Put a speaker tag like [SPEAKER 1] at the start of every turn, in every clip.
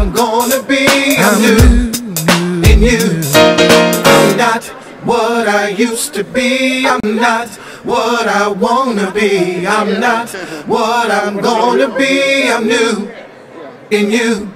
[SPEAKER 1] I'm gonna be. I'm new in you. I'm not what I used to be. I'm not what I wanna be. I'm not what I'm gonna be. I'm new in you.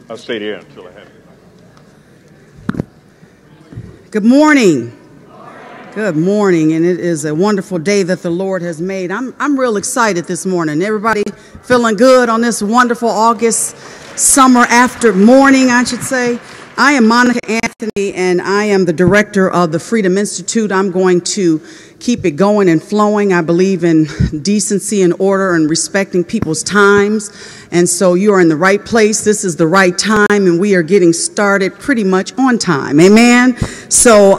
[SPEAKER 2] I'll stay here until I have you.
[SPEAKER 3] Good morning. Good morning, and it is a wonderful day that the Lord has made. I'm real excited this morning. Everybody feeling good on this wonderful August summer after morning, I should say. I am Monica Anthony, and I am the director of the Freedom Institute. I'm going to keep it going and flowing. I believe in decency and order and respecting people's times. And so you are in the right place. This is the right time, and we are getting started pretty much on time. Amen? So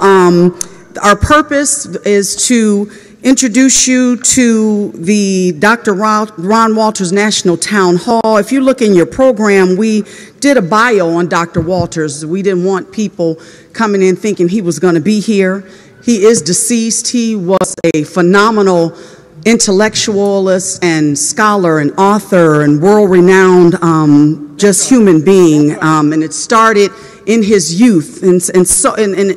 [SPEAKER 3] our purpose is to introduce you to the Dr. Ron Walters National Town Hall. If you look in your program, we did a bio on Dr. Walters. We didn't want people coming in thinking he was going to be here. He is deceased. He was a phenomenal intellectualist and scholar and author and world-renowned just human being. And it started in his youth. And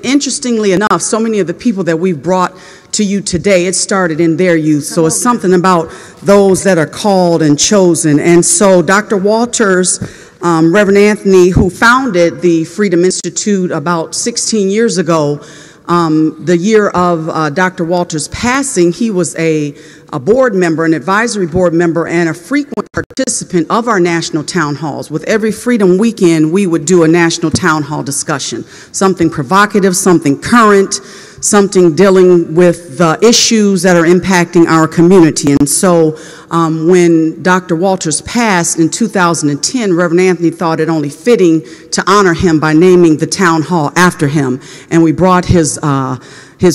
[SPEAKER 3] interestingly enough, so many of the people that we've brought to you today, it started in their youth. So it's something about those that are called and chosen. And so Dr. Walters, Reverend Anthony, who founded the Freedom Institute about 16 years ago, the year of Dr. Walters' passing, he was a board member, an advisory board member, and a frequent participant of our national town halls. With every Freedom Weekend, we would do a national town hall discussion, something provocative, something current, something dealing with the issues that are impacting our community. And so when Dr. Walters passed in 2010, Reverend Anthony thought it only fitting to honor him by naming the town hall after him. And we brought his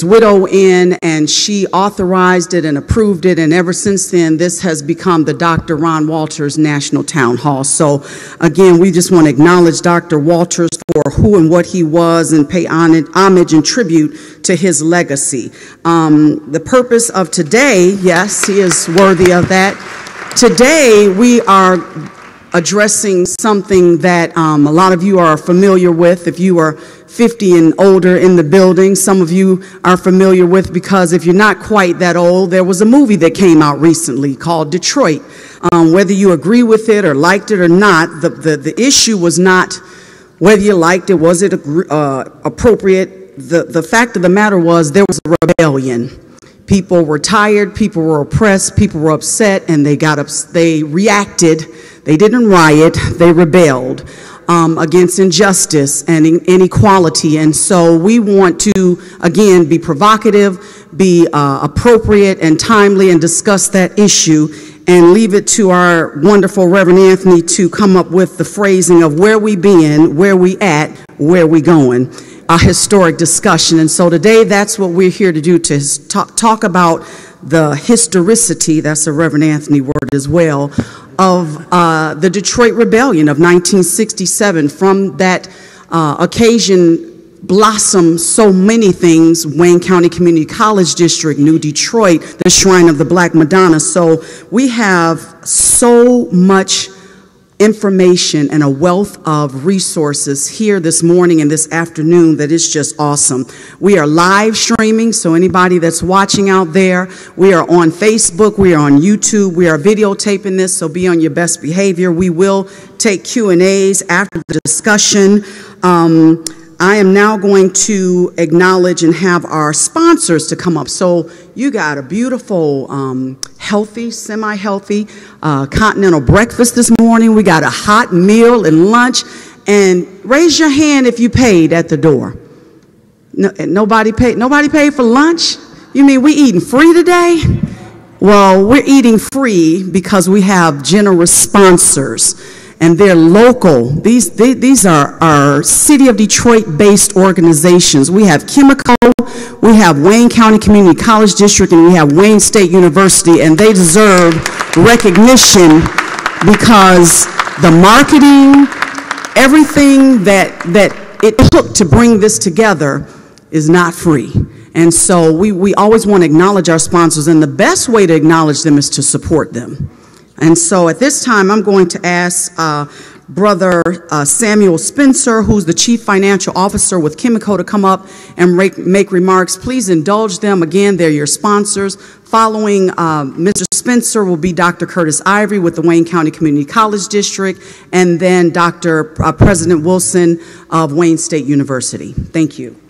[SPEAKER 3] widow in, and she authorized it and approved it, and ever since then, this has become the Dr. Ron Walters National Town Hall. So again, we just want to acknowledge Dr. Walters for who and what he was and pay homage and tribute to his legacy. The purpose of today, yes, he is worthy of that. Today, we are addressing something that a lot of you are familiar with. If you are 50 and older in the building, some of you are familiar with, because if you're not quite that old, there was a movie that came out recently called Detroit. Whether you agree with it or liked it or not, the issue was not whether you liked it, was it appropriate. The fact of the matter was there was a rebellion. People were tired, people were oppressed, people were upset, and they reacted. They didn't riot, they rebelled against injustice and inequality. And so we want to, again, be provocative, be appropriate and timely, and discuss that issue, and leave it to our wonderful Reverend Anthony to come up with the phrasing of where we been, where we at, where we going. A historic discussion. And so today, that's what we're here to do, to talk about the historicity, that's a Reverend Anthony word as well, of the Detroit Rebellion of 1967. From that occasion blossomed so many things: Wayne County Community College District, New Detroit, the Shrine of the Black Madonna. So we have so much information and a wealth of resources here this morning and this afternoon that is just awesome. We are live streaming, so anybody that's watching out there, we are on Facebook, we are on YouTube, we are videotaping this, so be on your best behavior. We will take Q&As after the discussion. I am now going to acknowledge and have our sponsors to come up. So you got a beautiful, healthy, semi-healthy continental breakfast this morning. We got a hot meal and lunch. And raise your hand if you paid at the door. No, nobody paid for lunch? You mean we eating free today? Well, we're eating free because we have generous sponsors. And they're local. These are City of Detroit-based organizations. We have Chemico, we have Wayne County Community College District, and we have Wayne State University, and they deserve recognition because the marketing, everything that it took to bring this together is not free. And so we always want to acknowledge our sponsors, and the best way to acknowledge them is to support them. And so at this time, I'm going to ask Brother Samuel Spencer, who's the Chief Financial Officer with Chemico, to come up and make remarks. Please indulge them. Again, they're your sponsors. Following Mr. Spencer will be Dr. Curtis Ivory with the Wayne County Community College District, and then Dr. President Wilson of Wayne State University. Thank you.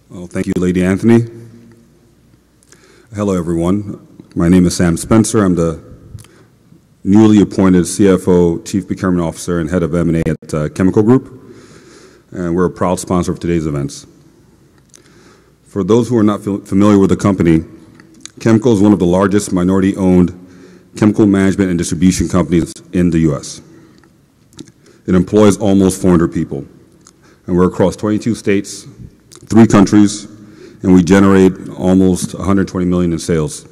[SPEAKER 4] Well, thank you, Lady Anthony. Hello, everyone. My name is Sam Spencer. I'm the newly appointed CFO, Chief Procurement Officer, and Head of M&A at Chemico Group, and we're a proud sponsor of today's events. For those who are not familiar with the company, Chemico is one of the largest minority-owned chemical management and distribution companies in the U.S. It employs almost 400 people, and we're across 22 states, 3 countries, and we generate almost $120 million in sales.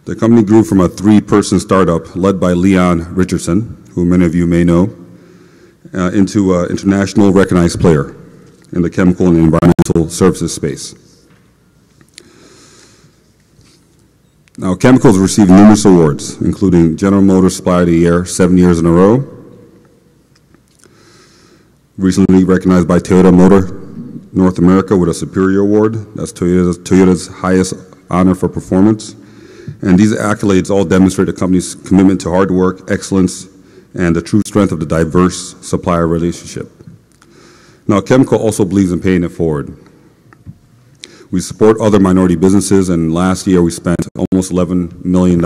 [SPEAKER 4] The company grew from a 3-person startup led by Leon Richardson, who many of you may know, into an international recognized player in the chemical and environmental services space. Now, Chemico has received numerous awards, including General Motors Supplier of the Year 7 years in a row, recently recognized by Toyota Motor North America with a Superior Award. That's Toyota's highest honor for performance. And these accolades all demonstrate the company's commitment to hard work, excellence, and the true strength of the diverse supplier relationship. Now, Chemico also believes in paying it forward. We support other minority businesses, and last year we spent almost $11 million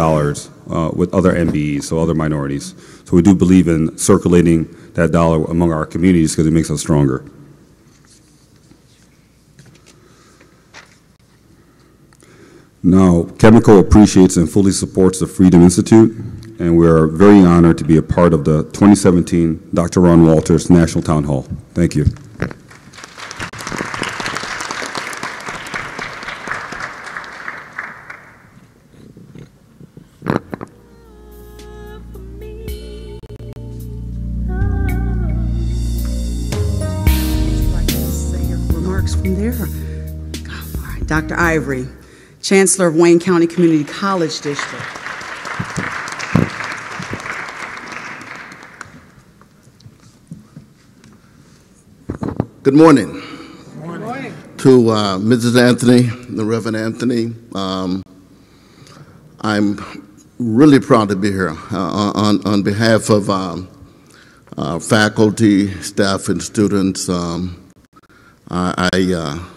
[SPEAKER 4] with other MBEs, so other minorities. So we do believe in circulating that dollar among our communities because it makes us stronger. Now, Chemico appreciates and fully supports the Freedom Institute, and we are very honored to be a part of the 2017 Dr. Ron Walters National Town Hall. Thank you.
[SPEAKER 3] Would you like to say your remarks from there? All right, Dr. Ivory, Chancellor of Wayne County Community College District.
[SPEAKER 5] Good morning. Good morning. To Mrs. Anthony, the Reverend Anthony, I'm really proud to be here on behalf of faculty, staff, and students. I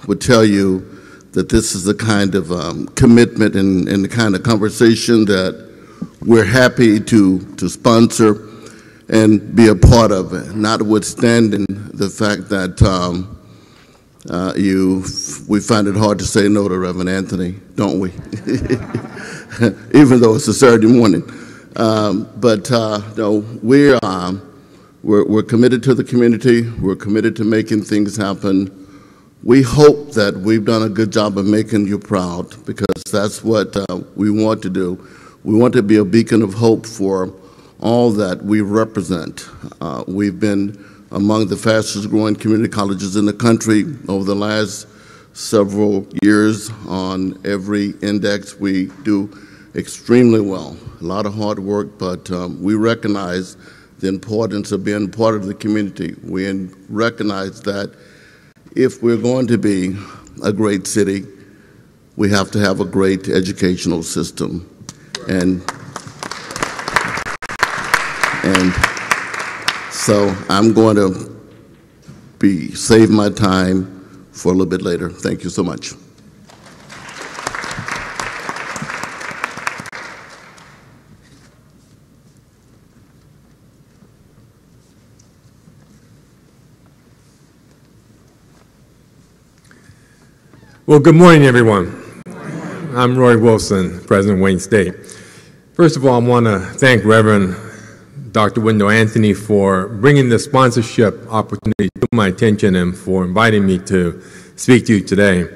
[SPEAKER 5] would tell you that this is the kind of commitment and the kind of conversation that we're happy to sponsor and be a part of it, notwithstanding the fact that we find it hard to say no to Reverend Anthony, don't we? Even though it's a Saturday morning. No, we're committed to the community. We're committed to making things happen. We hope that we've done a good job of making you proud, because that's what we want to do. We want to be a beacon of hope for all that we represent. We've been among the fastest growing community colleges in the country over the last several years. On every index, we do extremely well. A lot of hard work, but we recognize the importance of being part of the community. We recognize that if we're going to be a great city, we have to have a great educational system. And so I'm going to save my time for a little bit later. Thank you so much.
[SPEAKER 6] Well, good morning, everyone. I'm Roy Wilson, President of Wayne State. First of all, I want to thank Reverend Dr. Wendell Anthony for bringing the sponsorship opportunity to my attention and for inviting me to speak to you today.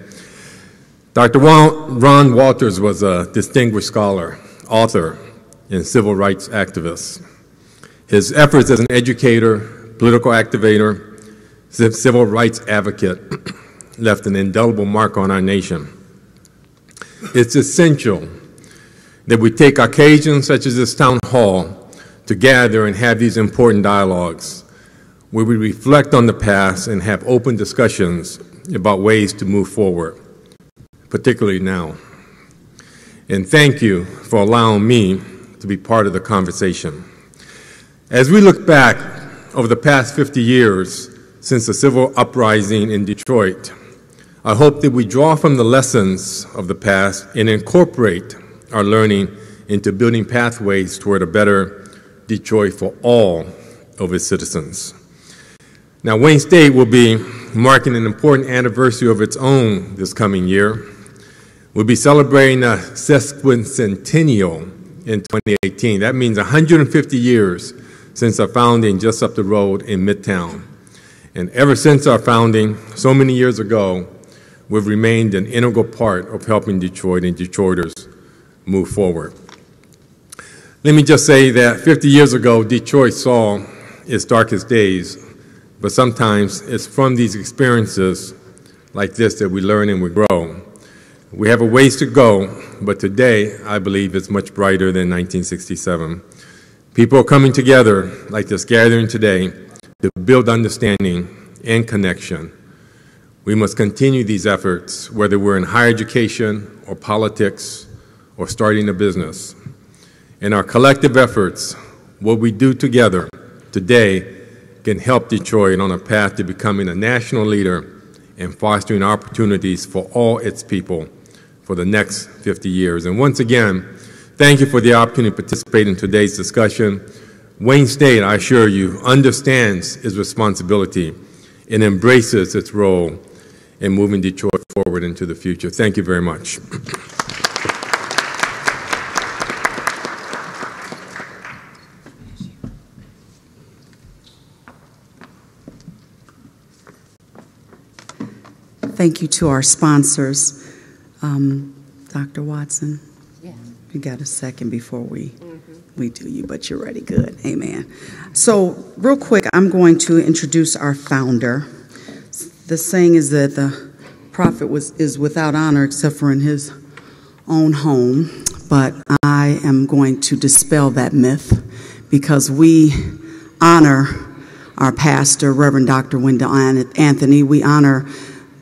[SPEAKER 6] Dr. Ron Walters was a distinguished scholar, author, and civil rights activist. His efforts as an educator, political activator, civil rights advocate left an indelible mark on our nation. It's essential that we take occasions such as this town hall to gather and have these important dialogues where we reflect on the past and have open discussions about ways to move forward, particularly now. And thank you for allowing me to be part of the conversation. As we look back over the past 50 years since the civil uprising in Detroit, I hope that we draw from the lessons of the past and incorporate our learning into building pathways toward a better Detroit for all of its citizens. Now, Wayne State will be marking an important anniversary of its own this coming year. We'll be celebrating a sesquicentennial in 2018. That means 150 years since our founding just up the road in Midtown. And ever since our founding, so many years ago, we've remained an integral part of helping Detroit and Detroiters move forward. Let me just say that 50 years ago, Detroit saw its darkest days, but sometimes it's from these experiences like this that we learn and we grow. We have a ways to go, but today, I believe, it's much brighter than 1967. People are coming together, like this gathering today, to build understanding and connection. We must continue these efforts, whether we're in higher education or politics or starting a business. In our collective efforts, what we do together today can help Detroit on a path to becoming a national leader and fostering opportunities for all its people for the next 50 years. And once again, thank you for the opportunity to participate in today's discussion. Wayne State, I assure you, understands its responsibility and embraces its role in moving Detroit forward into the future. Thank you very much.
[SPEAKER 3] Thank you to our sponsors. Dr. Watson, yes. You got a second before we do you, but you're ready. Good. Amen. So real quick, I'm going to introduce our founder. The saying is that the prophet is without honor except for in his own home, but I am going to dispel that myth because we honor our pastor, Reverend Dr. Wendell Anthony. We honor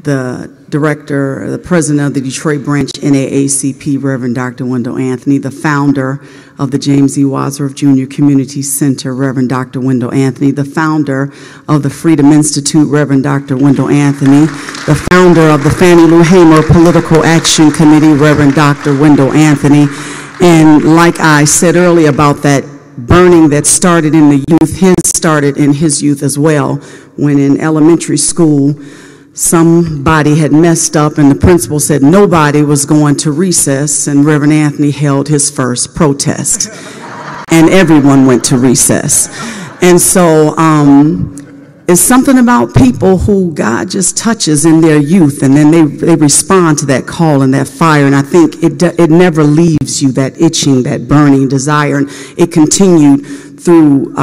[SPEAKER 3] the director, the president of the Detroit branch NAACP, Reverend Dr. Wendell Anthony, the founder of the James E. Wadsworth Jr. Community Center, Reverend Dr. Wendell Anthony, the founder of the Freedom Institute, Reverend Dr. Wendell Anthony, the founder of the Fannie Lou Hamer Political Action Committee, Reverend Dr. Wendell Anthony. And like I said earlier about that burning that started in the youth, his started in his youth as well, when in elementary school, somebody had messed up and the principal said nobody was going to recess, and Reverend Anthony held his first protest and everyone went to recess. And so it's something about people who God just touches in their youth, and then they respond to that call and that fire. And I think it never leaves you, that itching, that burning desire. And it continued through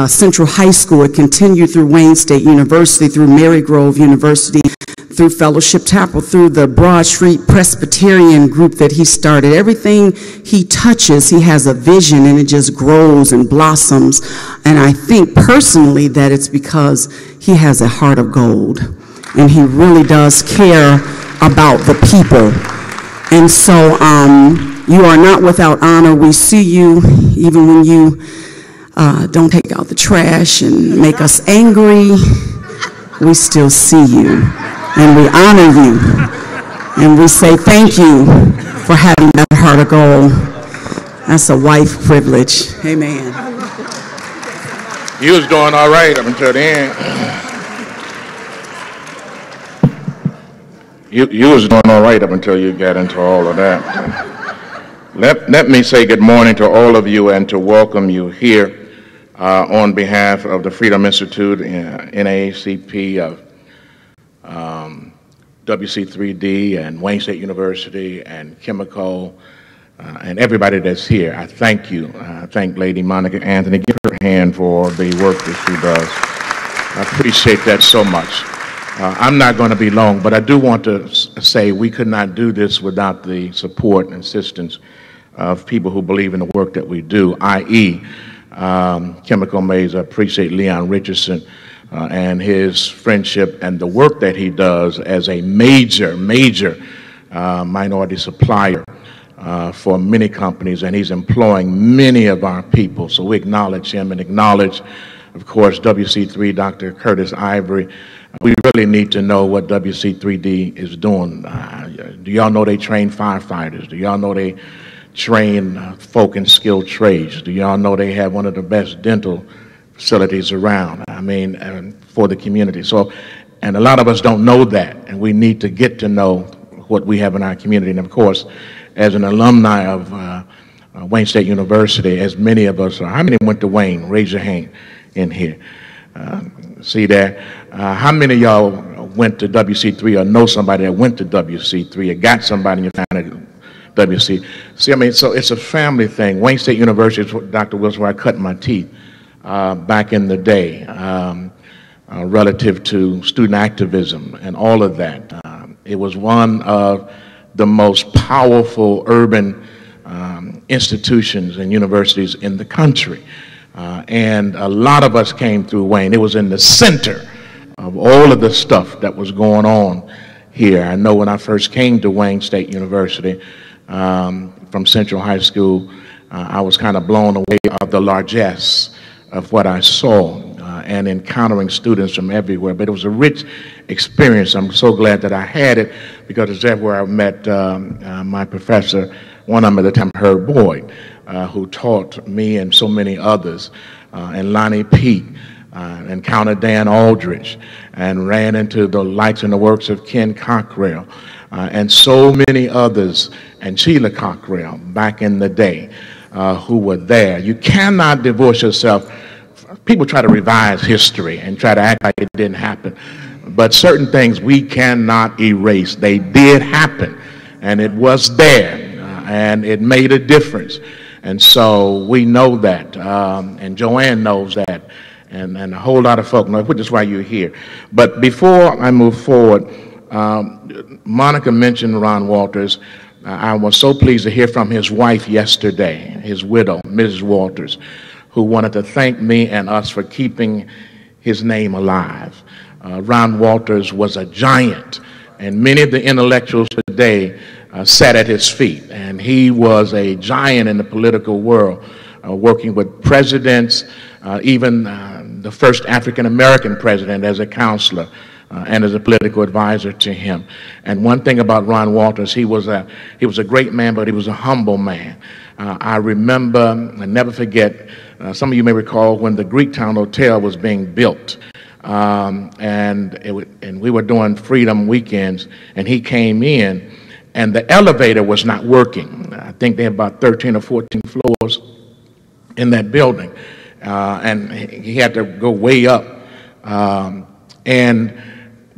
[SPEAKER 3] Central High School. It continued through Wayne State University, through Marygrove University, through Fellowship Chapel, through the Broad Street Presbyterian group that he started. Everything he touches, he has a vision, and it just grows and blossoms. And I think personally that it's because he has a heart of gold, and he really does care about the people. And so you are not without honor. We see you even when you don't take out the trash and make us angry. We still see you, and we honor you, and we say thank you for having that heart of gold. That's a wife privilege. Amen.
[SPEAKER 7] You was doing all right up until the end. You was doing all right up until you got into all of that. Let me say good morning to all of you and to welcome you here on behalf of the Freedom Institute, NAACP, WC3D, and Wayne State University, and Chemical, and everybody that's here. I thank you. I thank Lady Monica Anthony. Give her a hand for the work that she does. I appreciate that so much. I'm not going to be long, but I do want to say we could not do this without the support and assistance of people who believe in the work that we do, i.e., Chemical Maze. I appreciate Leon Richardson and his friendship and the work that he does as a major minority supplier for many companies, and he's employing many of our people. So we acknowledge him and acknowledge, of course, WC3, Dr. Curtis Ivory. We really need to know what WC3D is doing. Do y'all know they train firefighters? Do y'all know they train folk in skilled trades? Do y'all know they have one of the best dental facilities around? I mean, for the community. So, and a lot of us don't know that, and we need to get to know what we have in our community. And of course, as an alumni of Wayne State University, as many of us are. How many went to Wayne? Raise your hand in here. See that? How many of y'all went to WC3 or know somebody that went to WC3 or got somebody in your family WC? See, I mean, so it's a family thing. Wayne State University is, Dr. Wilson, where I cut my teeth back in the day, relative to student activism and all of that. It was one of the most powerful urban institutions and universities in the country. And a lot of us came through Wayne. It was in the center of all of the stuff that was going on here. I know when I first came to Wayne State University from Central High School, I was kind of blown away of the largesse of what I saw and encountering students from everywhere. But it was a rich experience. I'm so glad that I had it, because it's there where I met my professor, one of them at the time, Herb Boyd, who taught me and so many others, and Lonnie Peake, encountered Dan Aldrich, and ran into the likes and the works of Ken Cockrell, and so many others, and Sheila Cockrell back in the day, who were there. You cannot divorce yourself. People try to revise history and try to act like it didn't happen, but certain things we cannot erase. They did happen, and it was there, and it made a difference. And so we know that, and Joanne knows that, and a whole lot of folk know, which is why you're here. But before I move forward, Monica mentioned Ron Walters. I was so pleased to hear from his wife yesterday, his widow, Mrs. Walters, who wanted to thank me and us for keeping his name alive. Ron Walters was a giant, and many of the intellectuals today sat at his feet, and he was a giant in the political world, working with presidents, even the first African-American president as a counselor and as a political advisor to him. And one thing about Ron Walters, he was a great man, but he was a humble man. I remember, I never forget, some of you may recall when the Greektown Hotel was being built, and we were doing Freedom Weekends, and he came in, and the elevator was not working. I think they had about 13 or 14 floors in that building, and he had to go way up, and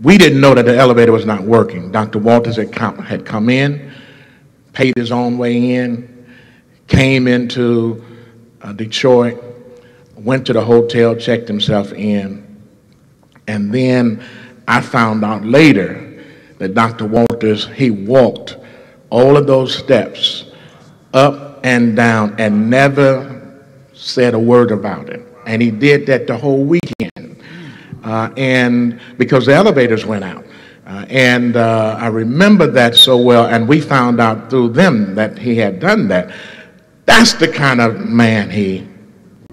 [SPEAKER 7] we didn't know that the elevator was not working. Dr. Walters had come in, paid his own way in, came into Detroit, went to the hotel, checked himself in, and then I found out later that Dr. Walters, he walked all of those steps up and down and never said a word about it. And he did that the whole weekend, and because the elevators went out. I remember that so well, and we found out through them that he had done that. That's the kind of man he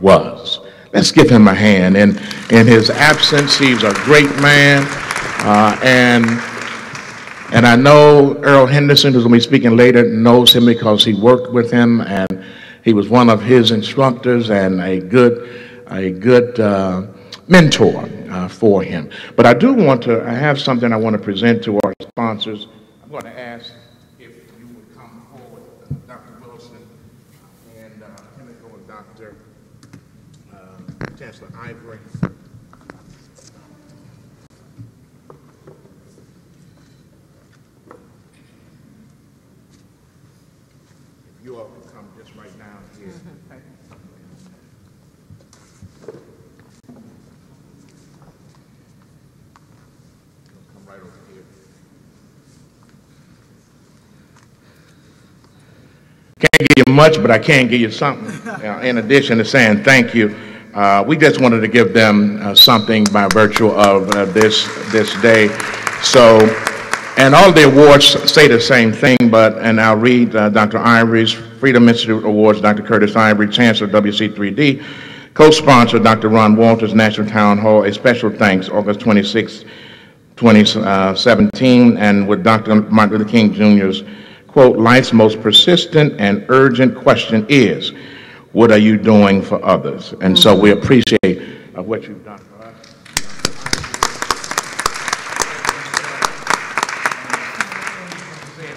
[SPEAKER 7] was. Let's give him a hand. In his absence, he's a great man, and I know Earl Henderson, who's going to be speaking later, knows him because he worked with him, and he was one of his instructors and a good mentor for him. But I have something I want to present to our sponsors. I'm going to ask if you would come forward, Dr. Wilson, and Chemical and Dr. Chancellor Ivory. If you all could come just right now here. Right over here. Can't give you much, but I can give you something. In addition to saying thank you, we just wanted to give them something by virtue of this day. So, and all the awards say the same thing, and I'll read Dr. Ivory's Freedom Institute Awards, Dr. Curtis Ivory, Chancellor WC3D, co-sponsor Dr. Ron Walters, National Town Hall, a special thanks, August 26, 2017, and with Dr. Martin Luther King Jr.'s quote, life's most persistent and urgent question is, what are you doing for others? And so we appreciate what you've done for us.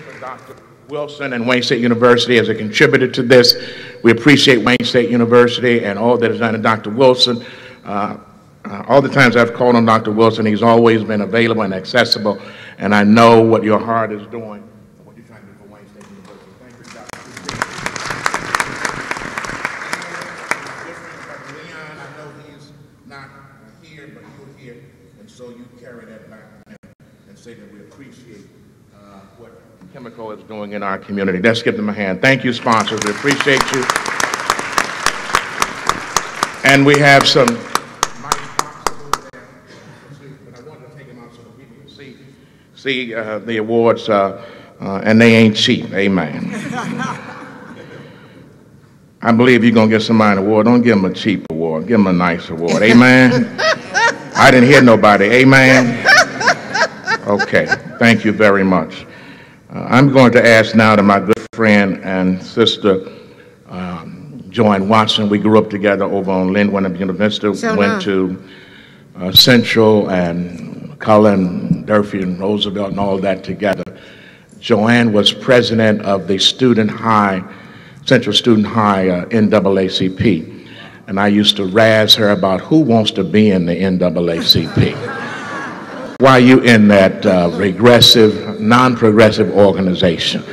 [SPEAKER 7] For Dr. Wilson and Wayne State University as a contributor to this, we appreciate Wayne State University and all that is done to Dr. Wilson. All the times I've called on Dr. Wilson, he's always been available and accessible, and I know what your heart is doing and what you're trying to do for Wayne State University. Thank you, Dr. Leon, I know he's not here, but you're here, and so you carry that back to him and say that we appreciate what Chemical is doing in our community. Let's give them a hand. Thank you, sponsors. We appreciate you. And we have some see the awards, and they ain't cheap. Amen. I believe you're going to give somebody an award. Don't give them a cheap award. Give them a nice award. Amen. I didn't hear nobody. Amen. Okay. Thank you very much. I'm going to ask now to my good friend and sister, Joanne Watson. We grew up together over on Lynn University. Went to Central and Cullen, Durfee, and Roosevelt, and all that together. Joanne was president of the Central Student High NAACP, and I used to razz her about who wants to be in the NAACP. Why are you in that regressive, non-progressive organization?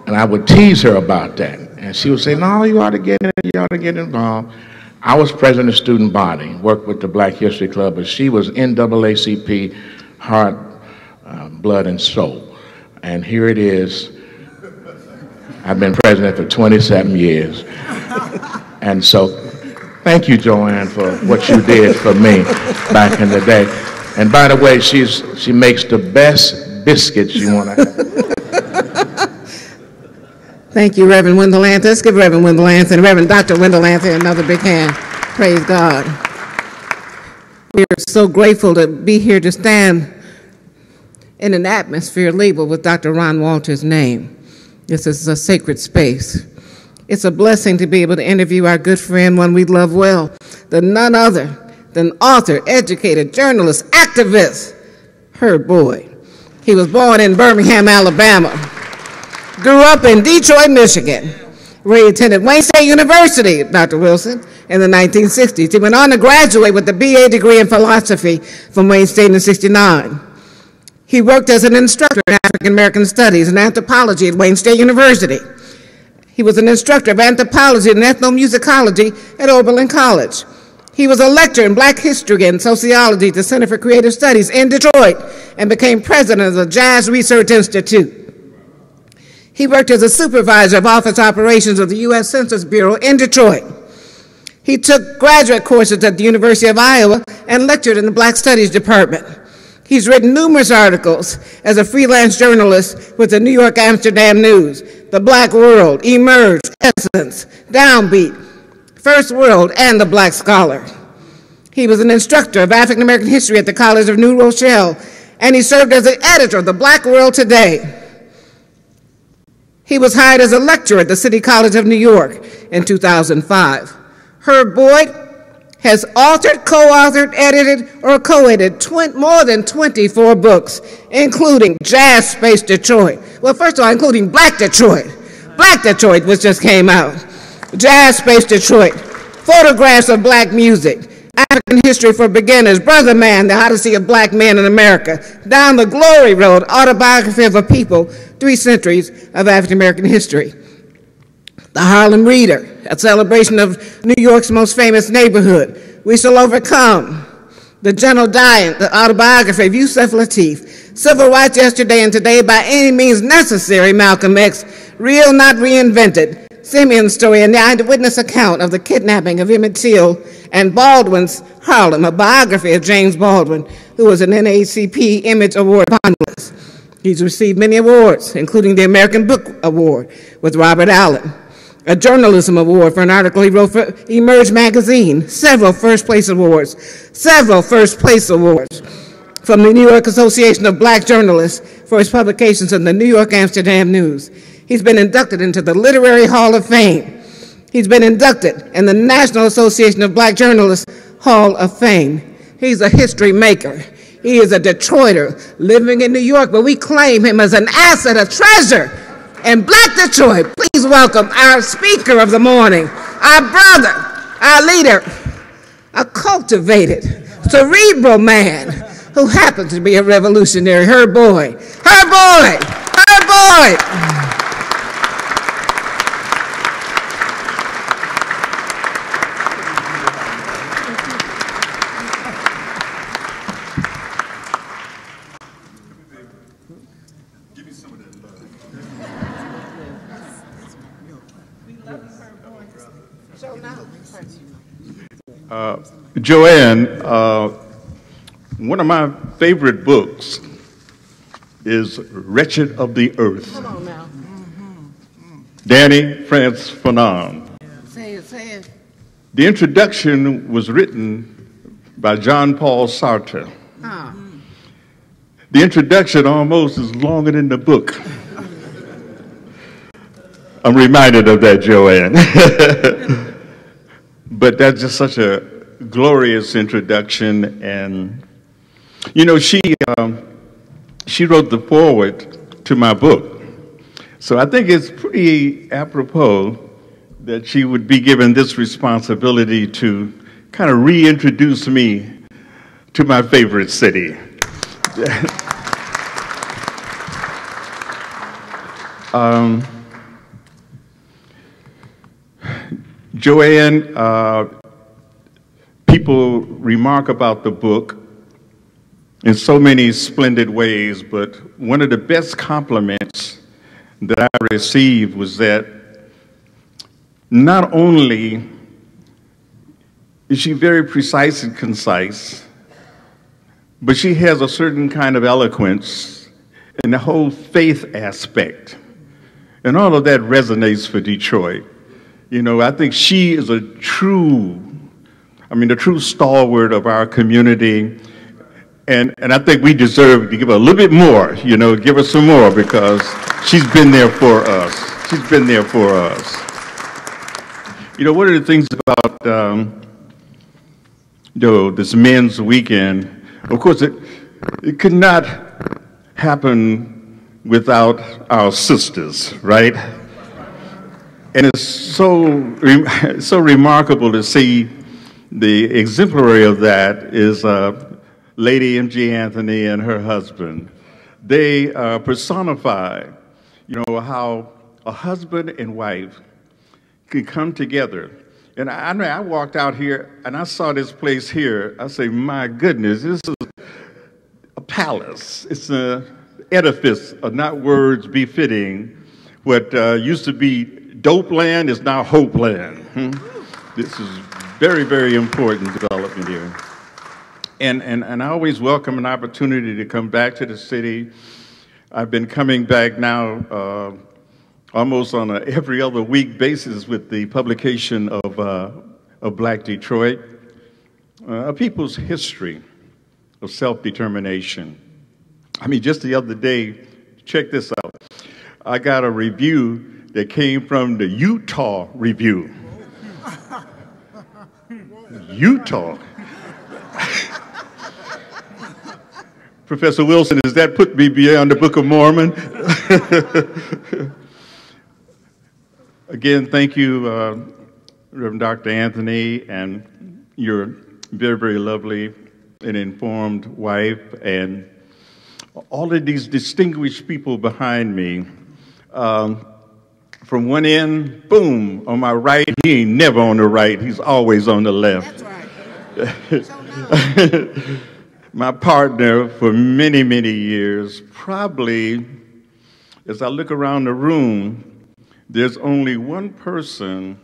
[SPEAKER 7] And I would tease her about that, and she would say, no, you ought to get in, you ought to get involved. I was president of student body, worked with the Black History Club, but she was NAACP, heart, blood, and soul. And here it is. I've been president for 27 years. And so thank you, Joanne, for what you did for me back in the day. And by the way, she makes the best biscuits you want to have.
[SPEAKER 8] Thank you, Reverend Wendell Anthony. Let's give Reverend Wendell Anthony, Reverend Dr. Wendell Anthony, another big hand. Praise God. We are so grateful to be here to stand in an atmosphere labeled with Dr. Ron Walters' name. This is a sacred space. It's a blessing to be able to interview our good friend, one we love well, the none other than author, educator, journalist, activist, Herb Boyd. He was born in Birmingham, Alabama. Grew up in Detroit, Michigan, where he attended Wayne State University, Dr. Wilson, in the 1960s. He went on to graduate with a BA degree in philosophy from Wayne State in '69. He worked as an instructor in African American studies and anthropology at Wayne State University. He was an instructor of anthropology and ethnomusicology at Oberlin College. He was a lecturer in Black history and sociology at the Center for Creative Studies in Detroit and became president of the Jazz Research Institute. He worked as a supervisor of office operations of the U.S. Census Bureau in Detroit. He took graduate courses at the University of Iowa and lectured in the Black Studies Department. He's written numerous articles as a freelance journalist with the New York Amsterdam News, The Black World, Emerge, Essence, Downbeat, First World, and The Black Scholar. He was an instructor of African American history at the College of New Rochelle, and he served as the editor of The Black World Today. He was hired as a lecturer at the City College of New York in 2005. Herb Boyd has authored, co-authored, edited, or co-edited more than 24 books, including Jazz Space Detroit. Well, first of all, including Black Detroit. Black Detroit, which just came out. Jazz Space Detroit, Photographs of Black Music, African History for Beginners, Brother Man, The Odyssey of Black Men in America, Down the Glory Road, Autobiography of a People, 3 Centuries of African American History. The Harlem Reader, a celebration of New York's most famous neighborhood. We Shall Overcome. The Gentle Giant, the autobiography of Yusef Lateef. Civil Rights Yesterday and Today, By Any Means Necessary, Malcolm X. Real, Not Reinvented. Simeon's Story, and the eyewitness account of the kidnapping of Emmett Till, and Baldwin's Harlem, a biography of James Baldwin, who was an NAACP Image Award finalist. He's received many awards, including the American Book Award with Robert Allen, a journalism award for an article he wrote for Emerge magazine, several first place awards from the New York Association of Black Journalists for his publications in the New York Amsterdam News. He's been inducted into the Literary Hall of Fame. He's been inducted in the National Association of Black Journalists Hall of Fame. He's a history maker. He is a Detroiter living in New York, but we claim him as an asset, a treasure in Black Detroit. Please welcome our speaker of the morning, our brother, our leader, a cultivated, cerebral man who happens to be a revolutionary, Herb Boyd. Herb Boyd! Herb Boyd!
[SPEAKER 2] Joanne, one of my favorite books is Wretched of the Earth.
[SPEAKER 8] Come on now.
[SPEAKER 2] Danny France Fanon.
[SPEAKER 8] Say it.
[SPEAKER 2] The introduction was written by Jean-Paul Sartre. The introduction almost is longer than the book. I'm reminded of that, Joanne. But that's just such a glorious introduction. And, you know, she wrote the foreword to my book. So I think it's pretty apropos that she would be given this responsibility to kind of reintroduce me to my favorite city. Joanne, people remark about the book in so many splendid ways, but one of the best compliments that I received was that not only is she very precise and concise, but she has a certain kind of eloquence in the whole faith aspect. And all of that resonates for Detroit. You know, I think she is a true stalwart of our community. And I think we deserve to give her a little bit more, you know, give her some more, because she's been there for us. She's been there for us. You know, one of the things about, this men's weekend, of course, it could not happen without our sisters, right? And it's so remarkable to see the exemplary of that is Lady M.G. Anthony and her husband. They personify, you know, how a husband and wife can come together. And I walked out here and I saw this place here. I say, my goodness, this is a palace. It's an edifice of not words befitting. What used to be dope land is now hope land. This is very, very important development here. And I always welcome an opportunity to come back to the city. I've been coming back now almost on an every other week basis with the publication of Black Detroit, a people's history of self-determination. I mean, just the other day, check this out. I got a review that came from the Utah Review. Utah. Professor Wilson, does that put me beyond the Book of Mormon? Again, thank you, Reverend Dr. Anthony, and your very, very lovely and informed wife, and all of these distinguished people behind me. From one end, boom, on my right, he ain't never on the right, he's always on the left. That's right. My partner for many, many years, probably, as I look around the room, there's only one person,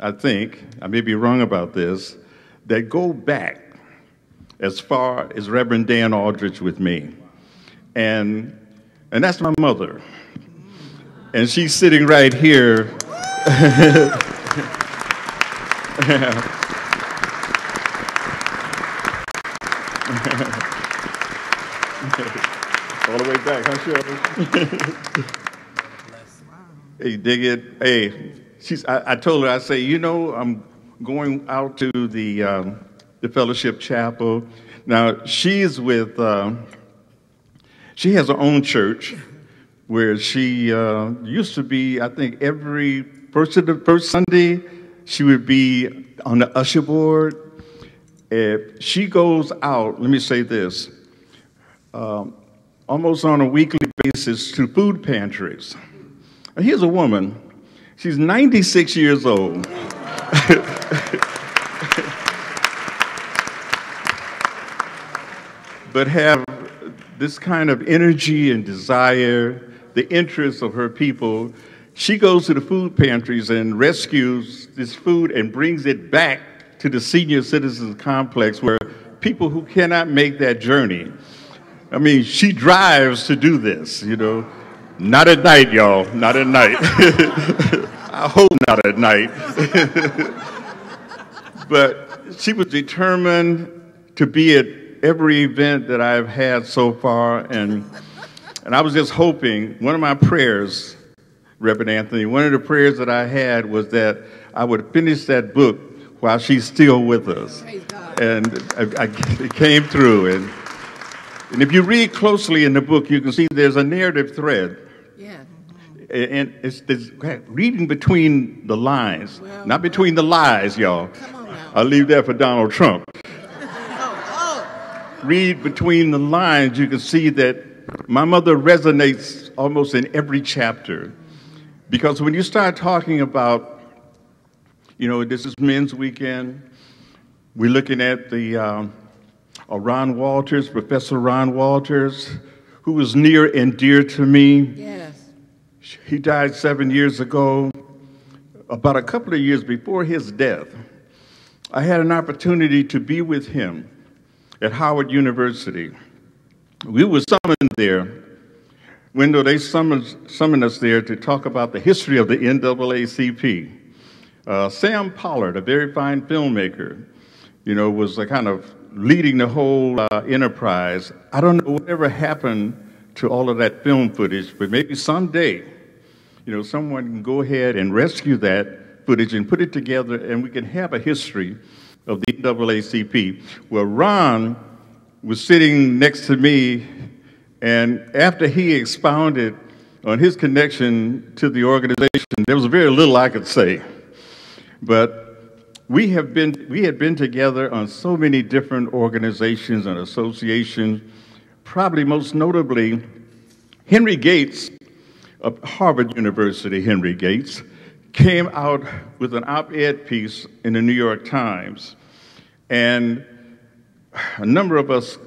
[SPEAKER 2] I think, I may be wrong about this, that go back as far as Reverend Dan Aldridge with me. And that's my mother. And she's sitting right here. All the way back, huh, Shirley? Hey, dig it. Hey, I told her, I say, you know, I'm going out to the Fellowship Chapel. Now, she's with, she has her own church where she used to be, I think, every first Sunday, she would be on the usher board. She goes out, let me say this, almost on a weekly basis to food pantries. And here's a woman, she's 96 years old. But have this kind of energy and desire, the interest of her people. She goes to the food pantries and rescues this food and brings it back to the senior citizens complex where people who cannot make that journey. I mean, she drives to do this, you know. Not at night, y'all, not at night. I hope not at night. But she was determined to be at every event that I've had so far, and I was just hoping, one of my prayers, Reverend Anthony, one of the prayers that I had was that I would finish that book while she's still with us. And it came through. And if you read closely in the book, you can see there's a narrative thread. Yeah. And it's reading between the lines, well, not between the lies, y'all. Come on now. I'll leave that for Donald Trump. Read between the lines, you can see that my mother resonates almost in every chapter. Because when you start talking about, you know, this is Men's Weekend, we're looking at the Ron Walters, Professor Ron Walters, who was near and dear to me. Yes. He died 7 years ago. About a couple of years before his death, I had an opportunity to be with him at Howard University. We were summoned there. Wendell, they summoned us there to talk about the history of the NAACP. Sam Pollard, a very fine filmmaker, you know, was kind of leading the whole enterprise. I don't know whatever happened to all of that film footage, but maybe someday, you know, someone can go ahead and rescue that footage and put it together, and we can have a history of the NAACP. Well, Ron was sitting next to me, and after he expounded on his connection to the organization, there was very little I could say. But we had been together on so many different organizations and associations, probably most notably Henry Gates, of Harvard University, Henry Gates, came out with an op-ed piece in the New York Times. And a number of us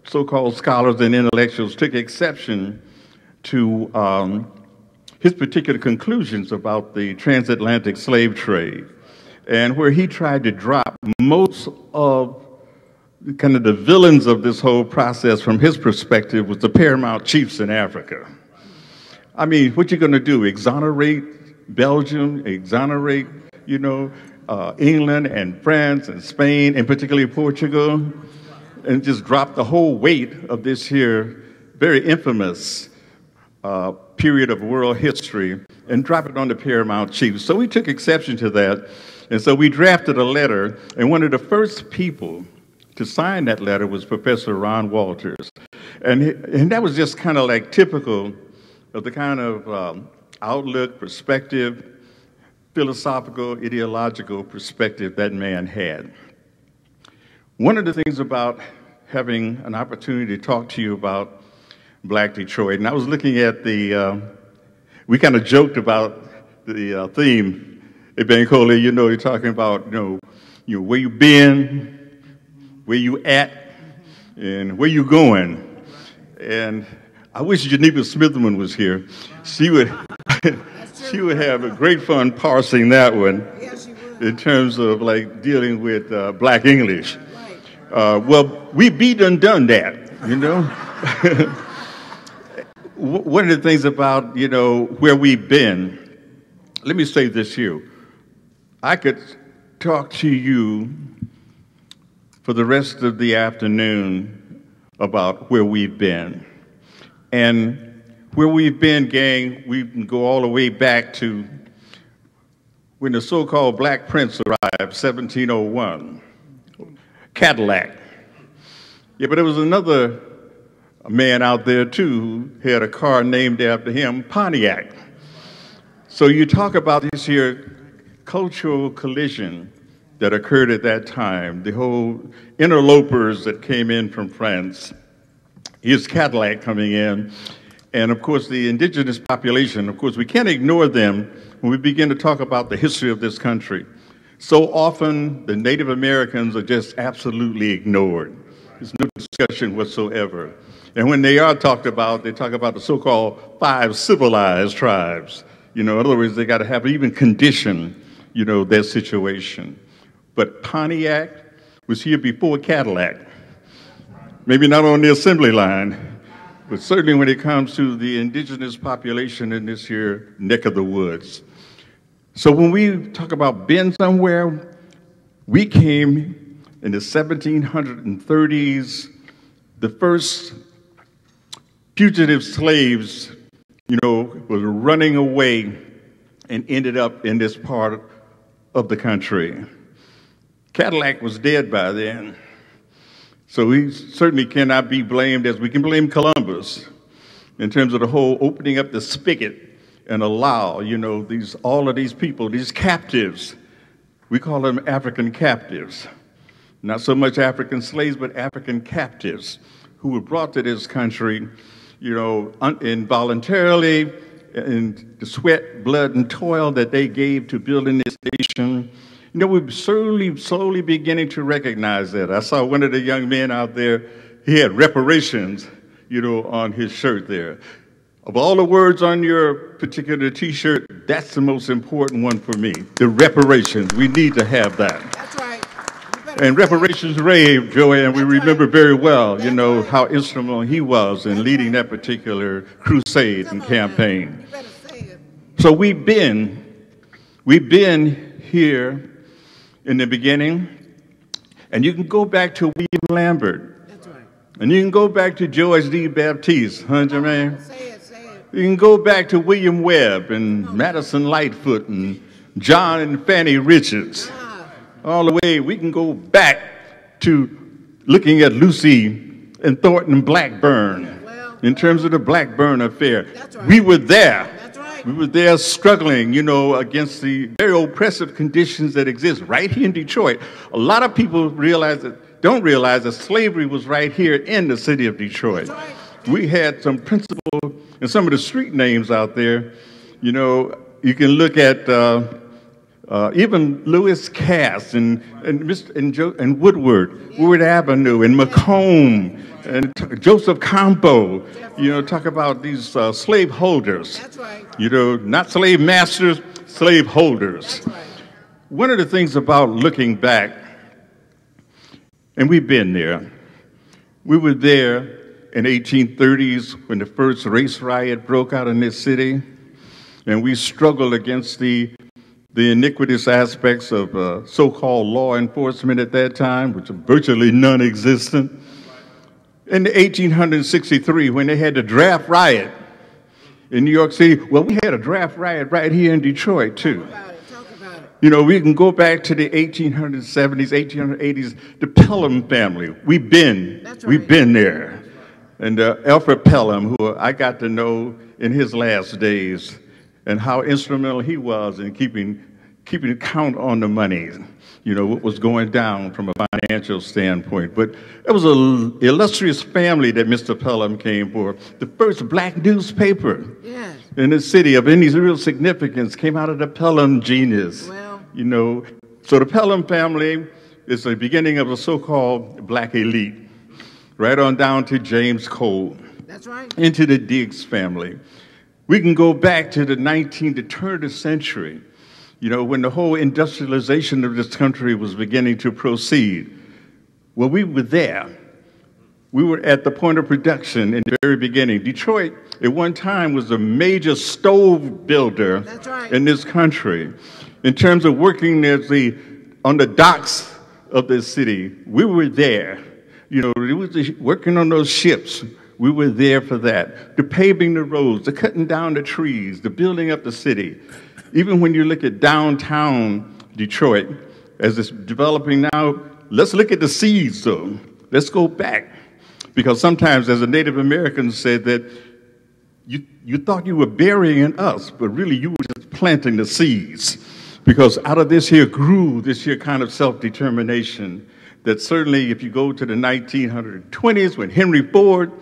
[SPEAKER 2] so-called scholars and intellectuals took exception to his particular conclusions about the transatlantic slave trade, and where he tried to drop most of kind of the villains of this whole process from his perspective was the paramount chiefs in Africa. I mean, what you going to do, exonerate Belgium, exonerate, England and France and Spain, and particularly Portugal, and just drop the whole weight of this here very infamous period of world history and drop it on the paramount chiefs. So we took exception to that, and so we drafted a letter, and one of the first people to sign that letter was Professor Ron Walters. And that was just kind of like typical of the kind of outlook, perspective, philosophical, ideological perspective that man had. One of the things about having an opportunity to talk to you about Black Detroit, and I was looking at we kind of joked about the theme, Ebenkola, you're talking about, where you been, where you at, and where you going. And I wish Geneva Smithman was here. She would have a great fun parsing that one in terms of like dealing with Black English. Well, we done that, One of the things about, where we've been, let me say this here. I could talk to you for the rest of the afternoon about where we've been. And where we've been, gang, we can go all the way back to when the so-called Black Prince arrived, 1701, Cadillac. Yeah, but there was another man out there, too, who had a car named after him, Pontiac. So you talk about this here cultural collision that occurred at that time, the whole interlopers that came in from France, here's Cadillac coming in, and of course the indigenous population, of course we can't ignore them when we begin to talk about the history of this country. So often the Native Americans are just absolutely ignored. There's no discussion whatsoever. And when they are talked about, they talk about the so-called 5 civilized tribes. In other words, they got to have even condition, their situation. But Pontiac was here before Cadillac. Maybe not on the assembly line, but certainly when it comes to the indigenous population in this here neck of the woods. So when we talk about being somewhere, we came in the 1730s, the first fugitive slaves, were running away and ended up in this part of the country. Cadillac was dead by then, so we certainly cannot be blamed as we can blame Columbus in terms of the whole opening up the spigot and allow, all of these people, these captives, we call them African captives, not so much African slaves, but African captives who were brought to this country, involuntarily, in the sweat, blood, and toil that they gave to building this nation. We're slowly beginning to recognize that. I saw one of the young men out there, he had reparations, on his shirt there. Of all the words on your particular T-shirt, that's the most important one for me, the reparations. We need to have that.
[SPEAKER 8] That's right.
[SPEAKER 2] And Reparations Ray, Joanne, we remember very well, how instrumental he was in leading that particular crusade and campaign. So we've been here in the beginning, and you can go back to William Lambert.
[SPEAKER 8] That's right.
[SPEAKER 2] And you can go back to George D. Baptiste, Jermaine?
[SPEAKER 8] Say it.
[SPEAKER 2] You can go back to William Webb and Madison Lightfoot and John and Fannie Richards. All the way, we can go back to looking at Lucy and Thornton Blackburn in terms of the Blackburn affair.
[SPEAKER 8] Right.
[SPEAKER 2] We were there.
[SPEAKER 8] That's right.
[SPEAKER 2] We were there struggling, against the very oppressive conditions that exist right here in Detroit. A lot of people don't realize that slavery was right here in the city of Detroit.
[SPEAKER 8] That's right.
[SPEAKER 2] We had some principal and some of the street names out there. You know, you can look at even Lewis Cass and Woodward, Woodward Avenue, and Macomb, and Joseph Campo. You know, talk about these slave holders.
[SPEAKER 8] That's right.
[SPEAKER 2] You know, not slave masters, slave holders.
[SPEAKER 8] That's right.
[SPEAKER 2] One of the things about looking back, and we've been there, we were there in 1830s when the first race riot broke out in this city, and we struggled against the iniquitous aspects of so-called law enforcement at that time, which were virtually non-existent. In 1863, when they had the draft riot in New York City, well, we had a draft riot right here in Detroit, too.
[SPEAKER 8] Talk about it.
[SPEAKER 2] You know, we can go back to the 1870s, 1880s, the Pelham family. We've been there. And Alfred Pelham, who I got to know in his last days, and how instrumental he was in keeping count on the money, you know, what was going down from a financial standpoint. But it was an illustrious family that Mr. Pelham came for. The first black newspaper in the city of any real significance came out of the Pelham genius.
[SPEAKER 8] Well,
[SPEAKER 2] you know, so the Pelham family is the beginning of a so-called black elite, right on down to James Cole.
[SPEAKER 8] That's right.
[SPEAKER 2] Into the Diggs family. We can go back to the turn of the century, you know, when the whole industrialization of this country was beginning to proceed. Well, we were there. We were at the point of production in the very beginning. Detroit, at one time, was a major stove builder in this country. In terms of working on the docks of the city, we were there. You know, it was working on those ships. We were there for that. The paving the roads, the cutting down the trees, the building up the city. Even when you look at downtown Detroit, as it's developing now, let's look at the seeds, though. Let's go back. Because sometimes, as a Native American said, that you thought you were burying us, but really you were just planting the seeds. Because out of this here grew this here kind of self-determination that certainly if you go to the 1920s when Henry Ford,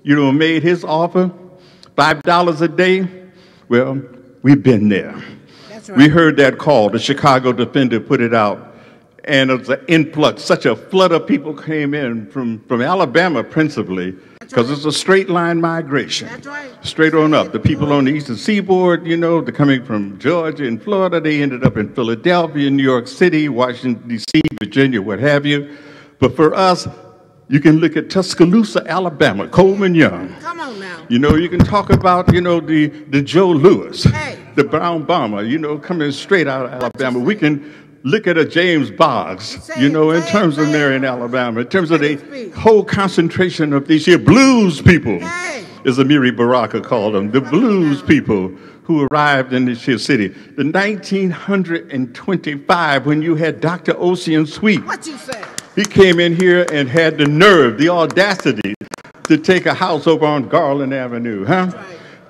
[SPEAKER 2] you know, made his offer, $5 a day, well, we've been there.
[SPEAKER 8] That's right.
[SPEAKER 2] We heard that call. The Chicago Defender put it out. And it was an influx. Such a flood of people came in from Alabama principally, because it's a straight line migration.
[SPEAKER 8] That's right.
[SPEAKER 2] Straight on up. The people on the eastern seaboard, you know, they're coming from Georgia and Florida. They ended up in Philadelphia, New York City, Washington, D.C., Virginia, what have you. But for us, you can look at Tuscaloosa, Alabama, Coleman Young.
[SPEAKER 8] Come on now.
[SPEAKER 2] You know, you can talk about, you know, the Joe Louis,
[SPEAKER 8] Hey.
[SPEAKER 2] the Brown Bomber, you know, coming straight out of Alabama. We can look at a James Boggs, you know, in terms of Marion, Alabama, in terms of the whole concentration of these here blues people, as Amiri Baraka called them, the blues people who arrived in this here city. The 1925, when you had Dr. Ocean Sweet.
[SPEAKER 8] What you say?
[SPEAKER 2] He came in here and had the nerve, the audacity to take a house over on Garland Avenue, huh?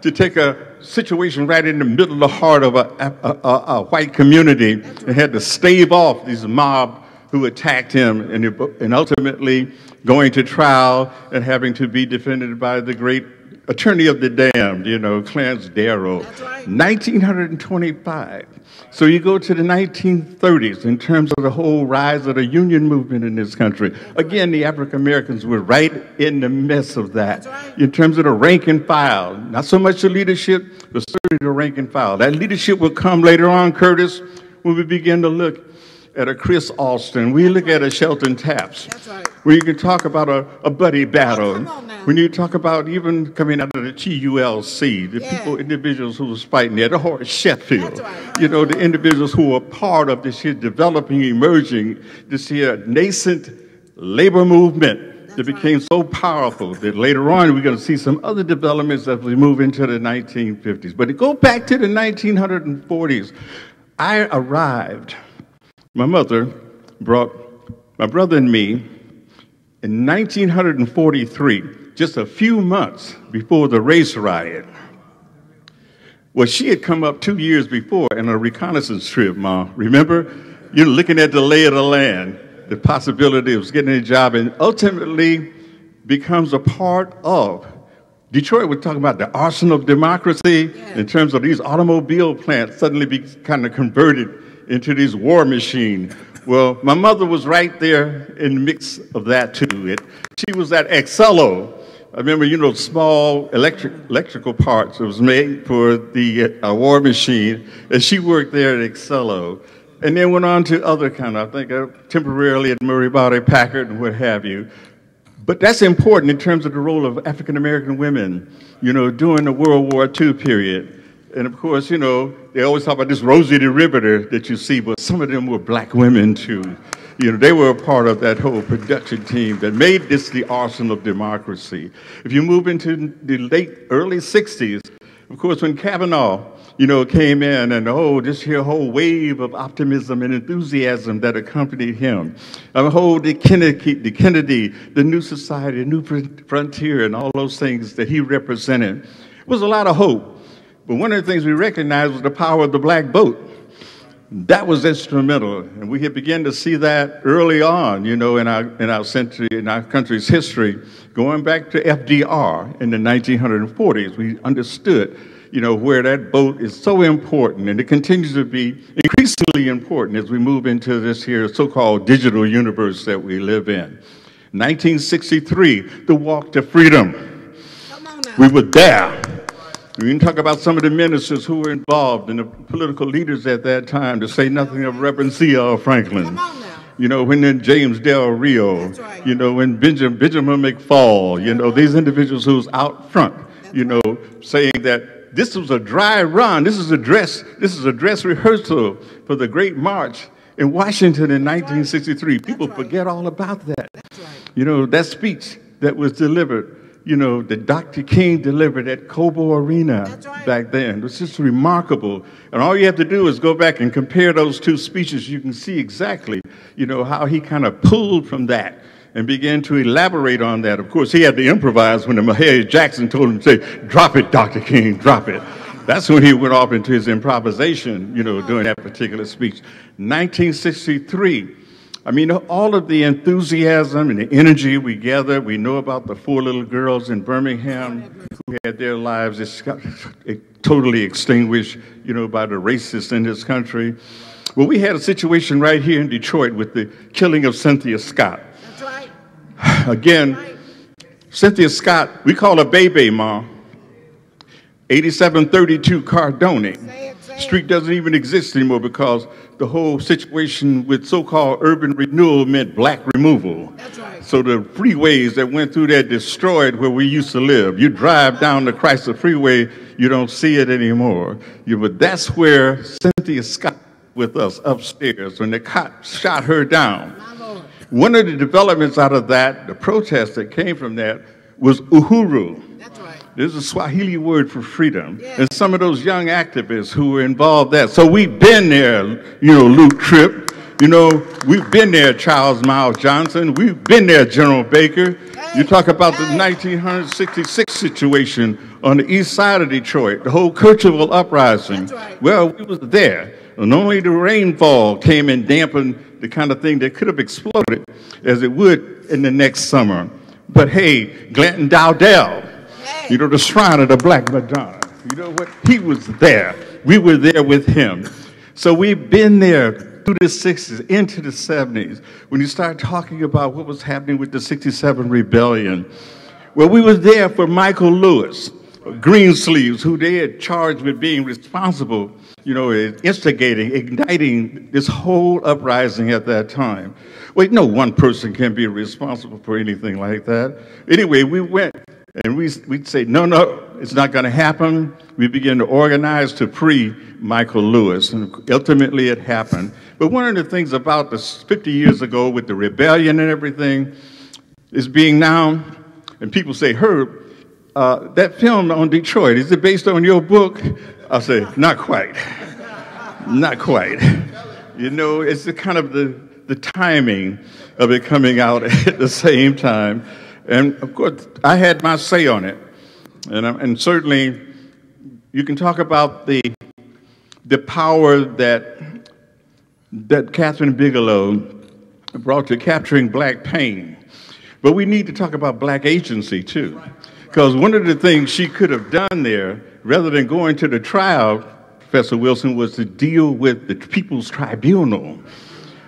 [SPEAKER 2] To take a situation right in the middle of the heart of a white community and had to stave off these mob who attacked him and ultimately going to trial and having to be defended by the great attorney of the damned, you know, Clarence Darrow.
[SPEAKER 8] That's right.
[SPEAKER 2] 1925. So you go to the 1930s in terms of the whole rise of the union movement in this country. Again, the African Americans were right in the midst of that. In terms of the rank and file, not so much the leadership, but certainly the rank and file. That leadership will come later on, Curtis, when we begin to look at a Chris Alston. We look at a Shelton Taps.
[SPEAKER 8] That's right.
[SPEAKER 2] Where you can talk about a Buddy Battle.
[SPEAKER 8] come on now.
[SPEAKER 2] When you talk about even coming out of the TULC, the individuals who was fighting there, the Horace Sheffield,
[SPEAKER 8] That's right.
[SPEAKER 2] you know, the individuals who were part of this here developing, emerging, this here nascent labor movement that became so powerful that later on we're going to see some other developments as we move into the 1950s. But to go back to the 1940s, I arrived. My mother brought my brother and me in 1943, just a few months before the race riot. Well, she had come up 2 years before on a reconnaissance trip, Ma. Remember? You're looking at the lay of the land, the possibility of getting a job, and ultimately becomes a part of Detroit was talking about the arsenal of democracy in terms of these automobile plants suddenly be kind of converted into these war machines. Well, my mother was right there in the mix of that too. She was at Excello. I remember, you know, small electrical parts. It was made for the war machine, and she worked there at Excello. And then went on to other kind of, I think, temporarily at Murray Body Packard and what have you. But that's important in terms of the role of African-American women, you know, during the World War II period. And of course, you know, they always talk about this Rosie the Riveter that you see, but some of them were black women too. You know, they were a part of that whole production team that made this the arsenal of democracy. If you move into the early 60s, of course, when Kavanaugh, you know, came in and this whole wave of optimism and enthusiasm that accompanied him. The Kennedy, the New Society, the New Frontier, and all those things that he represented. It was a lot of hope. But one of the things we recognized was the power of the black vote. That was instrumental, and we had begun to see that early on, you know, in our country's history, going back to FDR in the 1940s. We understood, you know, where that vote is so important, and it continues to be increasingly important as we move into this here so-called digital universe that we live in. 1963, the Walk to Freedom. We were there. We can talk about some of the ministers who were involved and the political leaders at that time, to say nothing of Reverend C.L. Franklin. You know, when then James Del Rio, you know, when Benjamin McFall, you know, these individuals who was out front, you know, saying that this was a dry run, this is a dress rehearsal for the Great March in Washington in 1963. People forget all about that. You know, that speech that was delivered, you know, that Dr. King delivered at Cobo Arena back then. It was just remarkable. And all you have to do is go back and compare those two speeches. You can see exactly, you know, how he kind of pulled from that and began to elaborate on that. Of course, he had to improvise when Mahalia Jackson told him to say, "Drop it, Dr. King, drop it." That's when he went off into his improvisation, you know, during that particular speech. 1963. I mean, all of the enthusiasm and the energy we gathered. We know about the 4 little girls in Birmingham who had their lives totally extinguished, you know, by the racists in this country. Well, we had a situation right here in Detroit with the killing of Cynthia Scott.
[SPEAKER 8] That's right.
[SPEAKER 2] Again, Cynthia Scott, we call her Bebe, Ma. 8732 Cardone. Street doesn't even exist anymore because the whole situation with so-called urban renewal meant black removal.
[SPEAKER 8] That's right.
[SPEAKER 2] So the freeways that went through there destroyed where we used to live. You drive down the Chrysler Freeway, you don't see it anymore. But that's where Cynthia Scott with us upstairs when the cop shot her down. One of the developments out of that, the protest that came from that, was uhuru.
[SPEAKER 8] That's right.
[SPEAKER 2] This is a Swahili word for freedom. Yeah. And some of those young activists who were involved in that. So we've been there, you know, Luke Tripp. You know, we've been there, Charles Miles Johnson. We've been there, General Baker. You talk about the 1966 situation on the east side of Detroit, the whole Kercheval uprising.
[SPEAKER 8] That's right.
[SPEAKER 2] Well, we was there. And only the rainfall came and dampened the kind of thing that could have exploded as it would in the next summer. But hey, Glanton Dowdell, you know, the shrine of the Black Madonna, you know what? He was there. We were there with him. So we've been there through the 60s, into the 70s, when you start talking about what was happening with the 67 rebellion. Well, we were there for Michael Lewis, Greensleeves, who they had charged with being responsible, you know, instigating, igniting this whole uprising at that time. Wait, no one person can be responsible for anything like that. Anyway, we went and we'd say, no, it's not going to happen. We began to organize to free Michael Lewis, and ultimately it happened. But one of the things about this 50 years ago with the rebellion and everything is being now, and people say, Herb, that film on Detroit, is it based on your book? I say, not quite. Not quite. You know, it's the kind of the timing of it coming out at the same time. And of course, I had my say on it. And certainly, you can talk about the power that Catherine Bigelow brought to capturing black pain. But we need to talk about black agency, too. Because one of the things she could have done there, rather than going to the trial, Professor Wilson, was to deal with the People's Tribunal.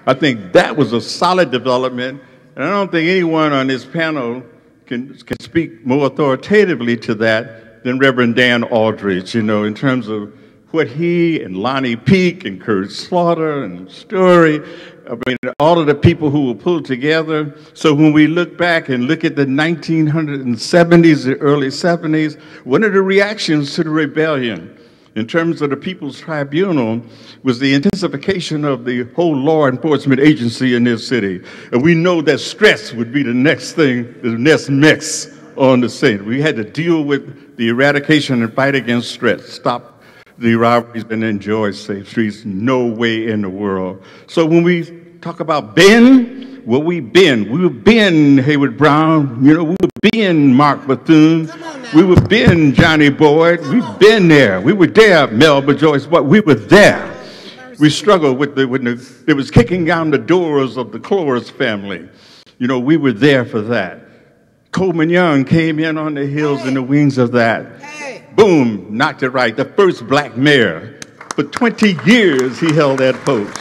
[SPEAKER 2] I think that was a solid development, and I don't think anyone on this panel can speak more authoritatively to that than Reverend Dan Aldridge, you know, in terms of what he and Lonnie Peake and Kurt Slaughter and Story, I mean, all of the people who were pulled together. So when we look back and look at the 1970s, the early 70s, one of the reactions to the rebellion in terms of the People's Tribunal was the intensification of the whole law enforcement agency in this city. And we know that stress would be the next thing, the next mix on the scene. We had to deal with the eradication and fight against stress, stop the robberies and enjoy safe streets. No way in the world. So when we talk about Ben, well, we've been Hayward Brown, you know, we've been Mark Bethune, we've been Johnny Boyd, we've been there. We were there, Melba Joyce, but we were there. We struggled with it was kicking down the doors of the Cloris family. You know, we were there for that. Coleman Young came in on the heels and the wings of that. Boom, knocked it right. The first black mayor. For 20 years, he held that post.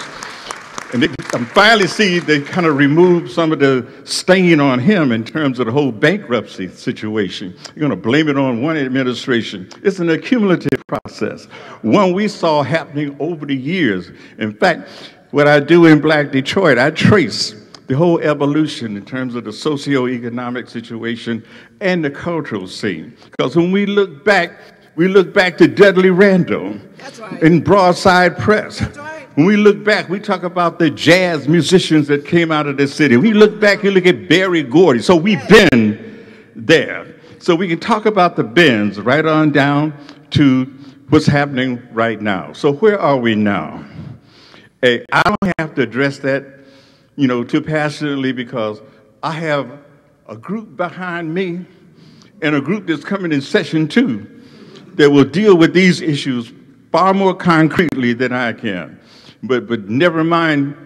[SPEAKER 2] And I finally see they kind of removed some of the stain on him in terms of the whole bankruptcy situation. You're going to blame it on one administration. It's an accumulative process, one we saw happening over the years. In fact, what I do in Black Detroit, I trace the whole evolution in terms of the socioeconomic situation and the cultural scene. Because when we look back to Dudley Randall in Broadside Press. When we look back, we talk about the jazz musicians that came out of this city. We look back, you look at Berry Gordy. So we've been there. So we can talk about the bends right on down to what's happening right now. So where are we now? I don't have to address that, you know, too passionately, because I have a group behind me and a group that's coming in session 2 that will deal with these issues far more concretely than I can. But never mind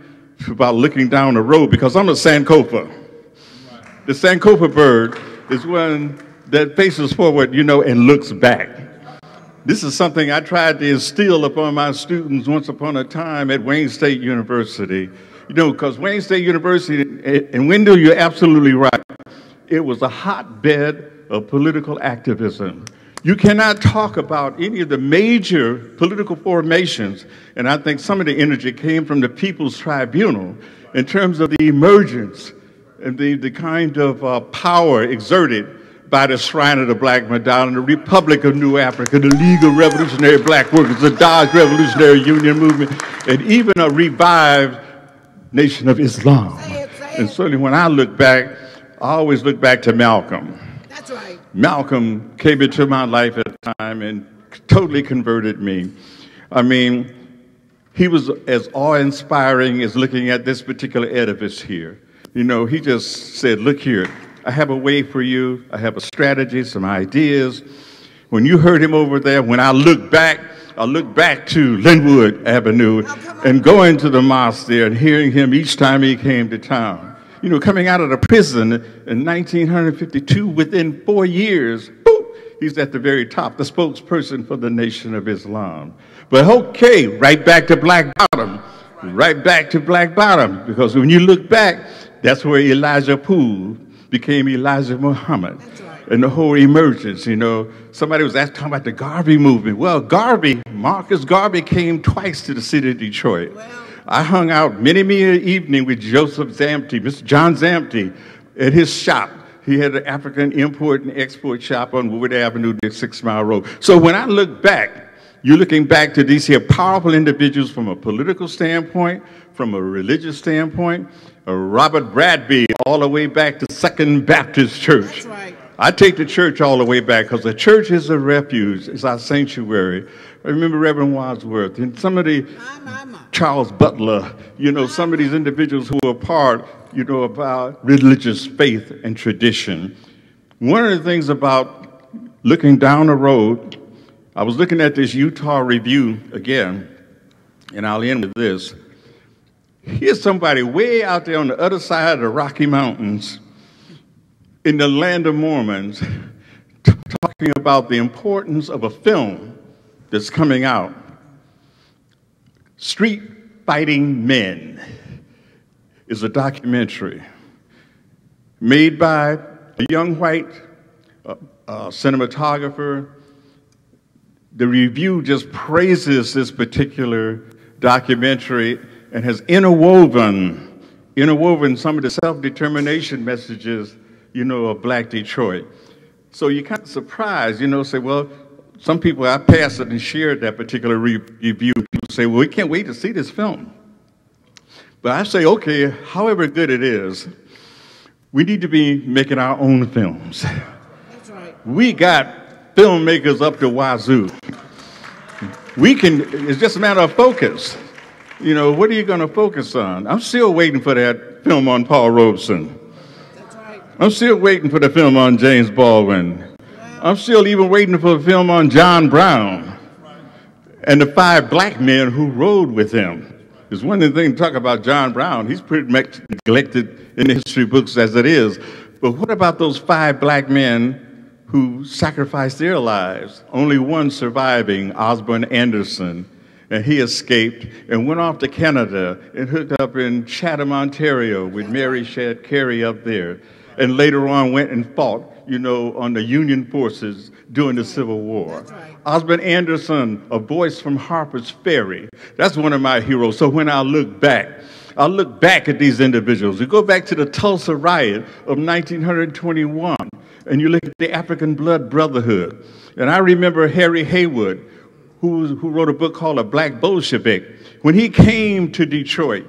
[SPEAKER 2] about looking down the road, because I'm a Sankofa. The Sankofa bird is one that faces forward, you know, and looks back. This is something I tried to instill upon my students once upon a time at Wayne State University. You know, because Wayne State University, and Wendell, you're absolutely right, it was a hotbed of political activism. You cannot talk about any of the major political formations, and I think some of the energy came from the People's Tribunal in terms of the emergence and the kind of power exerted by the Shrine of the Black Madonna, the Republic of New Africa, the League of Revolutionary Black Workers, the Dodge Revolutionary Union Movement, and even a revived Nation of Islam. And certainly when I look back, I always look back to Malcolm.
[SPEAKER 8] That's right.
[SPEAKER 2] Malcolm came into my life at the time and totally converted me. I mean, he was as awe-inspiring as looking at this particular edifice here. You know, he just said, look here, I have a way for you. I have a strategy, some ideas. When you heard him over there, when I look back to Linwood Avenue and going to the mosque there and hearing him each time he came to town. You know, coming out of the prison in 1952, within 4 years, boop, he's at the very top, the spokesperson for the Nation of Islam. But okay, right back to Black Bottom, because when you look back, that's where Elijah Poole became Elijah Muhammad. And the whole emergence, you know. Somebody was talking about the Garvey movement. Well, Marcus Garvey came twice to the city of Detroit. I hung out many an evening with Joseph Zamte, Mr. John Zamte, at his shop. He had an African import and export shop on Woodward Avenue, the 6 Mile Road. So when I look back, you're looking back to these here powerful individuals from a political standpoint, from a religious standpoint, Robert Bradby, all the way back to Second Baptist Church.
[SPEAKER 8] That's right.
[SPEAKER 2] I take the church all the way back because the church is a refuge. It's our sanctuary. I remember Reverend Wadsworth and some of the Charles Butler, you know, some of these individuals who are part, you know, of our religious faith and tradition. One of the things about looking down the road, I was looking at this Utah Review again, and I'll end with this. Here's somebody way out there on the other side of the Rocky Mountains in the land of Mormons talking about the importance of a film that's coming out. Street Fighting Men is a documentary made by a young white cinematographer. The review just praises this particular documentary and has interwoven some of the self-determination messages, of Black Detroit. So you're kind of surprised, say, well, some people, I passed it and shared that particular review. People say, well, we can't wait to see this film. But I say, okay, however good it is, we need to be making our own films.
[SPEAKER 8] That's right.
[SPEAKER 2] We got filmmakers up to wazoo. It's just a matter of focus. What are you going to focus on? I'm still waiting for that film on Paul Robeson.
[SPEAKER 8] That's right.
[SPEAKER 2] I'm still waiting for the film on James Baldwin. I'm still even waiting for a film on John Brown and the 5 black men who rode with him. There's one thing to talk about John Brown. He's pretty much neglected in the history books as it is. But what about those 5 black men who sacrificed their lives? Only one surviving, Osborne Anderson. And he escaped and went off to Canada and hooked up in Chatham, Ontario with Mary Shad Carey up there. And later on went and fought, on the Union forces during the Civil War.
[SPEAKER 8] Right.
[SPEAKER 2] Osborne Anderson, a voice from Harper's Ferry. That's one of my heroes. So when I look back at these individuals. You go back to the Tulsa riot of 1921, and you look at the African Blood Brotherhood. And I remember Harry Haywood, who wrote a book called A Black Bolshevik. When he came to Detroit,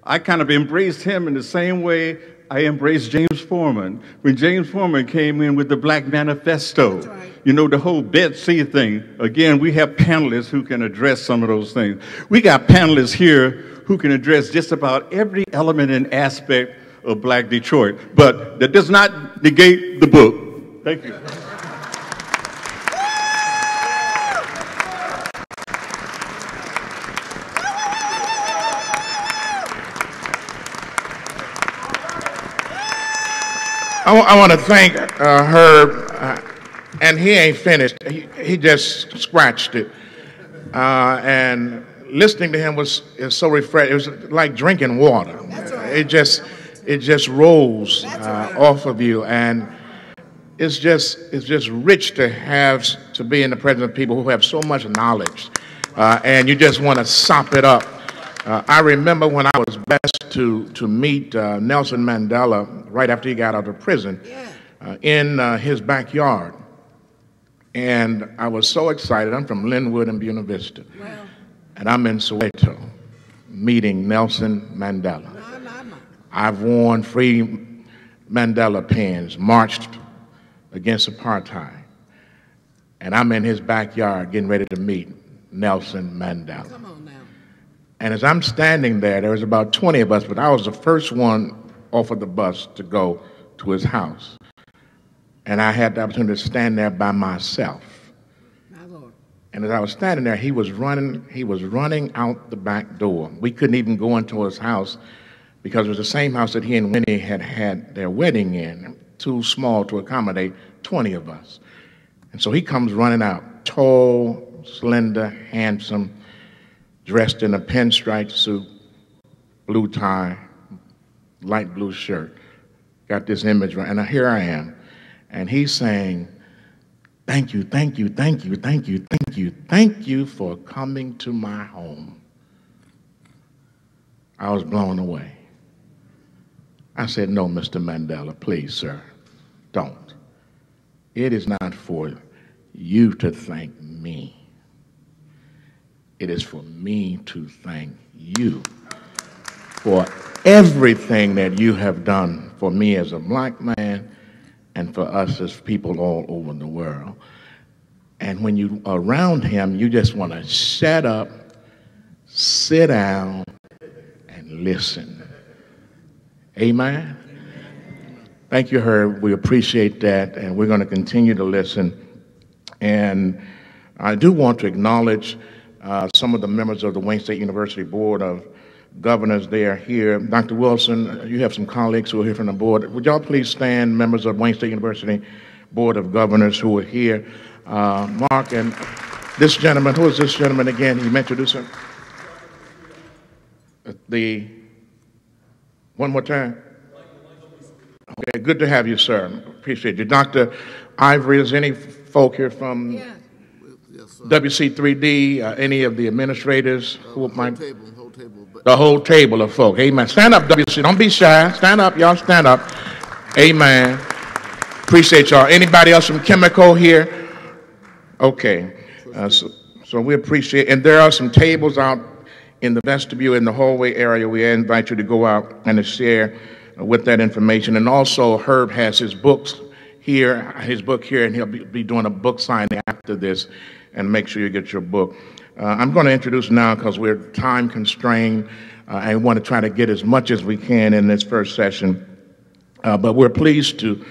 [SPEAKER 2] I kind of embraced him in the same way I embraced James Forman. When James Forman came in with the Black Manifesto,
[SPEAKER 8] right.
[SPEAKER 2] The whole Betsy thing. Again, we have panelists who can address some of those things. We got panelists here who can address just about every element and aspect of Black Detroit. But that does not negate the book. Thank you.
[SPEAKER 7] I want to thank Herb, and he ain't finished. He just scratched it. And listening to him is so refreshing. It was like drinking water.
[SPEAKER 8] Right.
[SPEAKER 7] It just rolls off of you, and it's just rich to be in the presence of people who have so much knowledge, and you just want to sop it up. I remember when I was blessed to meet Nelson Mandela right after he got out of prison in his backyard. And I was so excited. I'm from Linwood and Buena Vista.
[SPEAKER 8] Wow.
[SPEAKER 7] And I'm in Soweto meeting Nelson Mandela. I've worn free Mandela pins, marched against apartheid. And I'm in his backyard getting ready to meet Nelson Mandela.
[SPEAKER 8] Come on now.
[SPEAKER 7] And as I'm standing there was about 20 of us, but I was the first one off of the bus to go to his house. And I had the opportunity to stand there by myself.
[SPEAKER 8] My Lord.
[SPEAKER 7] And as I was standing there, he was running out the back door. We couldn't even go into his house because it was the same house that he and Winnie had their wedding in, too small to accommodate 20 of us. And so he comes running out, tall, slender, handsome, dressed in a pinstripe suit, blue tie, light blue shirt. Got this image right, and here I am. And he's saying, thank you, thank you, thank you, thank you, thank you, thank you for coming to my home. I was blown away. I said, no, Mr. Mandela, please, sir, don't. It is not for you to thank me. It is for me to thank you for everything that you have done for me as a black man and for us as people all over the world. And when you're around him, you just want to shut up, sit down, and listen. Amen? Thank you, Herb. We appreciate that, and we're going to continue to listen. And I do want to acknowledge some of the members of the Wayne State University Board of Governors. They are here. Dr. Wilson, you have some colleagues who are here from the board. Would y'all please stand, members of Wayne State University Board of Governors who are here. Mark and this gentleman, who is this gentleman again? You introduce him? One more time. Okay, good to have you, sir. Appreciate you. Dr. Ivory, is any folk here from WC3D, any of the administrators? The whole table of folk. Amen. Stand up, WC. Don't be shy. Stand up, y'all. Stand up. Amen. Appreciate y'all. Anybody else from Chemical here? Okay. So we appreciate, and there are some tables out in the vestibule in the hallway area. We invite you to go out and to share with that information. And also Herb has his book here, and he'll be doing a book signing after this, and make sure you get your book. I'm going to introduce now because we're time constrained. I want to try to get as much as we can in this first session. But we're pleased to,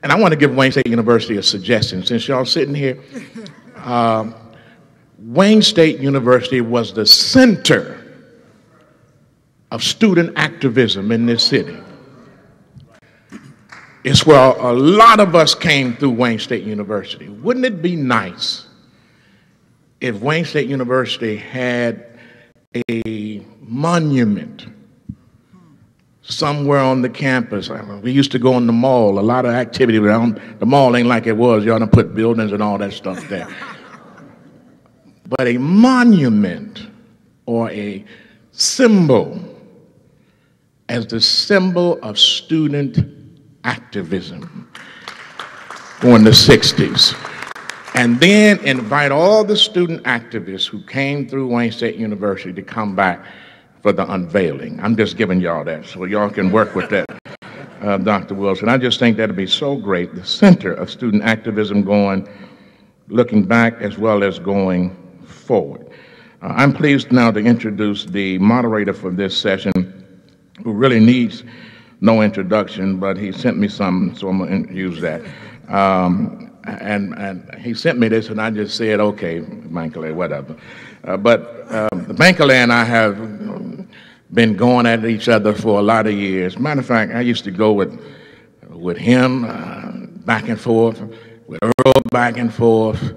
[SPEAKER 7] and I want to give Wayne State University a suggestion. Since y'all sitting here, Wayne State University was the center of student activism in this city. It's where a lot of us came through Wayne State University. Wouldn't it be nice if Wayne State University had a monument somewhere on the campus? We used to go in the mall, a lot of activity around. The mall ain't like it was. Y'all done put buildings and all that stuff there. But a monument or a symbol as the symbol of student activism in the 60s. And then invite all the student activists who came through Wayne State University to come back for the unveiling. I'm just giving y'all that so y'all can work with that, Dr. Wilson. I just think that'd be so great. The center of student activism going, looking back as well as going forward. I'm pleased now to introduce the moderator for this session, who really needs no introduction, but he sent me some, so I'm going to use that. And he sent me this, and I just said, okay, Bankole, whatever. But Bankole and I have been going at each other for a lot of years. Matter of fact, I used to go with him back and forth, with Earl back and forth,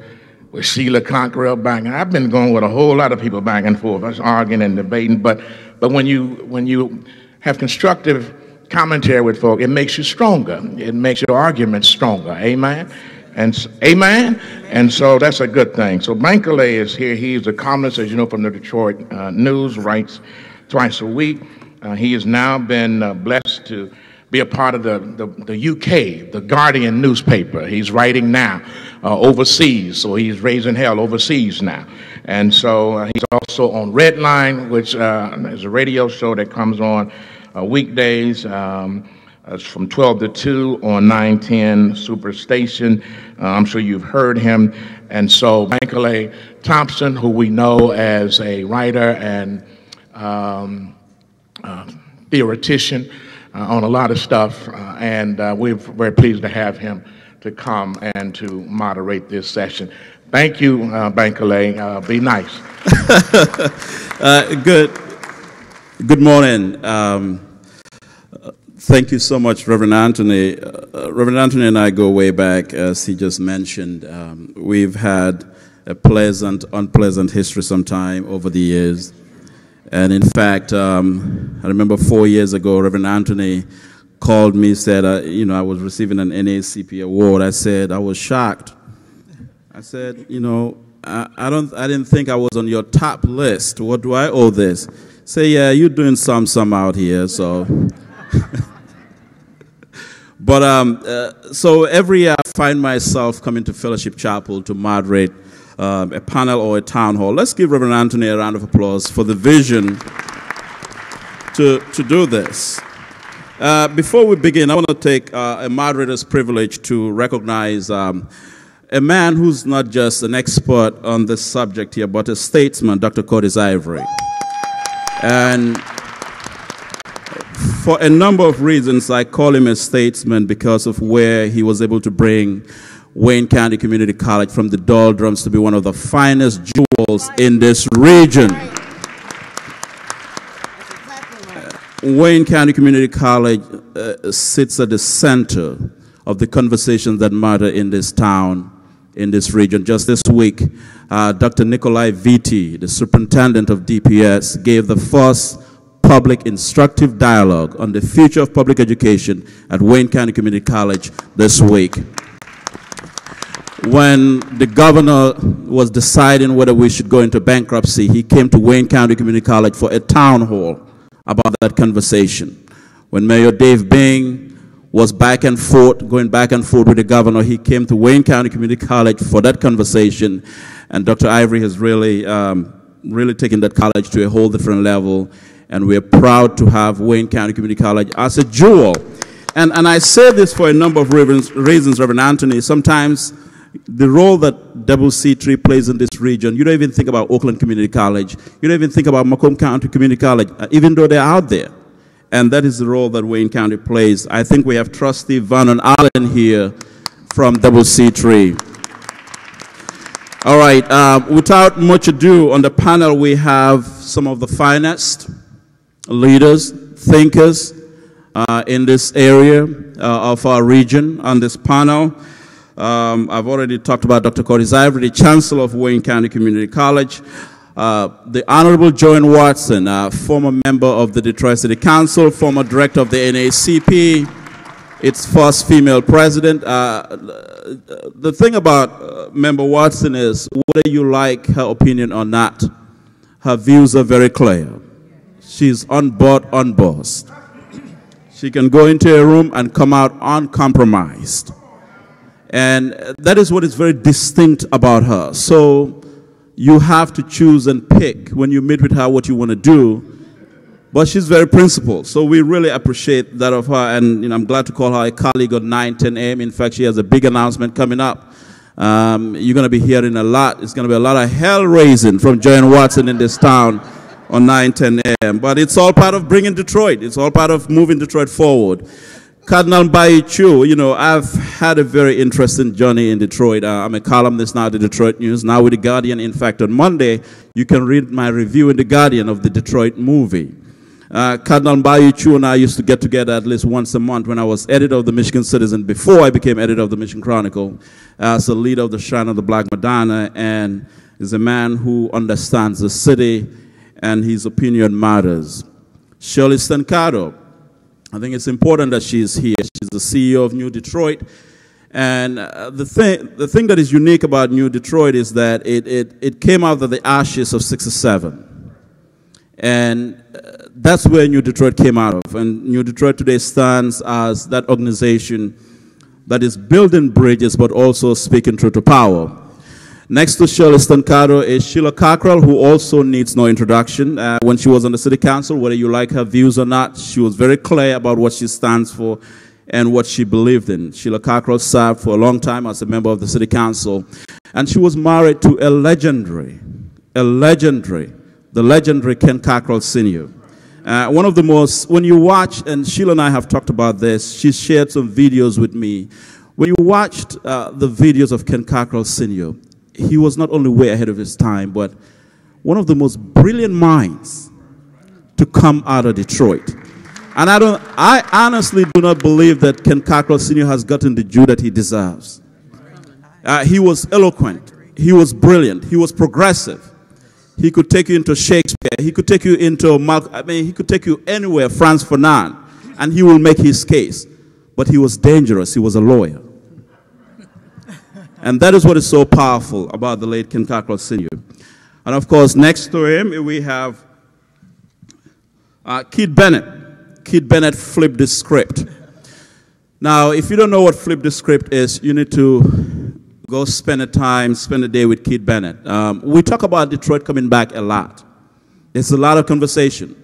[SPEAKER 7] with Sheila Cockrell back. And I've been going with a whole lot of people back and forth. I was arguing and debating. But when you have constructive commentary with folk, it makes you stronger. It makes your arguments stronger. Amen. And amen. And so that's a good thing. So Bankole is here. He's a columnist, as you know, from the Detroit News, writes twice a week. He has now been blessed to be a part of the UK, the Guardian newspaper. He's writing now overseas, so he's raising hell overseas now. And so he's also on Redline, which is a radio show that comes on weekdays from 12 to 2 on 910 Superstation. I'm sure you've heard him. And so Bankole Thompson, who we know as a writer and theoretician on a lot of stuff, and we're very pleased to have him to come and to moderate this session. Thank you, Bankole. Be nice.
[SPEAKER 9] Good morning. Thank you so much, Reverend Anthony. Reverend Anthony and I go way back, as he just mentioned. We've had a pleasant, unpleasant history sometime over the years. And in fact, I remember 4 years ago, Reverend Anthony called me, said, I was receiving an NAACP award. I said, I was shocked. I said, I didn't think I was on your top list. What do I owe this? Say, yeah, you're doing some out here, so. But so every year I find myself coming to Fellowship Chapel to moderate a panel or a town hall. Let's give Reverend Anthony a round of applause for the vision to do this. Before we begin, I want to take a moderator's privilege to recognize a man who's not just an expert on this subject here, but a statesman, Dr. Curtis Ivory. And for a number of reasons, I call him a statesman because of where he was able to bring Wayne County Community College from the doldrums to be one of the finest jewels in this region. Wayne County Community College sits at the center of the conversations that matter in this town, in this region. Just this week, Dr. Nikolai Vitti, the superintendent of DPS, gave the first public instructive dialogue on the future of public education at Wayne County Community College this week. When the governor was deciding whether we should go into bankruptcy, he came to Wayne County Community College for a town hall about that conversation. When Mayor Dave Bing was going back and forth with the governor, he came to Wayne County Community College for that conversation, and Dr. Ivory has really taken that college to a whole different level, and we're proud to have Wayne County Community College as a jewel. And I say this for a number of reasons, Reverend Anthony. Sometimes the role that CC3 plays in this region, you don't even think about Oakland Community College, you don't even think about Macomb County Community College, even though they're out there. And that is the role that Wayne County plays. I think we have Trustee Vernon Allen here from CC3. All right, without much ado, on the panel we have some of the finest leaders, thinkers in this area of our region on this panel. I've already talked about Dr. Curtis Ivory, the Chancellor of Wayne County Community College. The Honorable Joan Watson, former member of the Detroit City Council, former director of the NAACP, its first female president. The thing about Member Watson is, whether you like her opinion or not, her views are very clear. She's unbossed. She can go into a room and come out uncompromised. And that is what is very distinct about her. So you have to choose and pick when you meet with her what you want to do. But she's very principled. So we really appreciate that of her. And I'm glad to call her a colleague on 9-10 a.m. In fact, she has a big announcement coming up. You're going to be hearing a lot. It's going to be a lot of hell raising from Joan Watson in this town on 9-10 a.m. But it's all part of bringing Detroit. It's all part of moving Detroit forward. Cardinal Mbaye Chu, I've had a very interesting journey in Detroit. I'm a columnist now at the Detroit News, now with The Guardian. In fact, on Monday, you can read my review in The Guardian of the Detroit movie. Cardinal Mbaye Chu and I used to get together at least once a month when I was editor of the Michigan Citizen, before I became editor of the Michigan Chronicle, as the leader of the Shrine of the Black Madonna, and is a man who understands the city and his opinion matters. Shirley Stancato, I think it's important that she's here. She's the CEO of New Detroit. And the thing that is unique about New Detroit is that it came out of the ashes of 67. And that's where New Detroit came out of. And New Detroit today stands as that organization that is building bridges but also speaking truth to power. Next to Shirley Stancato is Sheila Cockrell, who also needs no introduction. When she was on the city council, whether you like her views or not, she was very clear about what she stands for and what she believed in. Sheila Cockrell served for a long time as a member of the city council, and she was married to the legendary Ken Cockrell Sr. One of the most, when you watch, and Sheila and I have talked about this, she shared some videos with me. When you watched the videos of Ken Cockrell Sr., he was not only way ahead of his time, but one of the most brilliant minds to come out of Detroit. And I honestly do not believe that Ken Cockrell Sr. has gotten the due that he deserves. He was eloquent. He was brilliant. He was progressive. He could take you into Shakespeare. He could take you into he could take you anywhere, Franz Ferdinand, and he will make his case. But he was dangerous. He was a lawyer. And that is what is so powerful about the late Ken Cockrell Sr. And of course, next to him, we have Keith Bennett. Keith Bennett flipped the script. Now, if you don't know what flip the script is, you need to go spend a day with Keith Bennett. We talk about Detroit coming back a lot. There's a lot of conversation.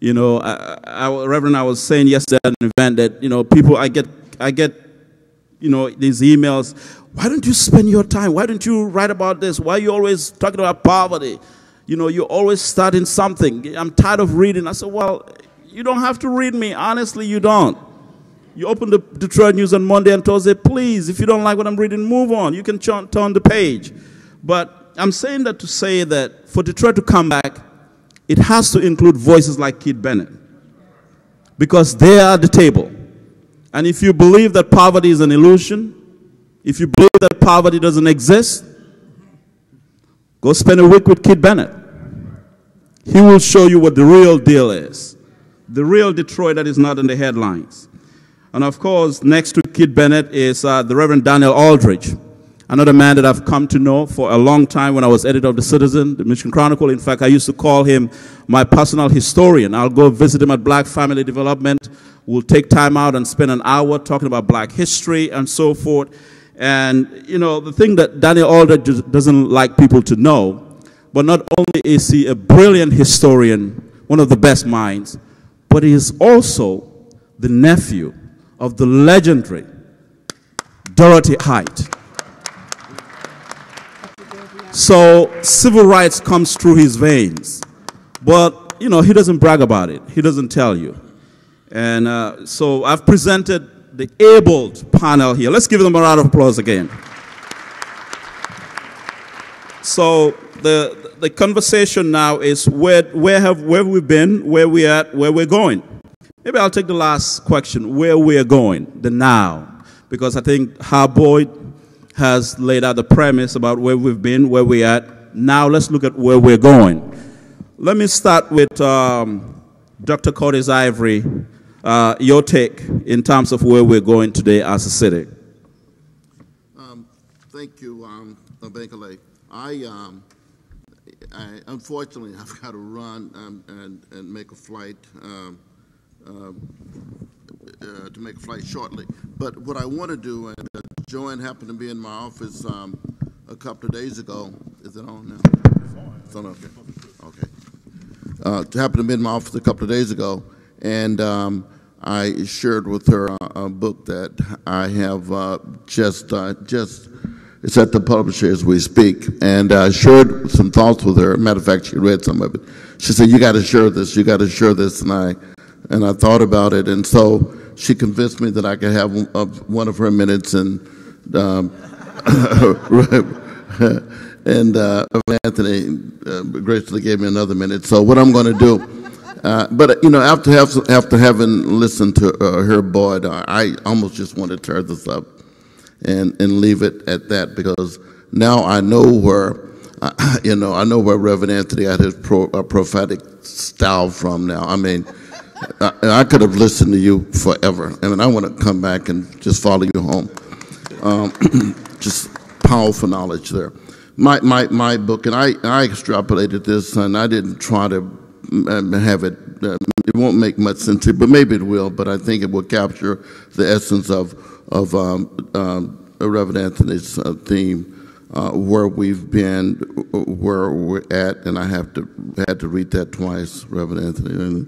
[SPEAKER 9] Reverend, I was saying yesterday at an event that, people, I get these emails. Why don't you spend your time? Why don't you write about this? Why are you always talking about poverty? You're always starting something. I'm tired of reading. I said, well, you don't have to read me. Honestly, you don't. You open the Detroit News on Monday and Thursday, please, if you don't like what I'm reading, move on. You can turn the page. But I'm saying that to say that for Detroit to come back, it has to include voices like Keith Bennett. Because they are at the table. And if you believe that poverty is an illusion, if you believe that poverty doesn't exist, go spend a week with Kid Bennett. He will show you what the real deal is. The real Detroit that is not in the headlines. And of course, next to Kid Bennett is the Reverend Daniel Aldridge, another man that I've come to know for a long time when I was editor of The Citizen, the Mission Chronicle. In fact, I used to call him my personal historian. I'll go visit him at Black Family Development. We'll take time out and spend an hour talking about black history and so forth. And, you know, the thing that Daniel Aldridge doesn't like people to know, but not only is he a brilliant historian, one of the best minds, but he is also the nephew of the legendary Dorothy Height. So civil rights comes through his veins. But, you know, he doesn't brag about it. He doesn't tell you. And so I've presented the abled panel here. Let's give them a round of applause again. So the conversation now is where have we been, where we at, where we're going. Maybe I'll take the last question, where we're going, the now. Because I think Hal Boyd has laid out the premise about where we've been, where we're at. Now let's look at where we're going. Let me start with Dr. Curtis Ivory, your take in terms of where we're going today as a city.
[SPEAKER 5] Thank you, Bankole. I unfortunately I've got to run and make a flight to make a flight shortly. But what I want to do, and Joanne happened to be in my office a couple of days ago. Is it on now? It's on. Okay. Okay. Happened to be in my office a couple of days ago, and I shared with her a book that I have just it's at the publisher as we speak, and I shared some thoughts with her. Matter of fact, she read some of it. She said, "You got to share this. You got to share this." And I thought about it, and so she convinced me that I could have one of her minutes, and Anthony graciously gave me another minute. So what I'm going to do, but you know, after having listened to her Boyd, I almost just want to tear this up and leave it at that, because now I know where, you know, I know where Reverend Anthony got his prophetic style from. Now, I mean, I could have listened to you forever. I mean, I want to come back and just follow you home. Just powerful knowledge there. My book, and I extrapolated this, and I didn't try to have it. It won't make much sense, but maybe it will. But I think it will capture the essence of Reverend Anthony's theme, where we've been, where we're at, and I had to read that twice, Reverend Anthony,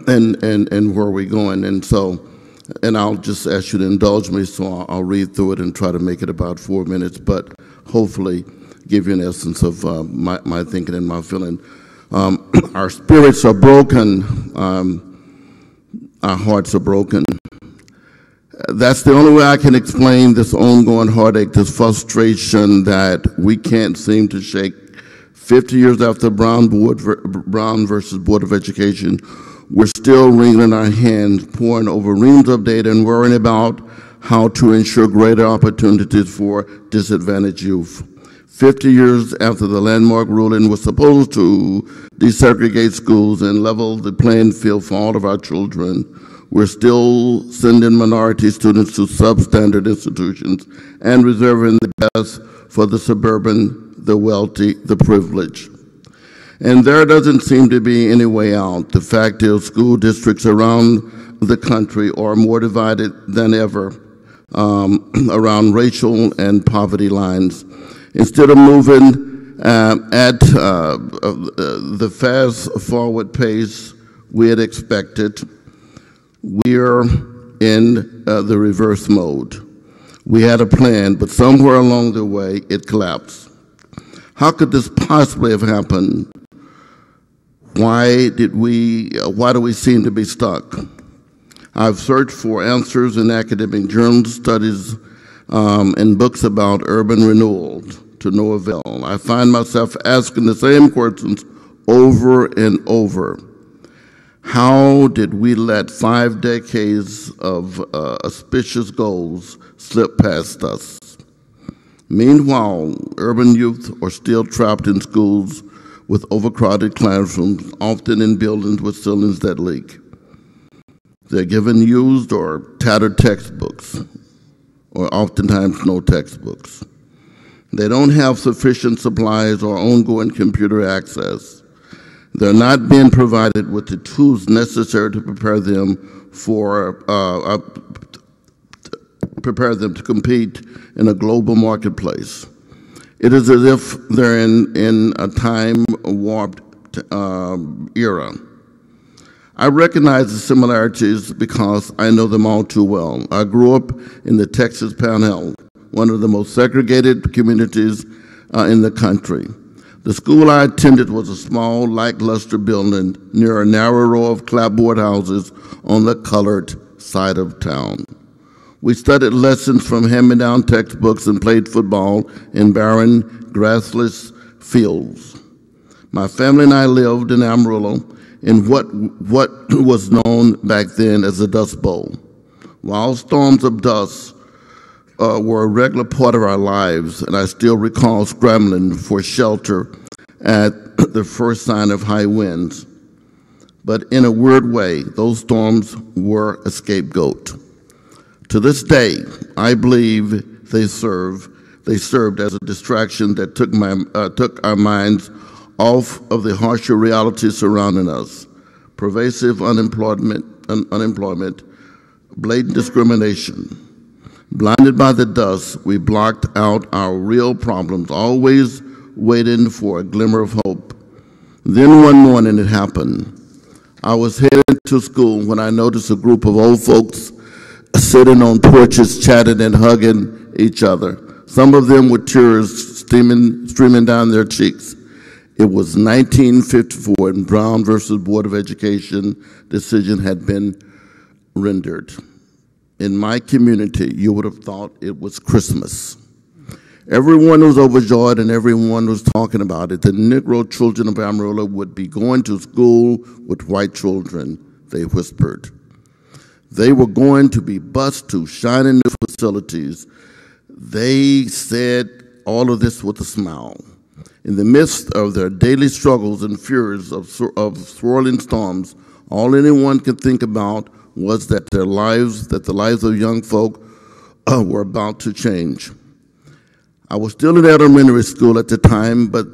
[SPEAKER 5] and where we're going, and so. And I'll just ask you to indulge me, so I'll read through it and try to make it about 4 minutes, but hopefully give you an essence of my thinking and my feeling. Our spirits are broken. Our hearts are broken. That's the only way I can explain this ongoing heartache, this frustration that we can't seem to shake. 50 years after Brown versus Board of Education, we're still wringing our hands, poring over reams of data and worrying about how to ensure greater opportunities for disadvantaged youth. 50 years after the landmark ruling was supposed to desegregate schools and level the playing field for all of our children, we're still sending minority students to substandard institutions and reserving the best for the suburban, the wealthy, the privileged. And there doesn't seem to be any way out. The fact is, school districts around the country are more divided than ever around racial and poverty lines. Instead of moving at the fast forward pace we had expected, we're in the reverse mode. We had a plan, but somewhere along the way, it collapsed. How could this possibly have happened? Why do we seem to be stuck? I've searched for answers in academic journals, studies, and books about urban renewal to no avail. I find myself asking the same questions over and over. How did we let 5 decades of auspicious goals slip past us? Meanwhile, urban youth are still trapped in schools with overcrowded classrooms, often in buildings with ceilings that leak. They're given used or tattered textbooks, or oftentimes no textbooks. They don't have sufficient supplies or ongoing computer access. They're not being provided with the tools necessary to prepare them to compete in a global marketplace. It is as if they're in a time-warped era. I recognize the similarities because I know them all too well. I grew up in the Texas Panhandle, one of the most segregated communities in the country. The school I attended was a small, lackluster building near a narrow row of clapboard houses on the colored side of town. We studied lessons from hand-me-down textbooks and played football in barren, grassless fields. My family and I lived in Amarillo in what was known back then as the Dust Bowl. While storms of dust were a regular part of our lives, and I still recall scrambling for shelter at the first sign of high winds. But in a weird way, those storms were a scapegoat. To this day, I believe they served as a distraction that took our minds off of the harsher realities surrounding us: pervasive unemployment, blatant discrimination. Blinded by the dust, we blocked out our real problems, always waiting for a glimmer of hope. Then one morning it happened. I was heading to school when I noticed a group of old folks sitting on porches, chatting and hugging each other, some of them with tears streaming down their cheeks. It was 1954, and Brown versus Board of Education decision had been rendered. In my community, you would have thought it was Christmas. Everyone was overjoyed and everyone was talking about it. The Negro children of Amarillo would be going to school with white children, they whispered. They were going to be bused to shiny new facilities. They said all of this with a smile. In the midst of their daily struggles and fears of swirling storms, all anyone could think about was that the lives of young folk were about to change. I was still in elementary school at the time, but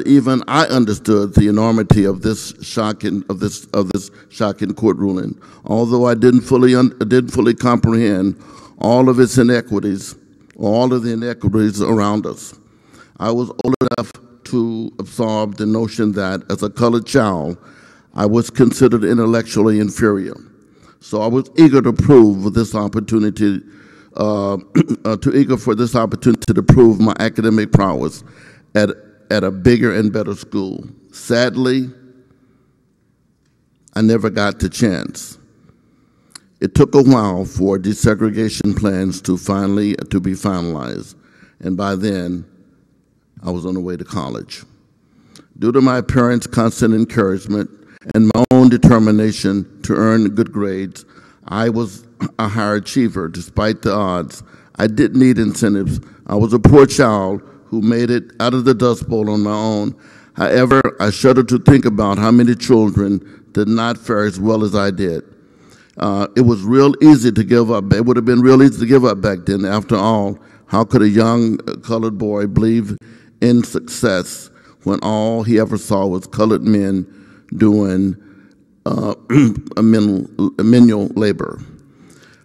[SPEAKER 5] even I understood the enormity of this shocking court ruling. Although I didn't fully comprehend all of its inequities, all of the inequities around us. I was old enough to absorb the notion that as a colored child, I was considered intellectually inferior. So I was eager to prove this opportunity, to prove my academic prowess at a bigger and better school. Sadly, I never got the chance. It took a while for desegregation plans to be finalized, and by then, I was on the way to college. Due to my parents' constant encouragement and my own determination to earn good grades, I was a higher achiever despite the odds. I didn't need incentives. I was a poor child who made it out of the Dust Bowl on my own. However, I shudder to think about how many children did not fare as well as I did. It was real easy to give up. It would have been real easy to give up back then. After all, how could a young colored boy believe in success when all he ever saw was colored men doing menial labor?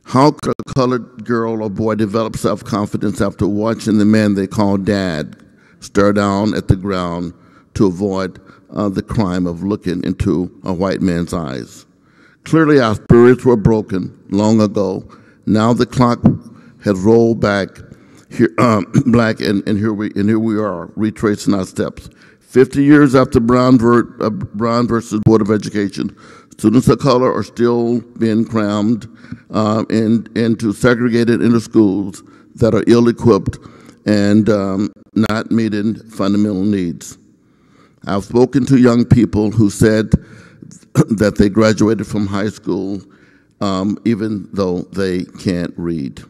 [SPEAKER 5] How could a colored girl or boy develop self-confidence after watching the man they call dad stare down at the ground to avoid the crime of looking into a white man's eyes? Clearly, our spirits were broken long ago. Now the clock has rolled back, and here we are, retracing our steps. 50 years after Brown versus Board of Education, students of color are still being crammed into segregated inner schools that are ill-equipped and not meeting fundamental needs. I've spoken to young people who said that they graduated from high school, even though they can't read.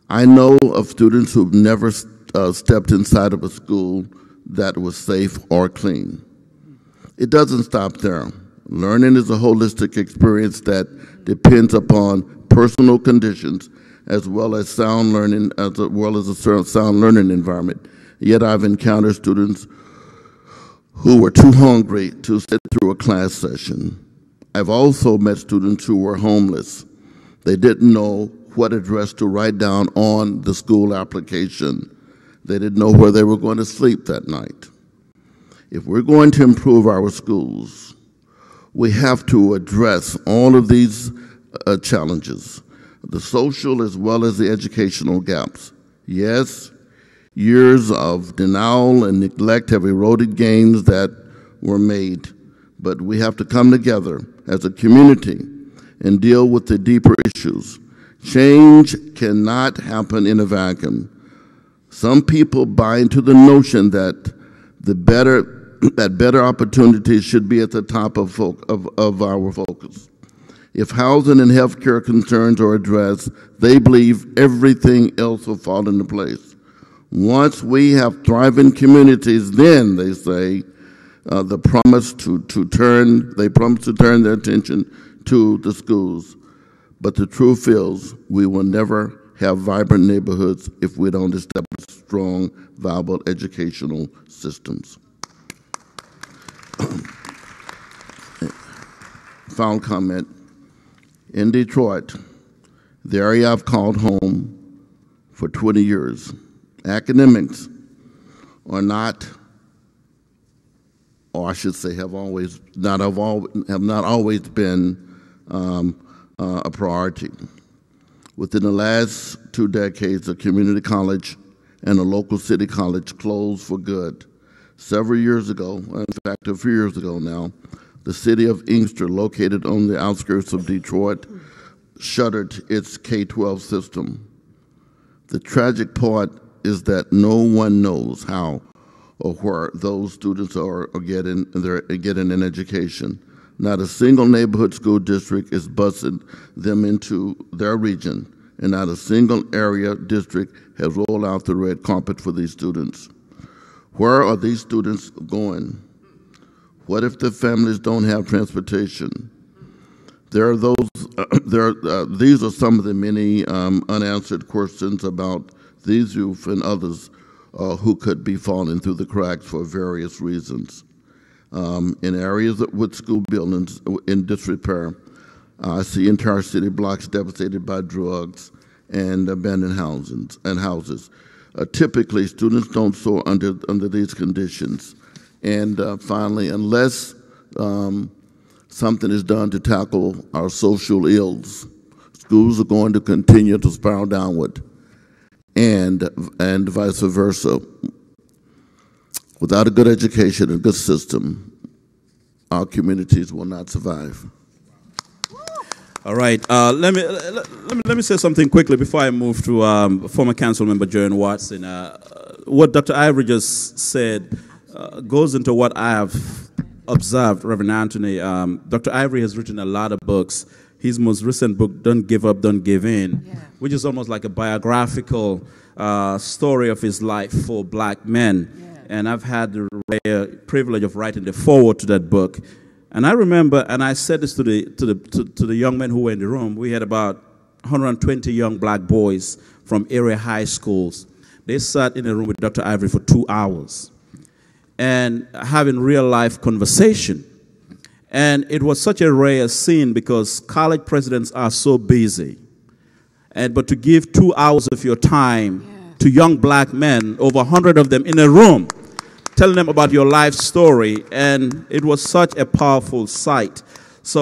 [SPEAKER 5] I know of students who've never stepped inside of a school that was safe or clean. It doesn't stop there. Learning is a holistic experience that depends upon personal conditions as well as sound learning, as well as a sound learning environment. Yet I've encountered students who were too hungry to sit through a class session. I've also met students who were homeless. They didn't know what address to write down on the school application. They didn't know where they were going to sleep that night. If we're going to improve our schools, we have to address all of these challenges, the social as well as the educational gaps. Yes, years of denial and neglect have eroded gains that were made, but we have to come together as a community and deal with the deeper issues. Change cannot happen in a vacuum. Some people buy into the notion that better opportunities should be at the top of our focus. If housing and healthcare concerns are addressed, they believe everything else will fall into place. Once we have thriving communities, then they say they promise to turn their attention to the schools. But the truth is, we will never have vibrant neighborhoods if we don't establish strong, viable educational systems. Final comment. In Detroit, the area I've called home for 20 years, academics are not, or I should say have not always been a priority. Within the last 2 decades, a community college and a local city college closed for good. Several years ago, in fact a few years ago now, the city of Inkster, located on the outskirts of Detroit, shuttered its K-12 system. The tragic part is that no one knows how or where those students are getting an education. Not a single neighborhood school district is busing them into their region, and not a single area district has rolled out the red carpet for these students. Where are these students going? What if the families don't have transportation? These are some of the many unanswered questions about these youth and others who could be falling through the cracks for various reasons. In areas with school buildings in disrepair, I see entire city blocks devastated by drugs and abandoned houses. Typically, students don't soar under these conditions. And finally, unless something is done to tackle our social ills, schools are going to continue to spiral downward, and vice versa. Without a good education and good system, our communities will not survive.
[SPEAKER 9] All right. Let me say something quickly before I move to former council member Joanne Watson. What Dr. Ivory just said goes into what I have observed, Reverend Anthony. Dr. Ivory has written a lot of books. His most recent book, Don't Give Up, Don't Give In, which is almost like a biographical story of his life for black men. And I've had the rare privilege of writing the foreword to that book. And I remember, and I said this to the young men who were in the room, we had about 120 young black boys from area high schools. They sat in a room with Dr. Ivory for 2 hours and having real life conversation. And it was such a rare scene because college presidents are so busy. But to give 2 hours of your time to young black men, over 100 of them in a room, telling them about your life story, and it was such a powerful sight. So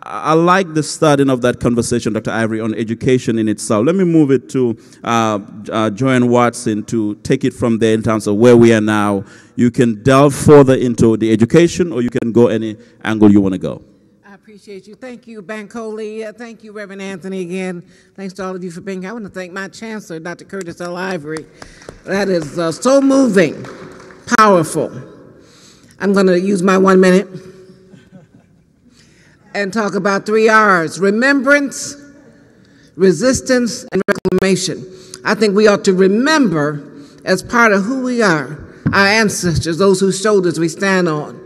[SPEAKER 9] I like the starting of that conversation, Dr. Ivory, on education in itself. Let me move it to Joanne Watson to take it from there in terms of where we are now. You can delve further into the education, or you can go any angle you want to go.
[SPEAKER 8] I appreciate you. Thank you, Bankole. Thank you, Reverend Anthony, again. Thanks to all of you for being here. I want to thank my chancellor, Dr. Curtis L. Ivory. That is so moving, powerful. I'm going to use my 1 minute. and talk about 3 R's: remembrance, resistance, and reclamation. I think we ought to remember, as part of who we are, our ancestors, those whose shoulders we stand on.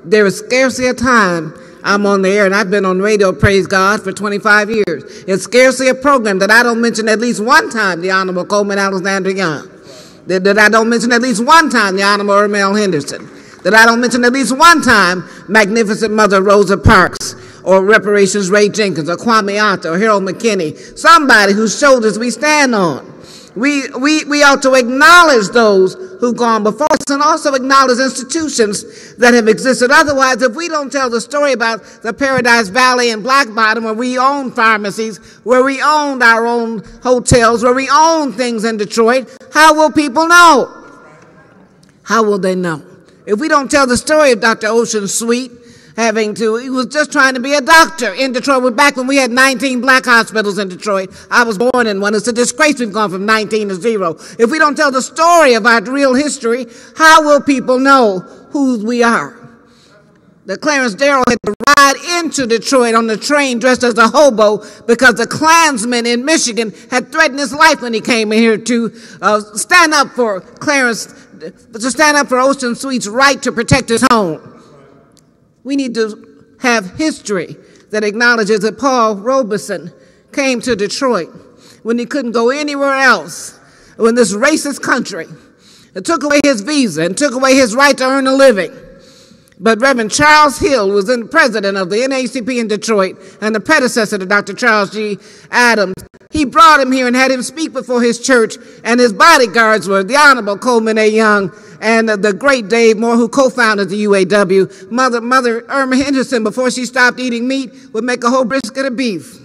[SPEAKER 8] There is scarcely a time I'm on the air, and I've been on radio, praise God, for 25 years. It's scarcely a program that I don't mention at least one time the Honorable Coleman Alexander Young, that I don't mention at least one time the Honorable Irma L. Henderson, that I don't mention at least one time Magnificent Mother Rosa Parks, or Reparations Ray Jenkins, or Kwame Atta, or Harold McKinney, somebody whose shoulders we stand on. We ought to acknowledge those who've gone before us and also acknowledge institutions that have existed. Otherwise, if we don't tell the story about the Paradise Valley and Black Bottom, where we own pharmacies, where we owned our own hotels, where we own things in Detroit, how will people know? How will they know? If we don't tell the story of Dr. Ocean Sweet, he was just trying to be a doctor in Detroit. Back when we had 19 black hospitals in Detroit, I was born in one. It's a disgrace we've gone from 19 to 0. If we don't tell the story of our real history, how will people know who we are? That Clarence Darrow had to ride into Detroit on the train dressed as a hobo because the Klansmen in Michigan had threatened his life when he came in here to stand up for Ocean Sweet's right to protect his home. We need to have history that acknowledges that Paul Robeson came to Detroit when he couldn't go anywhere else, when this racist country took away his visa and took away his right to earn a living. But Reverend Charles Hill was the president of the NAACP in Detroit and the predecessor to Dr. Charles G. Adams. He brought him here and had him speak before his church, and his bodyguards were the Honorable Coleman A. Young and the great Dave Moore, who co-founded the UAW. Mother Irma Henderson, before she stopped eating meat, would make a whole brisket of beef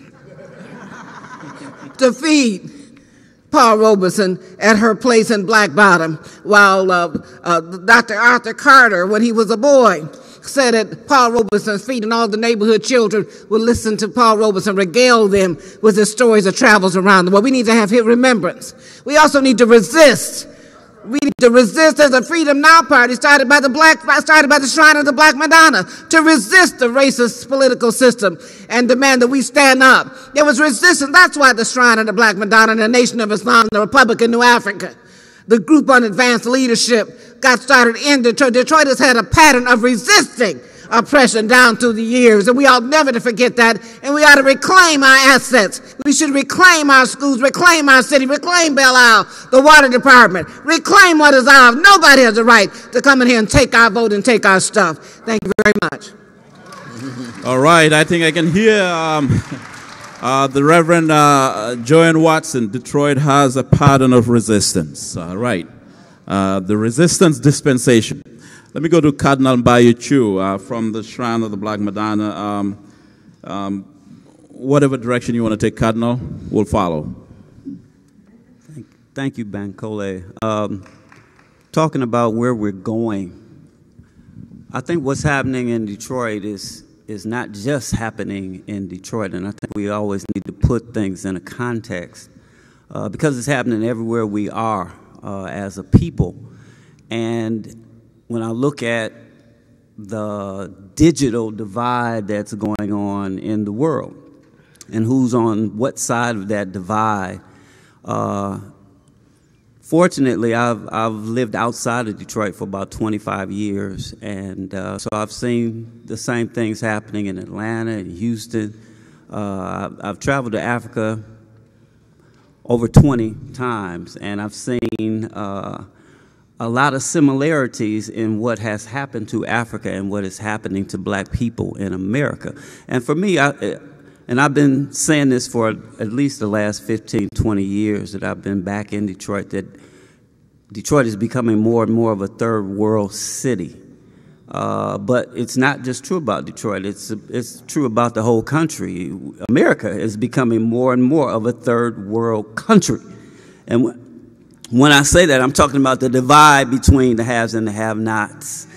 [SPEAKER 8] to feed Paul Robeson at her place in Black Bottom, while Dr. Arthur Carter, when he was a boy, said at Paul Robeson's feet, and all the neighborhood children would listen to Paul Robeson, regale them with his stories of travels around the world. We need to have his remembrance. We also need to resist. We need to resist. There's a Freedom Now party started by the Shrine of the Black Madonna to resist the racist political system and demand that we stand up. There was resistance. That's why the Shrine of the Black Madonna and the Nation of Islam, the Republic of New Africa, the Group on Advanced Leadership, got started in Detroit. Detroit has had a pattern of resisting oppression down through the years, and we ought never to forget that, and we ought to reclaim our assets. We should reclaim our schools, reclaim our city, reclaim Belle Isle, the water department, reclaim what is ours. Nobody has a right to come in here and take our vote and take our stuff. Thank you very much.
[SPEAKER 9] All right, I think I can hear the Reverend Joanne Watson. Detroit has a pattern of resistance. All right, the resistance dispensation. Let me go to Cardinal Mbaye Chu from the Shrine of the Black Madonna. Whatever direction you want to take, Cardinal, we'll follow.
[SPEAKER 10] Thank you, Bankole. Talking about where we're going, I think what's happening in Detroit is not just happening in Detroit, and I think we always need to put things in a context because it's happening everywhere we are as a people. And when I look at the digital divide that's going on in the world and who's on what side of that divide, fortunately, I've lived outside of Detroit for about 25 years, and so I've seen the same things happening in Atlanta and Houston. I've traveled to Africa over 20 times, and I've seen a lot of similarities in what has happened to Africa and what is happening to black people in America. And for me, and I've been saying this for at least the last 15, 20 years that I've been back in Detroit, that Detroit is becoming more and more of a third world city. But it's not just true about Detroit, it's true about the whole country. America is becoming more and more of a third world country. And when I say that, I'm talking about the divide between the haves and the have-nots,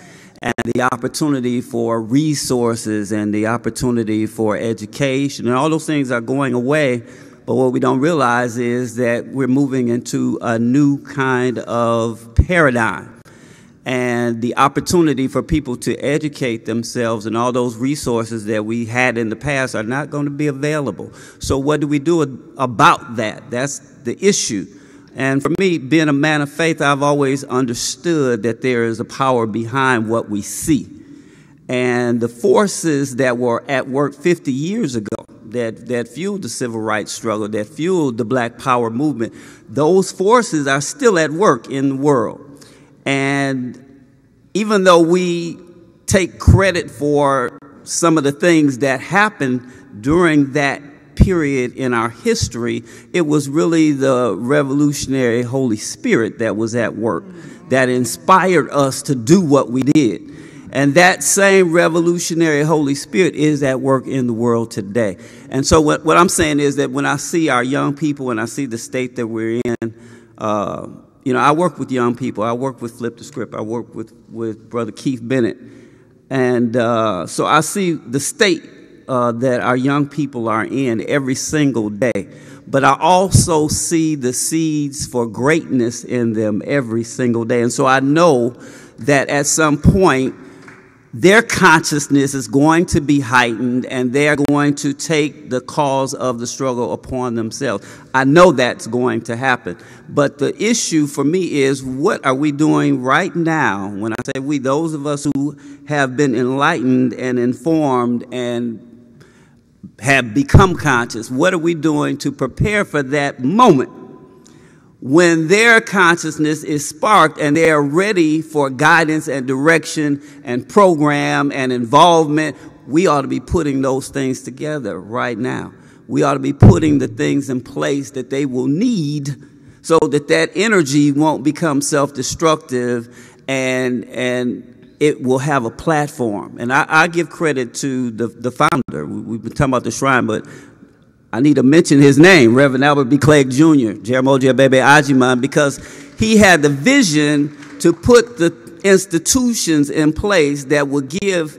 [SPEAKER 10] and the opportunity for resources and the opportunity for education, and all those things are going away. But what we don't realize is that we're moving into a new kind of paradigm. and the opportunity for people to educate themselves, and all those resources that we had in the past are not going to be available. So what do we do about that? That's the issue. And for me, being a man of faith, I've always understood that there is a power behind what we see. And the forces that were at work 50 years ago that fueled the civil rights struggle, that fueled the Black Power movement, those forces are still at work in the world. And even though we take credit for some of the things that happened during that period in our history, it was really the revolutionary Holy Spirit that was at work, that inspired us to do what we did. And that same revolutionary Holy Spirit is at work in the world today. And so what I'm saying is that when I see our young people and I see the state that we're in, I work with young people. I work with Flip the Script. I work with Brother Keith Bennett. And so I see the state that our young people are in every single day. But I also see the seeds for greatness in them every single day. And so I know that at some point, their consciousness is going to be heightened, and they're going to take the cause of the struggle upon themselves. I know that's going to happen. But the issue for me is, what are we doing right now? When I say we, those of us who have been enlightened and informed and have become conscious, what are we doing to prepare for that moment when their consciousness is sparked and they are ready for guidance and direction and program and involvement? We ought to be putting those things together right now. We ought to be putting the things in place that they will need so that that energy won't become self-destructive, and it will have a platform. And I give credit to the founder. We've been talking about the shrine, but I need to mention his name, Reverend Albert B. Clegg Jr., Jaramogi Abebe Ajiman, because he had the vision to put the institutions in place that would give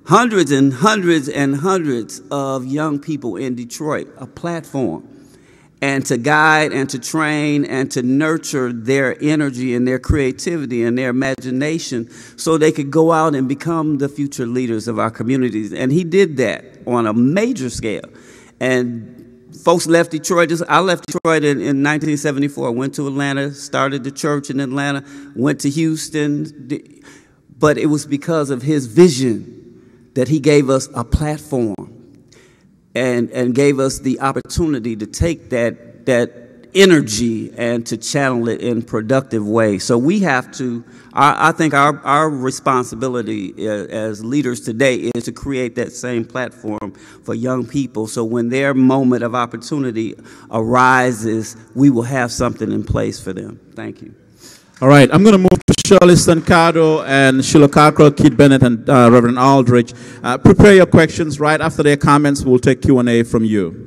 [SPEAKER 10] hundreds and hundreds and hundreds of young people in Detroit a platform, and to guide and to train and to nurture their energy and their creativity and their imagination so they could go out and become the future leaders of our communities. And he did that on a major scale. And folks left Detroit. I left Detroit in 1974. Went to Atlanta, started the church in Atlanta, went to Houston. But it was because of his vision that he gave us a platform and gave us the opportunity to take that energy and to channel it in productive ways. So we have to, I think our responsibility as leaders today is to create that same platform for young people, so when their moment of opportunity arises, we will have something in place for them. Thank you.
[SPEAKER 11] All right, I'm going to move to Shirley Stancado and Sheila Cockrell, Keith Bennett, and Reverend Aldrich. Prepare your questions. Right after their comments, we'll take Q&A from you.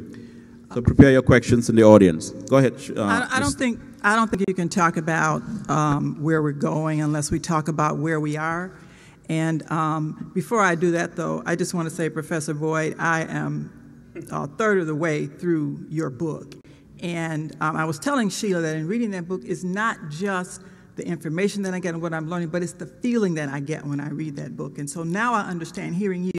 [SPEAKER 11] So prepare your questions in the audience. Go ahead.
[SPEAKER 12] I don't think you can talk about where we're going unless we talk about where we are. And before I do that, though, I just want to say, Professor Boyd, I am a third of the way through your book. And I was telling Sheila that in reading that book, it's not just the information that I get and what I'm learning, but it's the feeling that I get when I read that book. And so now I understand, hearing you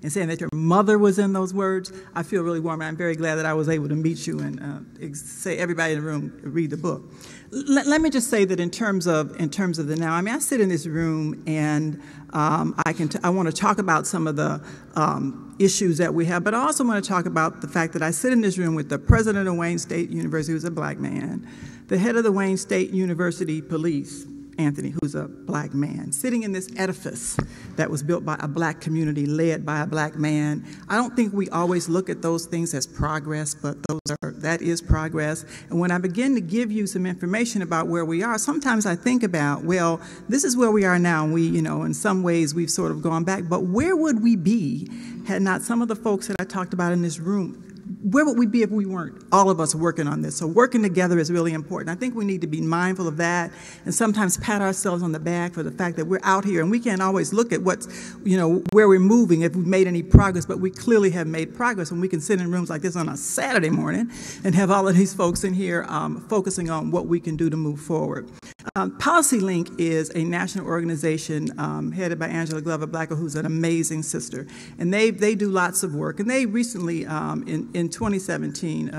[SPEAKER 12] and saying that your mother was in those words, I feel really warm, and I'm very glad that I was able to meet you and say everybody in the room read the book. Let me just say that in terms of the now, I mean, I sit in this room and I want to talk about some of the issues that we have, but I also want to talk about the fact that I sit in this room with the president of Wayne State University, who's a black man, the head of the Wayne State University Police, Anthony, who's a black man, sitting in this edifice that was built by a black community, led by a black man. I don't think we always look at those things as progress, but that is progress. And when I begin to give you some information about where we are, sometimes I think about, well, this is where we are now, and we, in some ways we've sort of gone back, but where would we be had not some of the folks that I talked about in this room? Where would we be if we weren't, all of us, working on this? So working together is really important. I think we need to be mindful of that and sometimes pat ourselves on the back for the fact that we're out here, and we can't always look at what's, where we're moving, if we've made any progress, but we clearly have made progress when we can sit in rooms like this on a Saturday morning and have all of these folks in here focusing on what we can do to move forward. PolicyLink is a national organization headed by Angela Glover Blacker, who's an amazing sister. And they do lots of work. And they recently, in 2017,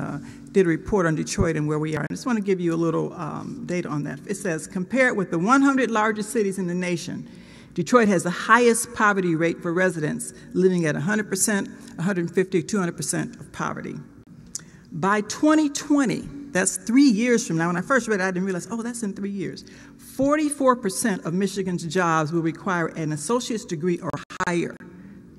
[SPEAKER 12] did a report on Detroit and where we are. I just want to give you a little data on that. It says, compared with the 100 largest cities in the nation, Detroit has the highest poverty rate for residents living at 100%, 150, 200% of poverty. By 2020, that's 3 years from now. When I first read it, I didn't realize, oh, that's in 3 years. 44% of Michigan's jobs will require an associate's degree or higher.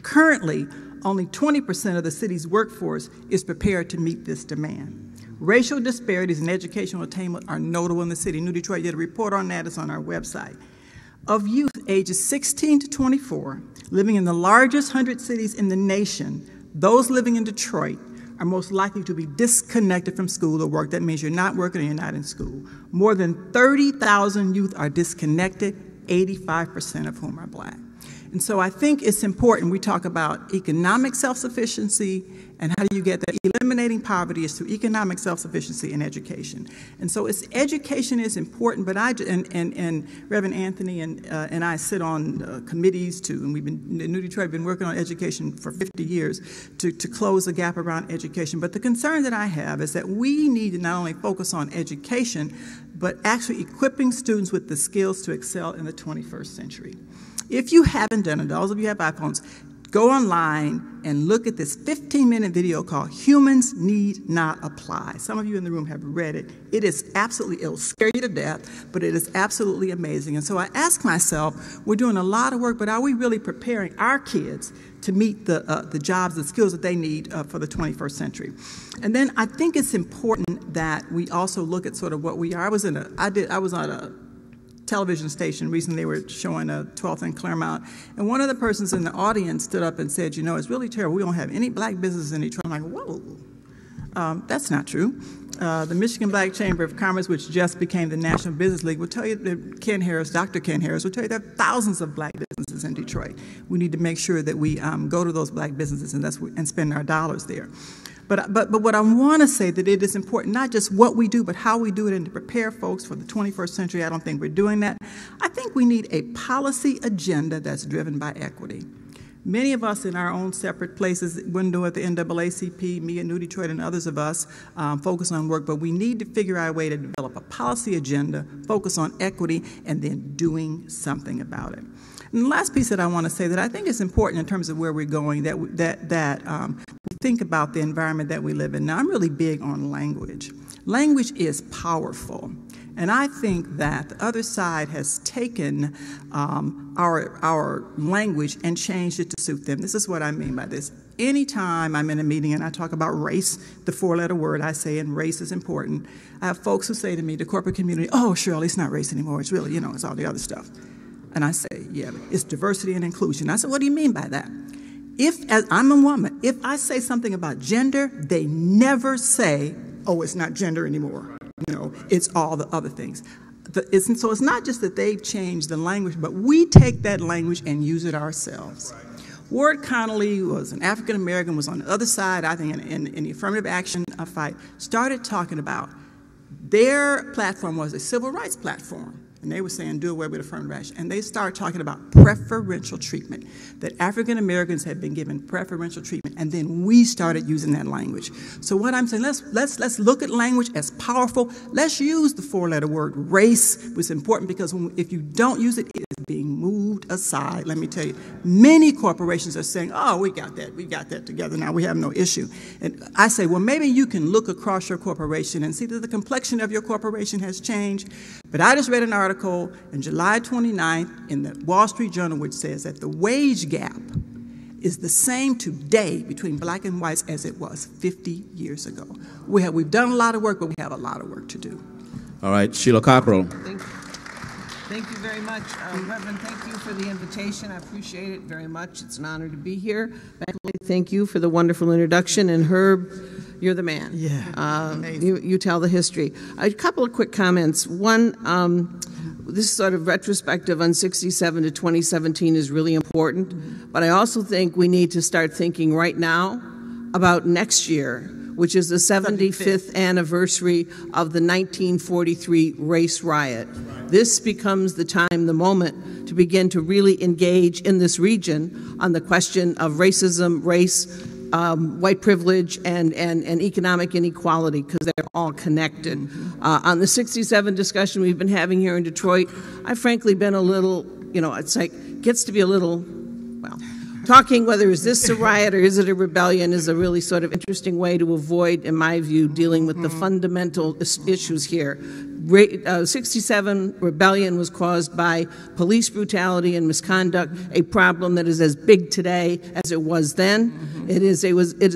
[SPEAKER 12] Currently, only 20% of the city's workforce is prepared to meet this demand. Racial disparities in educational attainment are notable in the city. New Detroit did a report on that. It's on our website. Of youth ages 16 to 24 living in the largest 100 cities in the nation, those living in Detroit are most likely to be disconnected from school or work. That means you're not working and you're not in school. More than 30,000 youth are disconnected, 85% of whom are black. And so I think it's important we talk about economic self-sufficiency and how do you get that. Eliminating poverty is through economic self-sufficiency and education. And so education is important, but and Reverend Anthony and I sit on committees too, and we've been, New Detroit, been working on education for 50 years to close the gap around education. But the concern that I have is that we need to not only focus on education, but actually equipping students with the skills to excel in the 21st century. If you haven't done it, those of you who have iPhones, go online and look at this 15-minute video called Humans Need Not Apply. Some of you in the room have read it. It is absolutely, it'll scare you to death, but it is absolutely amazing. And so I ask myself, we're doing a lot of work, but are we really preparing our kids to meet the jobs, the skills that they need for the 21st century? And then I think it's important that we also look at sort of what we are. I was on a television station recently. They were showing a 12th and Claremont, and one of the persons in the audience stood up and said, you know, it's really terrible. We don't have any black businesses in Detroit. I'm like, whoa, that's not true. The Michigan Black Chamber of Commerce, which just became the National Business League, will tell you that Dr. Ken Harris will tell you there are thousands of black businesses in Detroit. We need to make sure that we go to those black businesses and spend our dollars there. But what I want to say that it is important, not just what we do, but how we do it and to prepare folks for the 21st century. I don't think we're doing that. I think we need a policy agenda that's driven by equity. Many of us in our own separate places, Window at the NAACP, me at New Detroit, and others of us focus on work, but we need to figure out a way to develop a policy agenda, focus on equity, and then doing something about it. And the last piece that I want to say that I think is important in terms of where we're going, that we think about the environment that we live in. Now, I'm really big on language. Language is powerful. And I think that the other side has taken our language and changed it to suit them. This is what I mean by this. Anytime I'm in a meeting and I talk about race, the four-letter word I say, and race is important, I have folks who say to me, the corporate community, oh, Shirley, it's not race anymore. It's really, it's all the other stuff. And I say, yeah, it's diversity and inclusion. I said, what do you mean by that? As I'm a woman, if I say something about gender, they never say, oh, it's not gender anymore. It's all the other things. So it's not just that they've changed the language, but we take that language and use it ourselves. Ward Connolly was an African-American, was on the other side, I think, in the affirmative action fight, started talking about their platform was a civil rights platform. And they were saying, do away with affirmative action. And they started talking about preferential treatment, that African Americans had been given preferential treatment, and then we started using that language. So what I'm saying, let's look at language as powerful. Let's use the four-letter word race, which is important because if you don't use it, it is being moved aside. Let me tell you, many corporations are saying, oh, we got that together now, we have no issue. And I say, well, maybe you can look across your corporation and see that the complexion of your corporation has changed. But I just read an article on July 29th in the Wall Street Journal which says that the wage gap is the same today between black and whites as it was 50 years ago. We've done a lot of work, but we have a lot of work to do.
[SPEAKER 11] All right, Sheila Cockrell.
[SPEAKER 13] Thank you very much. Reverend, thank you for the invitation. I appreciate it very much. It's an honor to be here. Beverly, thank you for the wonderful introduction. And Herb, you're the man.
[SPEAKER 12] Yeah.
[SPEAKER 13] You tell the history. A couple of quick comments. One, this sort of retrospective on 67 to 2017 is really important. But I also think we need to start thinking right now about next year which is the 75th anniversary of the 1943 race riot. This becomes the time, the moment, to begin to really engage in this region on the question of racism, race, white privilege, and economic inequality, because they're all connected. On the 67 discussion we've been having here in Detroit, I've frankly been a little, it's like, gets to be a little, well, talking whether is this a riot or is it a rebellion is a really sort of interesting way to avoid, in my view, dealing with the fundamental issues here. 67 rebellion was caused by police brutality and misconduct, a problem that is as big today as it was then. It is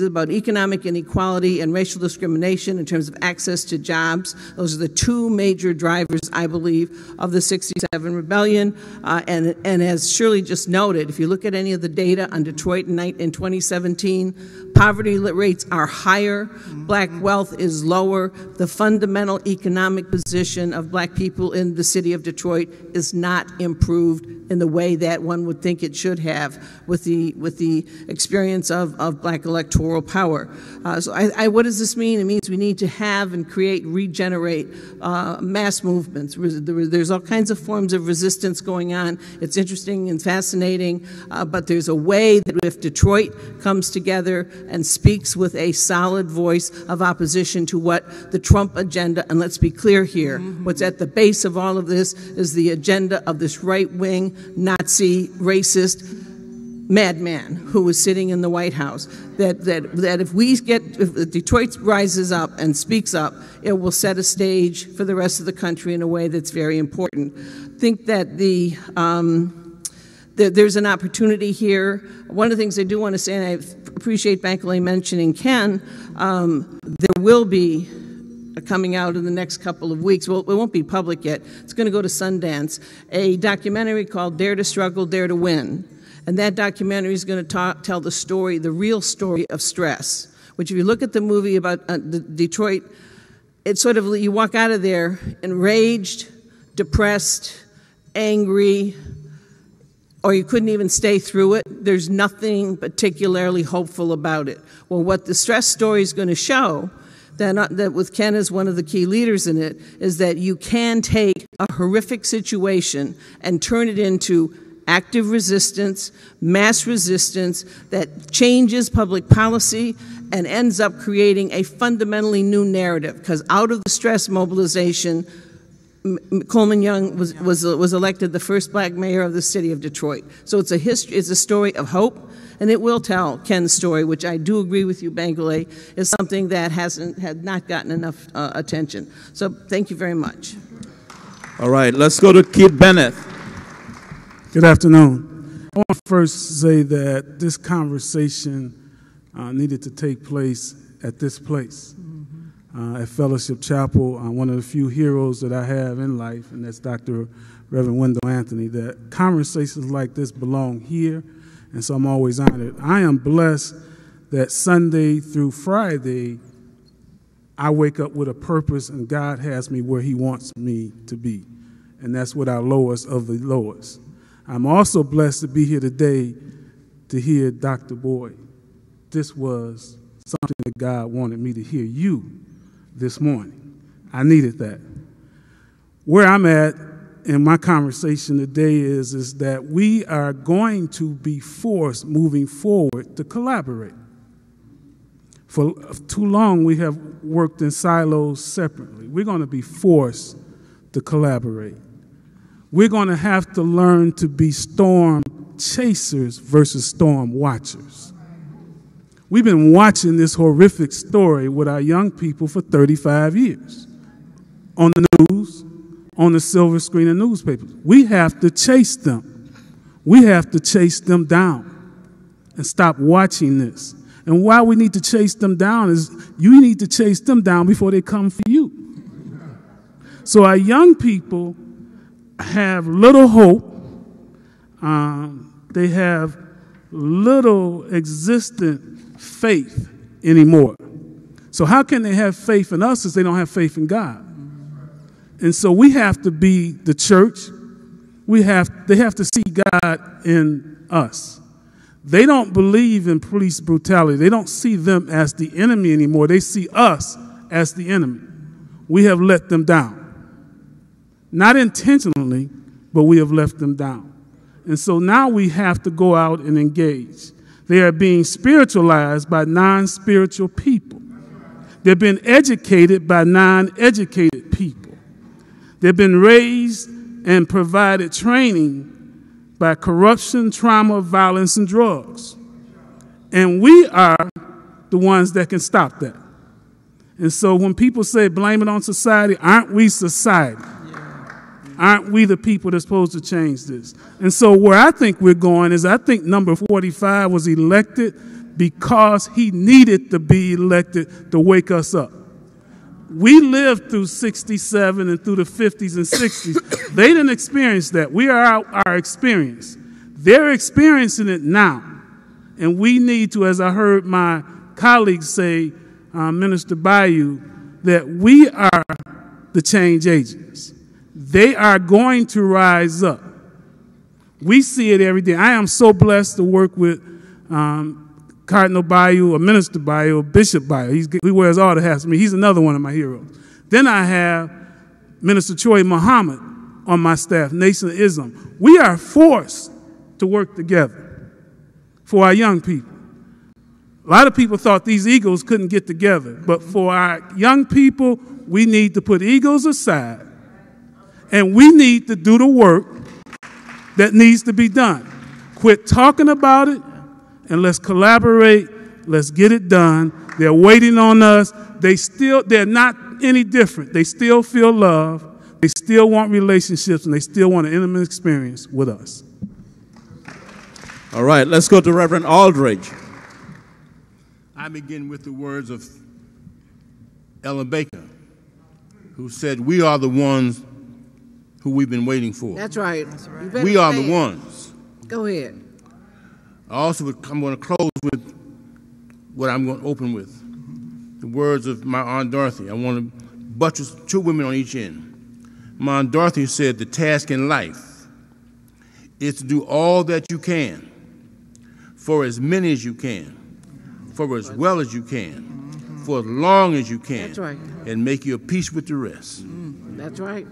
[SPEAKER 13] about economic inequality and racial discrimination in terms of access to jobs. Those are the two major drivers, I believe, of the 67 rebellion. And as Shirley just noted, if you look at any of the data on Detroit in 2017, poverty rates are higher, black wealth is lower, the fundamental economic position of black people in the city of Detroit is not improved in the way that one would think it should have with the experience of black electoral power. So what does this mean? It means we need to have and regenerate mass movements. There's all kinds of forms of resistance going on. It's interesting and fascinating, but there's a way that if Detroit comes together and speaks with a solid voice of opposition to what the Trump agenda, and let's be clear here, what's at the base of all of this is the agenda of this right-wing, Nazi, racist madman who was sitting in the White House. That if Detroit rises up and speaks up, it will set a stage for the rest of the country in a way that's very important. I think that there's an opportunity here. One of the things I do want to say, and I appreciate Bankley mentioning Ken, there will be coming out in the next couple of weeks. Well, it won't be public yet. It's going to go to Sundance, a documentary called Dare to Struggle, Dare to Win. And that documentary is going to tell the story, the real story of stress, which if you look at the movie about Detroit, it's sort of, you walk out of there enraged, depressed, angry, or you couldn't even stay through it. There's nothing particularly hopeful about it. Well, what the stress story is going to show, that with Ken as one of the key leaders in it, is that you can take a horrific situation and turn it into active resistance, mass resistance that changes public policy and ends up creating a fundamentally new narrative. Because out of the stress mobilization, Coleman Young was elected the first black mayor of the city of Detroit. So it's a story of hope, and it will tell Ken's story, which I do agree with you, Bangalore, is something that had not gotten enough attention. So thank you very much.
[SPEAKER 11] All right, let's go to Keith Bennett.
[SPEAKER 14] Good afternoon. I want to first say that this conversation needed to take place at this place. At Fellowship Chapel, one of the few heroes that I have in life, and that's Dr. Reverend Wendell Anthony, that conversations like this belong here, and so I'm always honored. I am blessed that Sunday through Friday, I wake up with a purpose, and God has me where He wants me to be, and that's with our lowest of the lowest. I'm also blessed to be here today to hear Dr. Boyd. This was something that God wanted me to hear you this morning. I needed that. Where I'm at in my conversation today is that we are going to be forced moving forward to collaborate. For too long we have worked in silos separately. We're going to be forced to collaborate. We're going to have to learn to be storm chasers versus storm watchers. We've been watching this horrific story with our young people for 35 years on the news, on the silver screen of newspapers. We have to chase them. We have to chase them down and stop watching this. And why we need to chase them down is you need to chase them down before they come for you. So our young people have little hope. They have little existent faith anymore. So how can they have faith in us if they don't have faith in God? And so we have to be the church. They have to see God in us. They don't believe in police brutality. They don't see them as the enemy anymore. They see us as the enemy. We have let them down. Not intentionally, but we have left them down. And so now we have to go out and engage. They are being spiritualized by non-spiritual people. They've been educated by non-educated people. They've been raised and provided training by corruption, trauma, violence, and drugs. And we are the ones that can stop that. And so when people say blame it on society, aren't we society? Aren't we the people that's supposed to change this? And so where I think we're going is I think number 45 was elected because he needed to be elected to wake us up. We lived through 67 and through the 50s and 60s. They didn't experience that. We are our experience. They're experiencing it now. And we need to, as I heard my colleagues say, Minister Bayou, that we are the change agents. They are going to rise up. We see it every day. I am so blessed to work with Cardinal Bayou, or Minister Bayou, or Bishop Bayou. He wears all the hats. I mean, he's another one of my heroes. Then I have Minister Troy Muhammad on my staff, Nation of Islam. We are forced to work together for our young people. A lot of people thought these egos couldn't get together, but for our young people, we need to put egos aside, and we need to do the work that needs to be done. Quit talking about it, and let's collaborate. Let's get it done. They're waiting on us. They're not any different. They still feel love. They still want relationships, and they still want an intimate experience with us.
[SPEAKER 11] All right, let's go to Reverend Aldridge.
[SPEAKER 15] I begin with the words of Ellen Baker, who said, "We are the ones who we've been waiting for."
[SPEAKER 8] That's right.
[SPEAKER 15] We are the ones.
[SPEAKER 8] Go ahead.
[SPEAKER 15] I'm going to close with what I'm going to open with. The words of my Aunt Dorothy. I want to buttress two women on each end. My Aunt Dorothy said, "The task in life is to do all that you can for as many as you can, for as well as you can, for as long as you can,
[SPEAKER 8] That's right.
[SPEAKER 15] and make your peace with the rest."
[SPEAKER 8] That's right.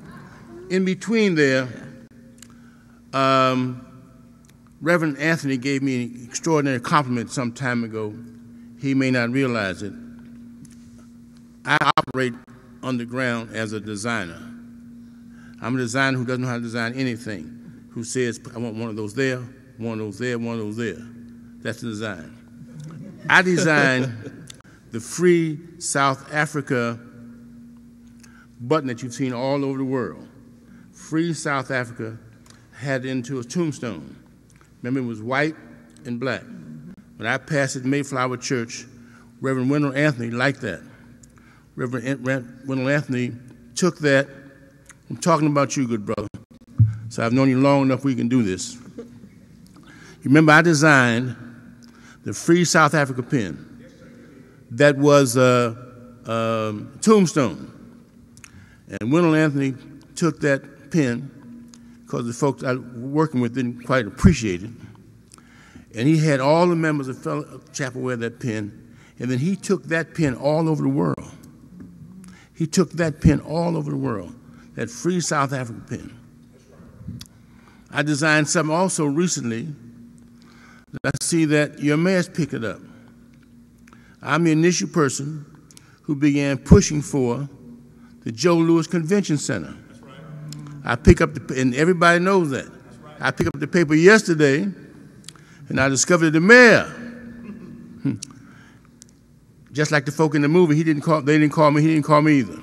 [SPEAKER 15] In between there, Reverend Anthony gave me an extraordinary compliment some time ago. He may not realize it. I operate underground as a designer. I'm a designer who doesn't know how to design anything, who says, "I want one of those there, one of those there, one of those there." That's the design. I designed the Free South Africa button that you've seen all over the world. Free South Africa had it into a tombstone. Remember, it was white and black. When I passed it in Mayflower Church, Reverend Wendell Anthony liked that. Reverend Wendell Anthony took that. I'm talking about you, good brother. So I've known you long enough we can do this. You remember I designed the Free South Africa pen. That was a tombstone. And Wendell Anthony took that pen, because the folks I was working with didn't quite appreciate it. And he had all the members of Chapel wear that pen, and then he took that pen all over the world. He took that pen all over the world, that Free South Africa pen. I designed something also recently. I see that your mayor's picked it up. I'm the initial person who began pushing for the Joe Louis Convention Center. I pick up and everybody knows that. I picked up the paper yesterday, and I discovered the mayor. Just like the folk in the movie, they didn't call me, he didn't call me either.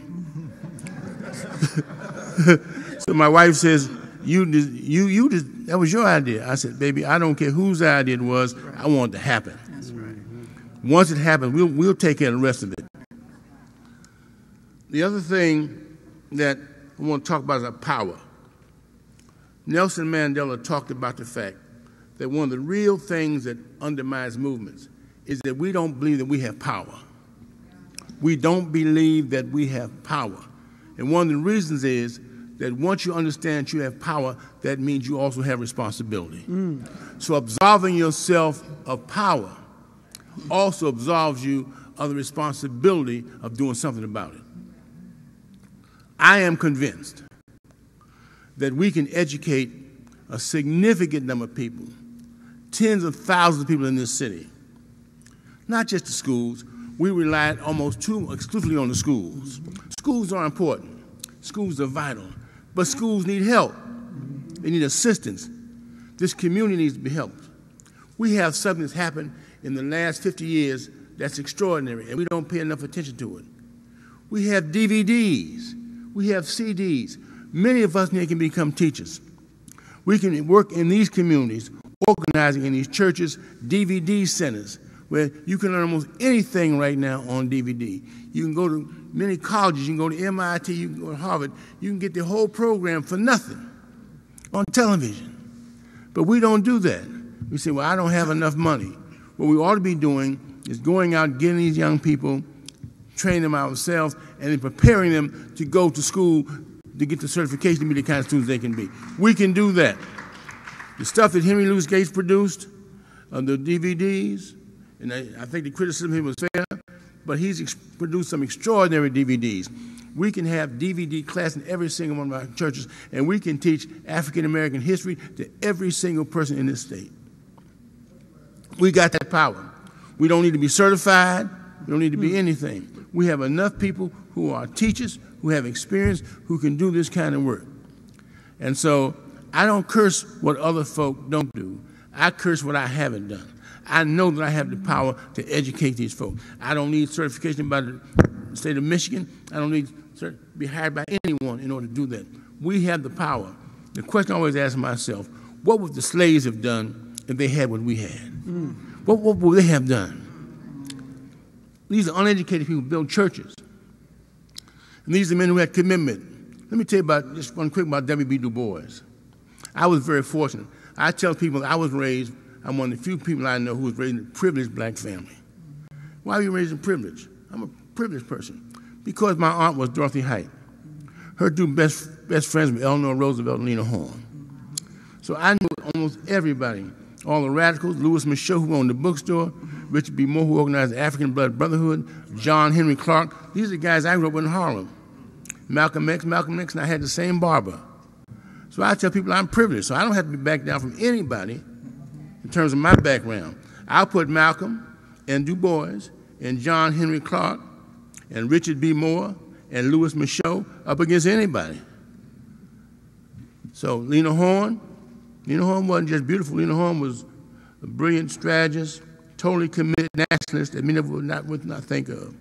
[SPEAKER 15] So my wife says, that was your idea. I said, "Baby, I don't care whose idea it was, I want it to happen." That's right. Once it happens, we'll take care of the rest of it. The other thing that I want to talk about is power. Nelson Mandela talked about the fact that one of the real things that undermines movements is that we don't believe that we have power. We don't believe that we have power. And one of the reasons is that once you understand you have power, that means you also have responsibility. So absolving yourself of power also absolves you of the responsibility of doing something about it. I am convinced that we can educate a significant number of people, tens of thousands of people in this city. Not just the schools. We rely almost too exclusively on the schools. Schools are important. Schools are vital. But schools need help. They need assistance. This community needs to be helped. We have something that's happened in the last 50 years that's extraordinary, and we don't pay enough attention to it. We have DVDs. We have CDs. Many of us here can become teachers. We can work in these communities, organizing in these churches, DVD centers, where you can learn almost anything right now on DVD. You can go to many colleges, you can go to MIT, you can go to Harvard, you can get the whole program for nothing on television. But we don't do that. We say, well, I don't have enough money. What we ought to be doing is going out, getting these young people, training them ourselves, and then preparing them to go to school to get the certification to be the kind of students they can be. We can do that. The stuff that Henry Louis Gates produced, the DVDs, and I think the criticism here was fair, but he's produced some extraordinary DVDs. We can have DVD class in every single one of our churches, and we can teach African American history to every single person in this state. We got that power. We don't need to be certified. We don't need to be anything. We have enough people who are teachers, who have experience, who can do this kind of work. And so I don't curse what other folk don't do. I curse what I haven't done. I know that I have the power to educate these folks. I don't need certification by the state of Michigan. I don't need to be hired by anyone in order to do that. We have the power. The question I always ask myself, what would the slaves have done if they had what we had? What would they have done? These are uneducated people who build churches. And these are men who had commitment. Let me tell you about just one quick about W.B. Du Bois. I was very fortunate. I tell people I was raised, I'm one of the few people I know who was raised in a privileged black family. Why were you raised in privilege? I'm a privileged person. Because my aunt was Dorothy Height. Her two best friends were Eleanor Roosevelt and Lena Horne. So I knew almost everybody. All the radicals, Louis Michaud, who owned the bookstore, Richard B. Moore, who organized the African Blood Brotherhood, John Henry Clark. These are the guys I grew up with in Harlem. Malcolm X, and I had the same barber. So I tell people I'm privileged, so I don't have to be backed down from anybody in terms of my background. I'll put Malcolm and Du Bois and John Henry Clark and Richard B. Moore and Louis Michaud up against anybody. So Lena Horne wasn't just beautiful. Lena Horne was a brilliant strategist, totally committed nationalist that many would not think of.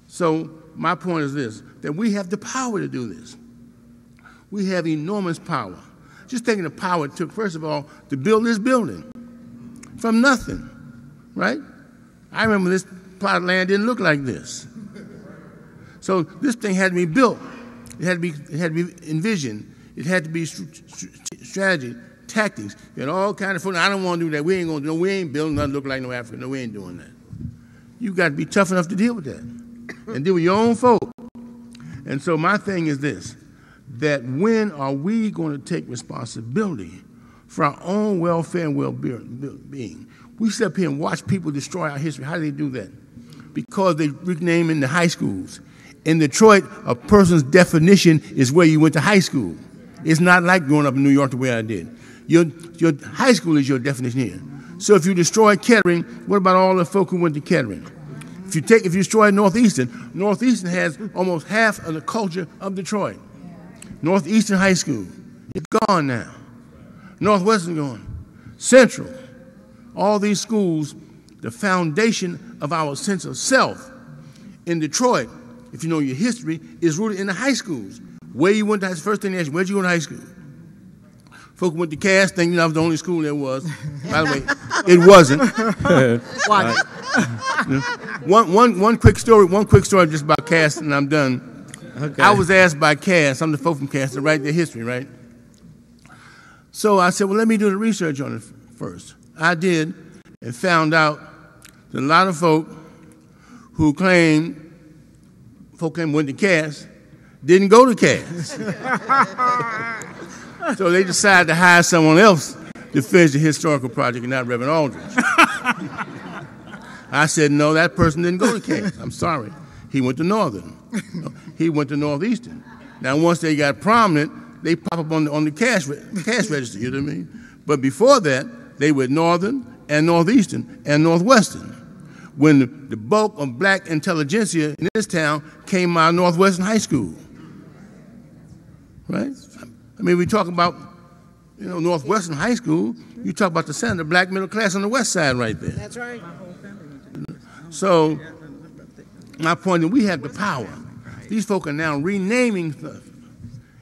[SPEAKER 15] So my point is this, that we have the power to do this. We have enormous power. Just taking the power it took, first of all, to build this building from nothing, right? I remember this plot of land didn't look like this. So this thing had to be built. It had to be envisioned. It had to be strategy, tactics, and all kind of fun. I don't want to do that. We ain't gonna do. No, we ain't building nothing look like no African. No, we ain't doing that. You got to be tough enough to deal with that, and deal with your own folk. And so my thing is this: that when are we going to take responsibility for our own welfare and well-being? We sit up here and watch people destroy our history. How do they do that? Because they renaming the high schools. In Detroit, a person's definition is where you went to high school. It's not like growing up in New York the way I did. Your high school is your definition here. So if you destroy Kettering, what about all the folk who went to Kettering? If you destroy Northeastern, Northeastern has almost half of the culture of Detroit. Northeastern High School, it's gone now. Northwestern gone. Central, all these schools, the foundation of our sense of self in Detroit, if you know your history, is rooted in the high schools. Where you went to high school, first thing they ask you, where'd you go to high school? Folk went to Cass, thinking that was the only school there was. By the way, it wasn't.
[SPEAKER 12] Why?
[SPEAKER 15] One quick story just about Cass, and I'm done. Okay. I was asked by Cass, some of the folk from Cass, to write their history, right? So I said, well, let me do the research on it first. I did, and found out that a lot of folk who went to Cass didn't go to Cass. So they decided to hire someone else to finish the historical project and not Reverend Aldridge. I said, no, that person didn't go to Cass. I'm sorry. He went to Northern. He went to Northeastern. Now, once they got prominent, they pop up on the cash register, you know what I mean? But before that, they were Northern and Northeastern and Northwestern. When the bulk of black intelligentsia in this town came out of Northwestern High School, right? I mean, we talk about, Northwestern High School, you talk about the center of the black middle class on the west side right there.
[SPEAKER 8] That's right.
[SPEAKER 15] So, my point is we have the power. These folk are now renaming stuff.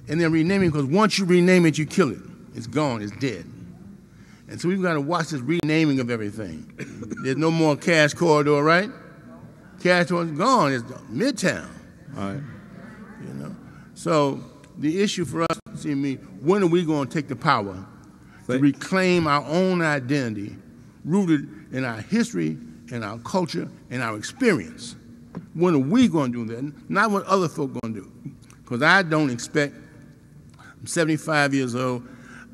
[SPEAKER 15] And they're renaming because once you rename it, you kill it. It's gone, it's dead. And so we've got to watch this renaming of everything. There's no more Cash Corridor, right? Cash Corridor is gone, it's Midtown.
[SPEAKER 9] All right.
[SPEAKER 15] So the issue for us, when are we going to take the power to reclaim our own identity rooted in our history, in our culture, and our experience? When are we going to do that? Not what other folk are going to do. Because I don't expect, I'm 75 years old,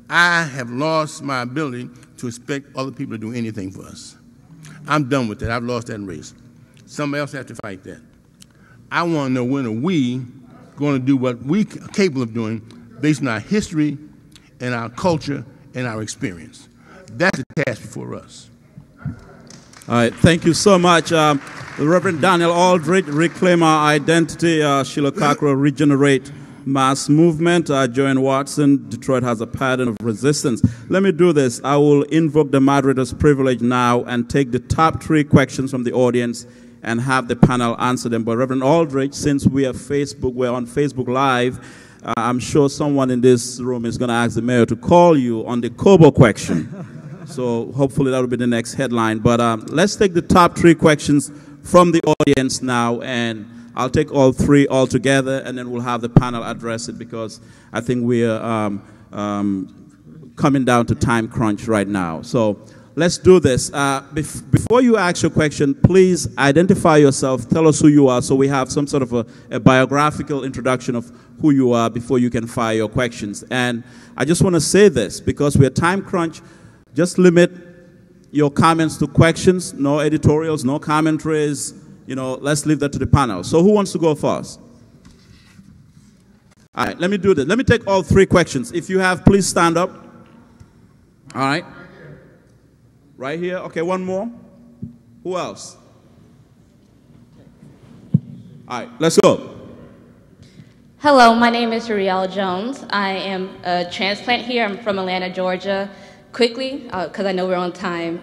[SPEAKER 15] I have lost my ability to expect other people to do anything for us. I'm done with that. I've lost that race. Somebody else has to fight that. I want to know when are we going to do what we are capable of doing based on our history and our culture and our experience. That's the task before us.
[SPEAKER 9] All right, thank you so much. The Reverend Daniel Aldridge, Reclaim Our Identity, Sheila Cockrell, Regenerate Mass Movement, Joanne Watson, Detroit Has a Pattern of Resistance. Let me do this. I will invoke the moderator's privilege now and take the top 3 questions from the audience and have the panel answer them. But Reverend Aldridge, since we're on Facebook Live, I'm sure someone in this room is going to ask the mayor to call you on the Kobo question. So hopefully that will be the next headline. But let's take the top 3 questions from the audience now, and I'll take all 3 all together, and then we'll have the panel address it because I think we're coming down to time crunch right now. So let's do this. Before you ask your question, please identify yourself. Tell us who you are so we have some sort of a biographical introduction of who you are before you can fire your questions. And I just want to say this because we're time crunch. Just limit your comments to questions, no editorials, no commentaries. Let's leave that to the panel. So who wants to go first? All right, let me do this. Let me take all 3 questions. If you have, please stand up. All right. Right here. Okay, one more. Who else? All right, let's go.
[SPEAKER 16] Hello, my name is Uriel Jones. I am a transplant here. I'm from Atlanta, Georgia. Quickly, because I know we're on time.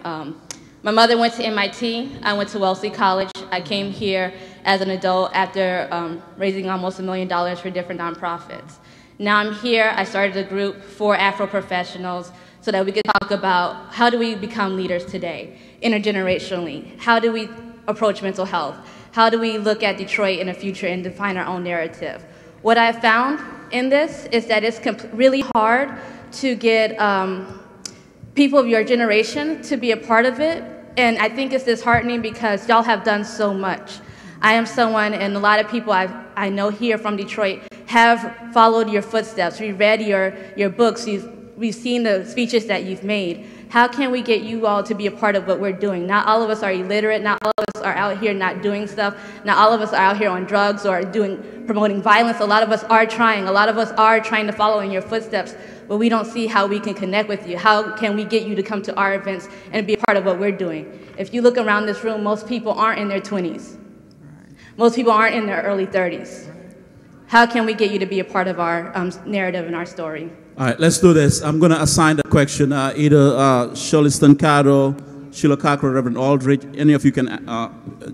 [SPEAKER 16] My mother went to MIT. I went to Wellesley College. I came here as an adult after raising almost $1 million for different nonprofits. Now I'm here. I started a group for Afro professionals so that we could talk about how do we become leaders today, intergenerationally. How do we approach mental health? How do we look at Detroit in the future and define our own narrative? What I've found in this is that it's really hard to get people of your generation to be a part of it. And I think it's disheartening because y'all have done so much. I am someone, and a lot of people I know here from Detroit have followed your footsteps. We've read your books. We've seen the speeches that you've made. How can we get you all to be a part of what we're doing? Not all of us are illiterate. Not all of us are out here not doing stuff. Not all of us are out here on drugs or promoting violence. A lot of us are trying. A lot of us are trying to follow in your footsteps, but we don't see how we can connect with you. How can we get you to come to our events and be a part of what we're doing? If you look around this room, most people aren't in their 20s. Most people aren't in their early 30s. How can we get you to be a part of our narrative and our story?
[SPEAKER 9] All right, let's do this. I'm going to assign the question either Shirley Stancado, Sheila Cockrell, Reverend Aldridge. Any of you can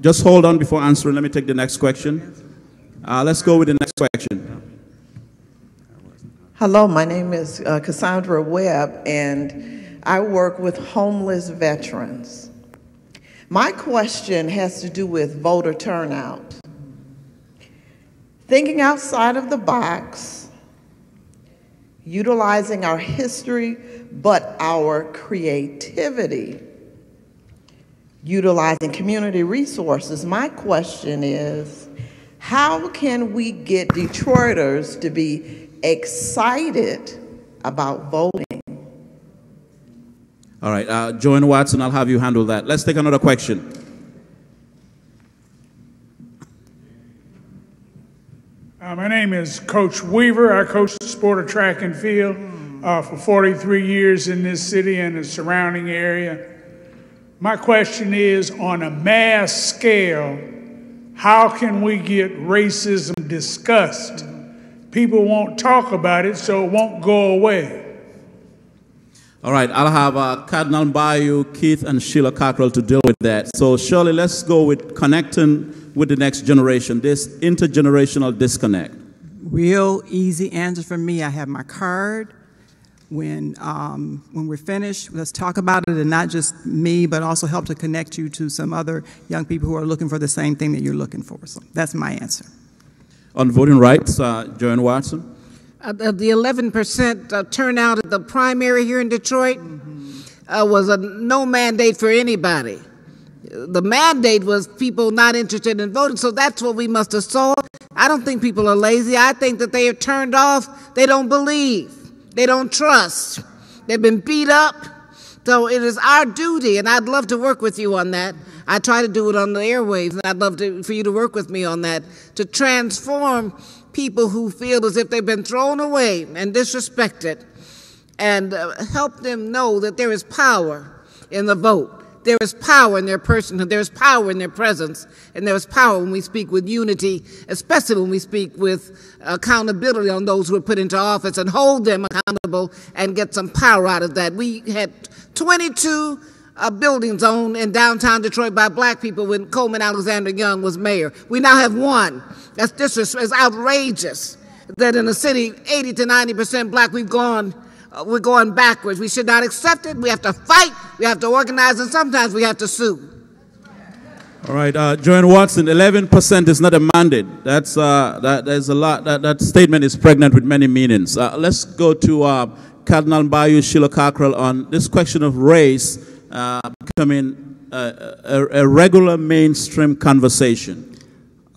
[SPEAKER 9] just hold on before answering. Let me take the next question. Let's go with the next question.
[SPEAKER 17] Hello, my name is Cassandra Webb, and I work with homeless veterans. My question has to do with voter turnout. Thinking outside of the box, utilizing our history, but our creativity, utilizing community resources. My question is, How can we get Detroiters to be excited about voting?
[SPEAKER 11] All right, Joanne Watson, I'll have you handle that. Let's take another question.
[SPEAKER 18] My name is Coach Weaver. I coach the sport of track and field for 43 years in this city and the surrounding area. My question is, on a mass scale, how can we get racism discussed? People won't talk about it, so it won't go away.
[SPEAKER 11] All right, I'll have Cardinal Bayou, Keith, and Sheila Cockrell to deal with that. So, Shirley, let's go with connecting with the next generation, this intergenerational disconnect.
[SPEAKER 12] Real easy answer for me. I have my card. When we're finished, let's talk about it, and not just me, but also help to connect you to some other young people who are looking for the same thing that you're looking for. So that's my answer.
[SPEAKER 11] On voting rights, Joanne Watson.
[SPEAKER 8] The 11% turnout at the primary here in Detroit was a no mandate for anybody. The mandate was people not interested in voting, so that's what we must have saw. I don't think people are lazy. I think that they are turned off. They don't believe. They don't trust. They've been beat up. So it is our duty, and I'd love to work with you on that. I try to do it on the airwaves, and I'd love for you to work with me on that, to transform people who feel as if they've been thrown away and disrespected, and help them know that there is power in the vote. There is power in their personhood. There is power in their presence. And there is power when we speak with unity, especially when we speak with accountability on those who are put into office, and hold them accountable and get some power out of that. We had 22 buildings owned in downtown Detroit by black people when Coleman Alexander Young was mayor. We now have one. It's outrageous that in a city 80 to 90% black, we're going backwards. We should not accept it. We have to fight. We have to organize, and sometimes we have to sue.
[SPEAKER 11] All right, Joanne Watson, 11% is not a mandate. That's there's a lot. That statement is pregnant with many meanings. Let's go to Cardinal Bayou, Sheila Cockrell on this question of race becoming a regular mainstream conversation.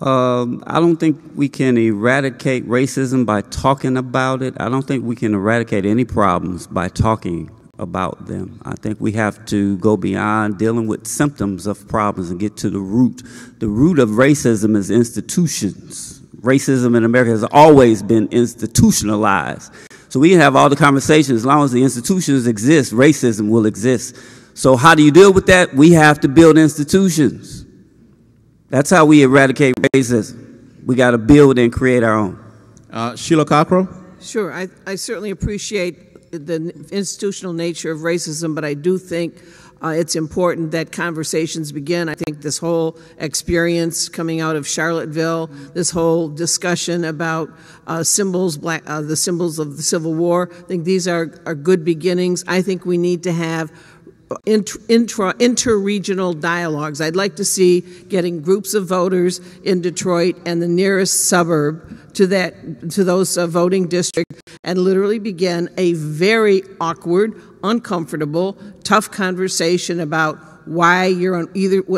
[SPEAKER 10] I don't think we can eradicate racism by talking about it. I don't think we can eradicate any problems by talking about them. I think we have to go beyond dealing with symptoms of problems and get to the root. The root of racism is institutions. Racism in America has always been institutionalized. So we can have all the conversations. As long as the institutions exist, racism will exist. So how do you deal with that? We have to build institutions. That's how we eradicate racism. We got to build and create our own.
[SPEAKER 11] Sheila Cockrell?
[SPEAKER 13] Sure. I certainly appreciate the institutional nature of racism, but I do think it's important that conversations begin. I think this whole experience coming out of Charlottesville, this whole discussion about the symbols of the Civil War, I think these are good beginnings. I think we need to have inter-regional dialogues. I'd like to see getting groups of voters in Detroit and the nearest suburb to those voting districts and literally begin a very awkward, uncomfortable, tough conversation about why you're on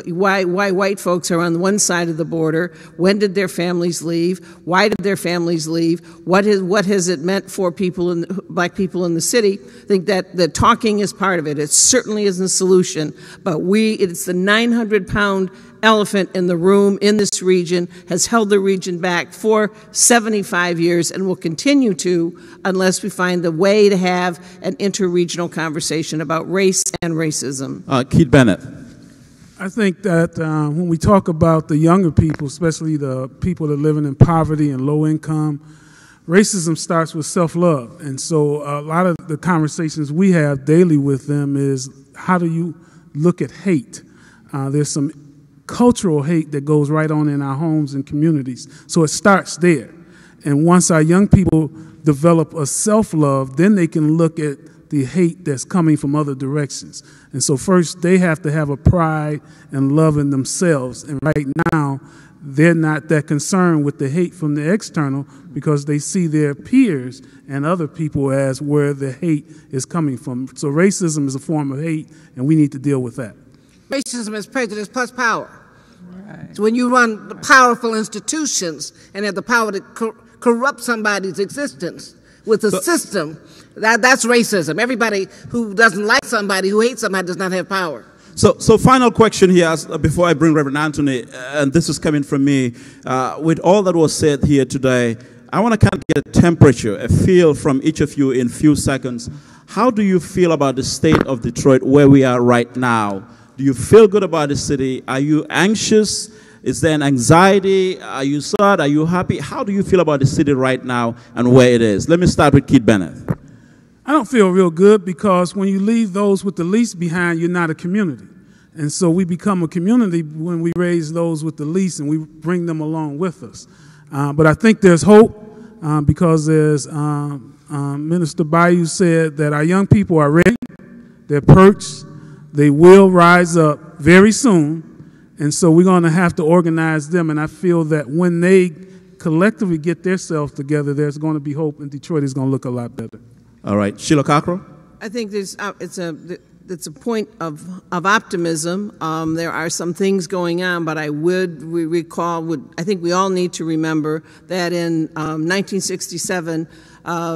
[SPEAKER 13] why white folks are on one side of the border. When did their families leave? Why did their families leave? What has it meant for black people in the city? I think that the talking is part of it. It certainly isn't a solution, but it's the 900-pound elephant in the room in this region, has held the region back for 75 years and will continue to unless we find the way to have an interregional conversation about race and racism.
[SPEAKER 11] Keith Bennett.
[SPEAKER 14] I think that when we talk about the younger people, especially the people that are living in poverty and low income, racism starts with self-love. And so a lot of the conversations we have daily with them is, how do you look at hate? There's some cultural hate that goes right on in our homes and communities. So it starts there. And once our young people develop a self-love, then they can look at the hate that's coming from other directions. And so first, they have to have a pride and love in themselves. And right now, they're not that concerned with the hate from the external because they see their peers and other people as where the hate is coming from. So racism is a form of hate, and we need to deal with that.
[SPEAKER 8] Racism is prejudice plus power. So when you run powerful institutions and have the power to corrupt somebody's existence with a system, that's racism. Everybody who doesn't like somebody, who hates somebody, does not have power.
[SPEAKER 9] So final question here before I bring Reverend Anthony, and this is coming from me. With all that was said here today, I want to kind of get a temperature, a feel from each of you in a few seconds. How do you feel about the state of Detroit, where we are right now? Do you feel good about the city? Are you anxious? Is there an anxiety? Are you sad? Are you happy? How do you feel about the city right now and where it is? Let me start with Keith Bennett.
[SPEAKER 14] I don't feel real good because when you leave those with the least behind, you're not a community. And so we become a community when we raise those with the least and we bring them along with us. But I think there's hope because as Minister Bayou said, that our young people are ready, they're perched, they will rise up very soon. And so we're going to have to organize them. And I feel that when they collectively get themselves together, there's going to be hope and Detroit is going to look a lot better.
[SPEAKER 9] All right. Sheila Cockrell?
[SPEAKER 13] I think it's a point of optimism. There are some things going on, but I think we all need to remember that in 1967,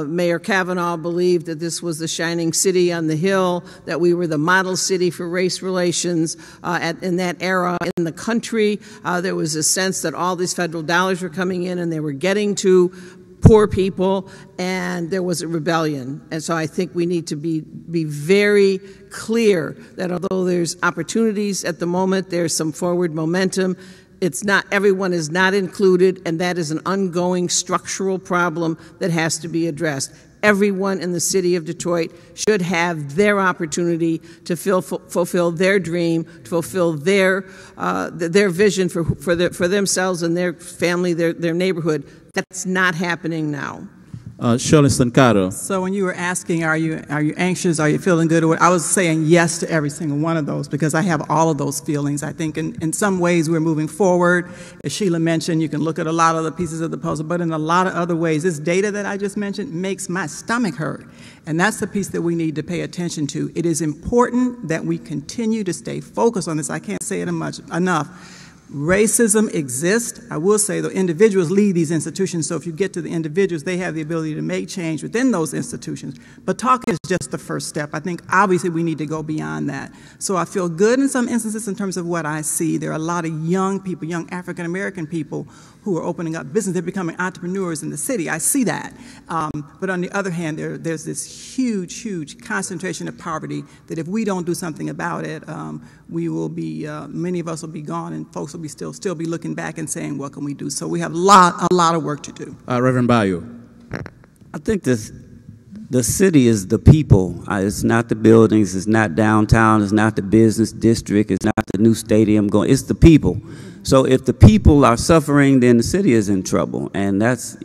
[SPEAKER 13] Mayor Kavanaugh believed that this was the shining city on the hill, that we were the model city for race relations in that era in the country. There was a sense that all these federal dollars were coming in and they were getting to poor people, and there was a rebellion. And so I think we need to be very clear that although there's opportunities at the moment, there's some forward momentum. It's not, everyone is not included, and that is an ongoing structural problem that has to be addressed. Everyone in the city of Detroit should have their opportunity to fulfill their dream, to fulfill their vision for themselves and their family, their neighborhood. That's not happening now.
[SPEAKER 9] Shirley Stancaro.
[SPEAKER 12] So when you were asking, are you anxious, are you feeling good? I was saying yes to every single one of those because I have all of those feelings. I think in some ways we're moving forward. As Sheila mentioned, you can look at a lot of the pieces of the puzzle, but in a lot of other ways, this data that I just mentioned makes my stomach hurt. And that's the piece that we need to pay attention to. It is important that we continue to stay focused on this. I can't say it enough. Racism exists. I will say the individuals lead these institutions, so if you get to the individuals, they have the ability to make change within those institutions. But talking is just the first step. I think obviously we need to go beyond that. So I feel good in some instances in terms of what I see. There are a lot of young people, young African American people who are opening up business. They're becoming entrepreneurs in the city. I see that. But on the other hand, there's this huge, huge concentration of poverty that if we don't do something about it, we will be, many of us will be gone and folks will be still be looking back and saying, what can we do? So we have a lot of work to do.
[SPEAKER 9] Reverend Bayou.
[SPEAKER 10] I think the city is the people. It's not the buildings. It's not downtown. It's not the business district. It's not the new stadium going. It's the people. So if the people are suffering, then the city is in trouble. And that's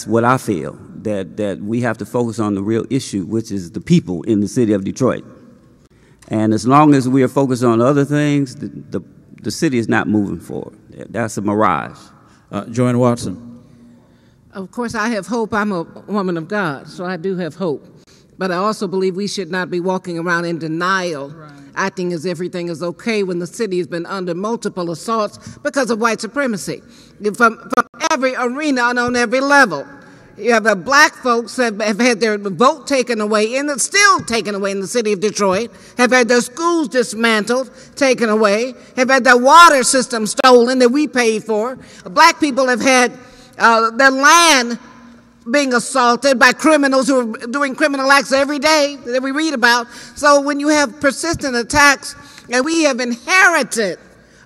[SPEAKER 10] what I feel, that we have to focus on the real issue, which is the people in the city of Detroit. And as long as we are focused on other things, the city is not moving forward. That's a mirage.
[SPEAKER 9] Joanne Watson.
[SPEAKER 8] Of course, I have hope. I'm a woman of God, so I do have hope. But I also believe we should not be walking around in denial, acting as everything is okay when the city has been under multiple assaults because of white supremacy. From every arena and on every level. You have black folks have had their vote taken away, and it's still taken away in the city of Detroit, have had their schools dismantled, taken away, have had their water system stolen that we paid for. Black people have had their land being assaulted by criminals who are doing criminal acts every day that we read about. So when you have persistent attacks, and we have inherited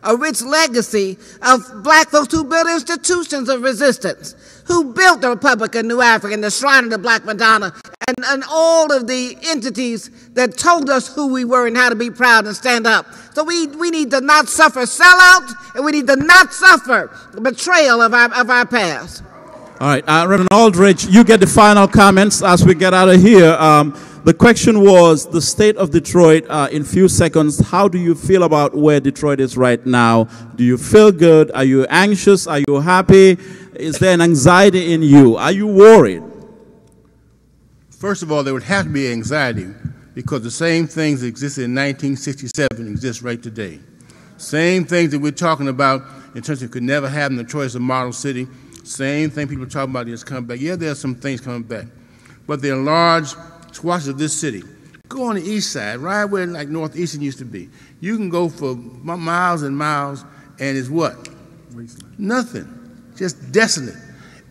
[SPEAKER 8] a rich legacy of black folks who built institutions of resistance, who built the Republic of New Africa and the Shrine of the Black Madonna, and all of the entities that told us who we were and how to be proud and stand up. So we need to not suffer sellout, and we need to not suffer betrayal of our past.
[SPEAKER 9] All right, Reverend Aldridge, you get the final comments as we get out of here. The question was the state of Detroit in few seconds. How do you feel about where Detroit is right now? Do you feel good? Are you anxious? Are you happy? Is there an anxiety in you? Are you worried?
[SPEAKER 15] First of all, there would have to be anxiety because the same things that existed in 1967 exist right today. Same things that we're talking about in terms of could never have in Detroit as a model city. Same thing people are talking about is coming back. Yeah, there are some things coming back. But there are large swathes of this city. Go on the east side, right where like Northeastern used to be. You can go for miles and miles, and it's what? Nothing. Just desolate.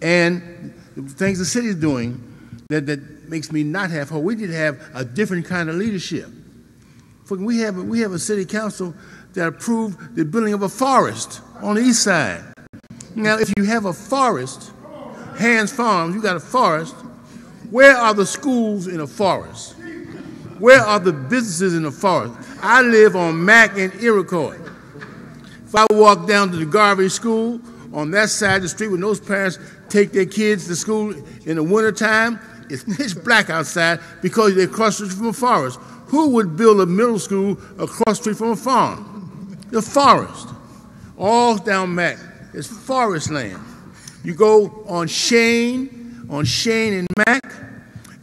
[SPEAKER 15] And the things the city is doing that makes me not have hope. We need to have a different kind of leadership. We have a city council that approved the building of a forest on the east side. Now, if you have a forest, Hans Farms, you got a forest, where are the schools in a forest? Where are the businesses in the forest? I live on Mack and Iroquois. If I walk down to the Garvey School on that side of the street when those parents take their kids to school in the wintertime, it's pitch black outside because they're across the street from a forest. Who would build a middle school across the street from a farm? The forest. All down Mack. It's forest land. You go on Shane and Mack,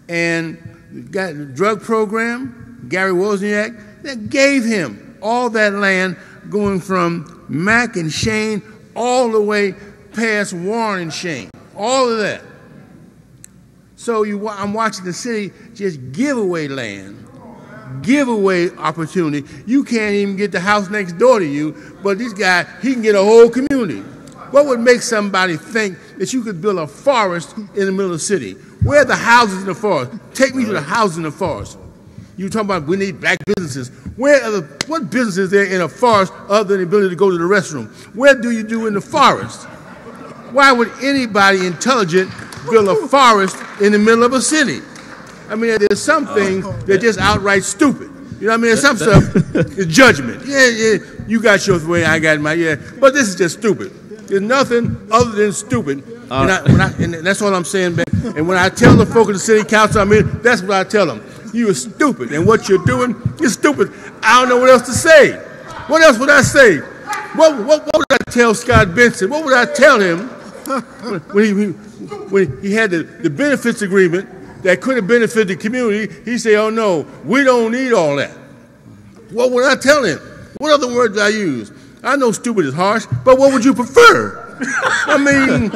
[SPEAKER 15] and you got the drug program, Gary Wozniak, that gave him all that land going from Mack and Shane all the way past Warren and Shane. All of that. So I'm watching the city just give away land, give away opportunity. You can't even get the house next door to you, but this guy, he can get a whole community. What would make somebody think that you could build a forest in the middle of the city? Where are the houses in the forest? Take me to the houses in the forest. You talking about we need black businesses. What business is there in a forest other than the ability to go to the restroom? Where do you do in the forest? Why would anybody intelligent build a forest in the middle of a city? I mean, there's some things that are just outright stupid. You know what I mean? There's some stuff is judgment. Yeah, you got your way, I got my, but this is just stupid. There's nothing other than stupid. And that's all I'm saying, man. And when I tell the folk of the city council, I mean, that's what I tell them. You are stupid, and what you're doing is stupid. I don't know what else to say. What else would I say? What would I tell Scott Benson? What would I tell him when he had the benefits agreement that could have benefited the community? He said, oh, no, we don't need all that. What would I tell him? What other words did I use? I know stupid is harsh, but what would you prefer? I mean,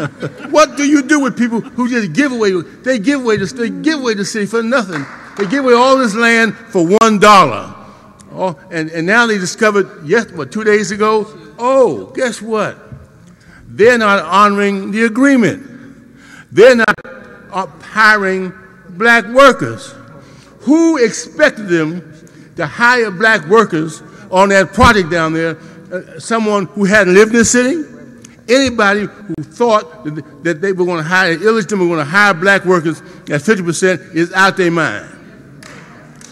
[SPEAKER 15] what do you do with people who just give away? They give away the city for nothing. They give away all this land for $1. Oh, and now they discovered, 2 days ago? Oh, guess what? They're not honoring the agreement. They're not hiring black workers. Who expected them to hire black workers on that project down there? Someone who hadn't lived in the city? Anybody who thought that they were going to hire, illegitimately going to hire black workers at 50% is out their mind.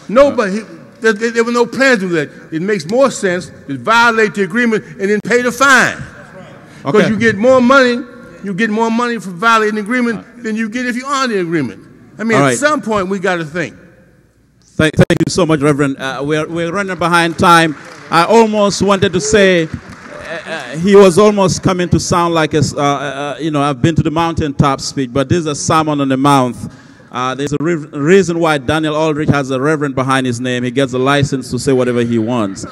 [SPEAKER 15] Nobody, there were no plans to do that. It makes more sense to violate the agreement and then pay the fine. Because you get more money for violating the agreement than you get if you honor the agreement. I mean, at some point, we got to think.
[SPEAKER 11] Thank you so much, Reverend. We're running behind time. I almost wanted to say he was almost coming to sound like I've been to the mountaintop speech, but this is a sermon on the mount. There's a reason why Daniel Aldrich has a reverend behind his name. He gets a license to say whatever he wants.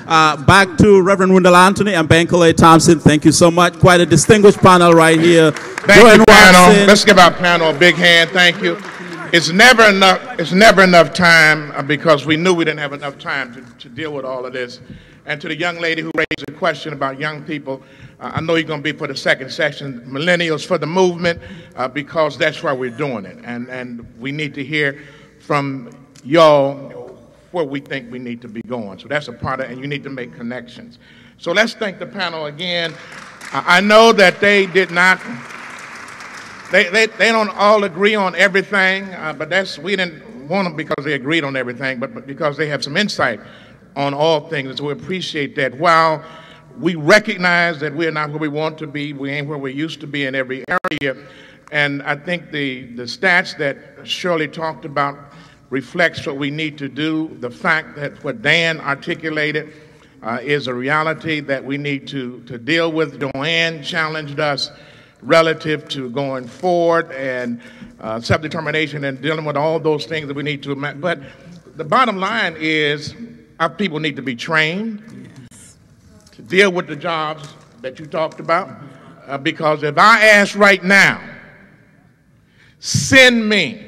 [SPEAKER 11] Back to Reverend Wendell Anthony and Bankole Thompson. Thank you so much. Quite a distinguished panel right here.
[SPEAKER 7] Thank you, panel. Let's give our panel a big hand. Thank you. It's never enough time because we knew we didn't have enough time to deal with all of this. And to the young lady who raised a question about young people, I know you're going to be for the second session, Millennials for the Movement, because that's why we're doing it. And we need to hear from y'all where we think we need to be going. So that's a part of it, and you need to make connections. So let's thank the panel again. I know that they did not, they don't all agree on everything, but we didn't want them because they agreed on everything, but because they have some insight on all things. So we appreciate that. While we recognize that we're not where we want to be, we ain't where we used to be in every area, and I think the stats that Shirley talked about reflects what we need to do. The fact that what Dan articulated is a reality that we need to deal with. Joanne challenged us relative to going forward and self-determination and dealing with all those things that we need to. But the bottom line is our people need to be trained. deal with the jobs that you talked about. Because if I ask right now, send me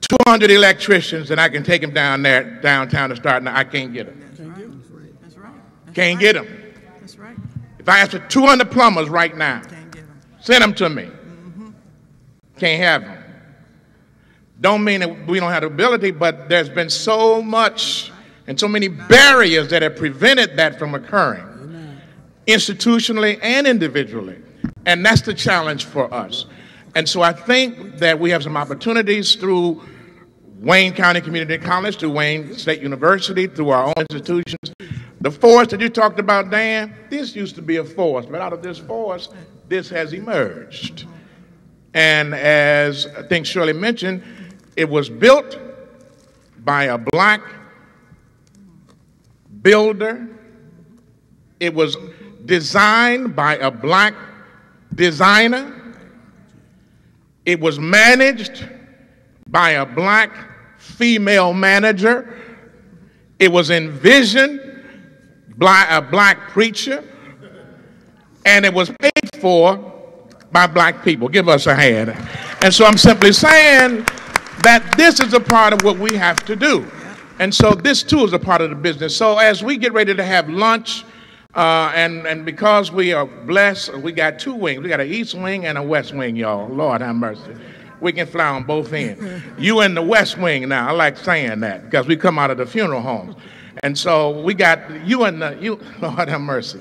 [SPEAKER 7] 200 electricians and I can take them down there, downtown to start, now I can't get them.
[SPEAKER 12] That's right.
[SPEAKER 7] Can't get them.
[SPEAKER 12] That's right.
[SPEAKER 7] If I ask for 200 plumbers right now, send them to me. Can't have them. Don't mean that we don't have the ability, but there's been so much and so many barriers that have prevented that from occurring, institutionally and individually. And that's the challenge for us. And so I think that we have some opportunities through Wayne County Community College, through Wayne State University, through our own institutions. The forest that you talked about, Dan, this used to be a forest, but out of this forest, this has emerged. And as I think Shirley mentioned, it was built by a black builder. It was designed by a black designer. It was managed by a black female manager. It was envisioned by a black preacher. And it was paid for by black people. Give us a hand. And so I'm simply saying that this is a part of what we have to do. And so this too is a part of the business. So as we get ready to have lunch, and because we are blessed, we got two wings. We got an east wing and a west wing, y'all. Lord have mercy. We can fly on both ends. You in the west wing now. I like saying that because we come out of the funeral homes. And so we got you in the, Lord have mercy.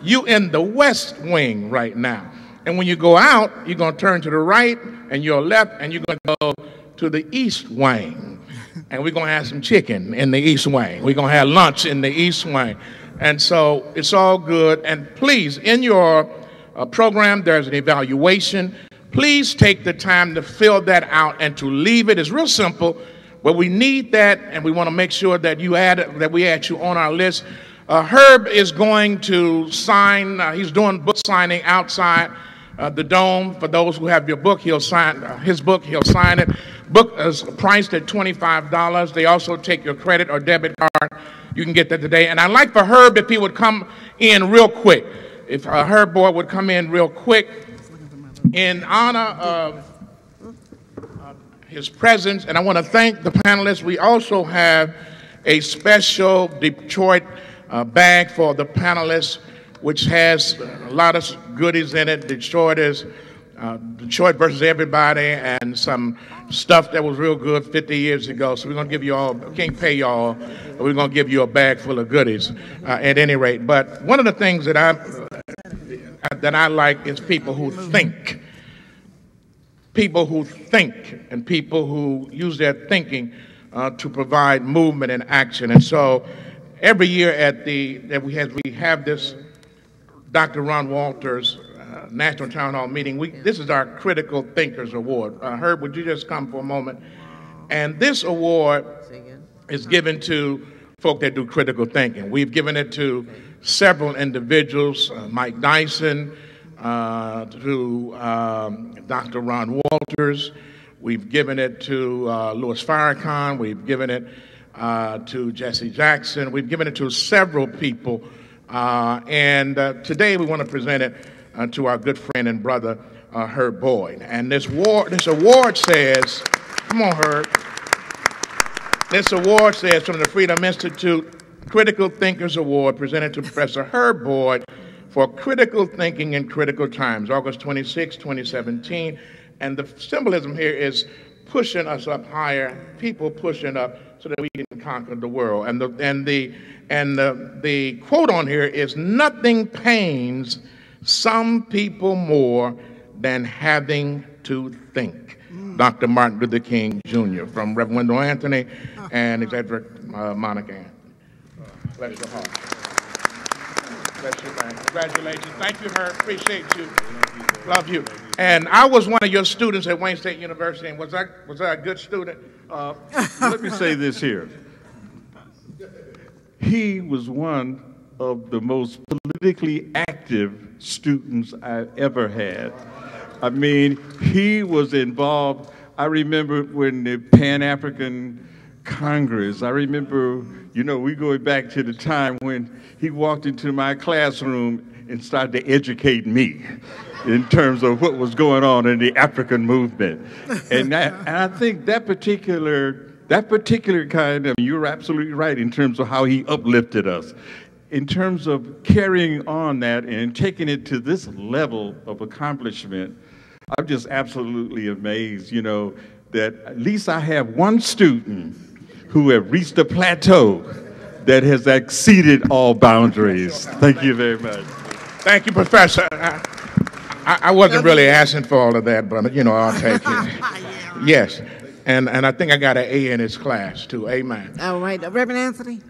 [SPEAKER 7] You in the west wing right now. And when you go out, you're going to turn to the right and your left, and you're going to go to the east wing. And we're going to have some chicken in the east wing. We're going to have lunch in the east wing. And so it's all good. And please, in your program, there's an evaluation. Please take the time to fill that out and to leave it. It's real simple, but we need that, and we want to make sure that we add you on our list. Herb is going to sign. He's doing book signing outside the dome. For those who have your book, he'll sign his book. He'll sign it. Book is priced at $25. They also take your credit or debit card. You can get that today. And I'd like for Herb, if he would come in real quick. If Herb Boyd would come in real quick in honor of his presence. And I want to thank the panelists. We also have a special Detroit bag for the panelists, which has a lot of goodies in it. Detroit is Detroit versus everybody, and some stuff that was real good 50 years ago. So we're going to give you all, can't pay you all, but we're going to give you a bag full of goodies at any rate. But one of the things that I like is people who think. People who think and people who use their thinking to provide movement and action. And so every year we have this Dr. Ron Walters National Town Hall meeting. This is our Critical Thinkers Award. Herb, would you just come for a moment? And this award is given to folk that do critical thinking. We've given it to several individuals, Mike Dyson, to Dr. Ron Walters. We've given it to Louis Farrakhan. We've given it to Jesse Jackson. We've given it to several people. And today we want to present it to our good friend and brother, Herb Boyd. And this award says, come on, Herb. This award says, from the Freedom Institute, Critical Thinkers Award, presented to Professor Herb Boyd for critical thinking in critical times, August 26, 2017. And the symbolism here is pushing us up higher, people pushing up so that we can conquer the world. And the quote on here is, nothing pains some people more than having to think. Dr. Martin Luther King Jr. from Reverend Wendell Anthony and Executive Monica Anthony. Bless your heart. Bless your heart. Congratulations. Thank you, Herb. Appreciate you. Love you. And I was one of your students at Wayne State University, and was I a good student?
[SPEAKER 2] Let me say this here. He was one of the most politically active students I ever had. I mean, he was involved. I remember when the Pan-African Congress. I remember, we going back to the time when he walked into my classroom and started to educate me in terms of what was going on in the African movement. And I think that particular kind of, you're absolutely right in terms of how he uplifted us. In terms of carrying on that and taking it to this level of accomplishment, I'm just absolutely amazed, that at least I have one student who have reached a plateau that has exceeded all boundaries. Thank you very much.
[SPEAKER 7] Thank you, Professor. I wasn't really asking for all of that, but I'll take it. Yes, and I think I got an A in his class too. Amen.
[SPEAKER 8] All right, Reverend Anthony,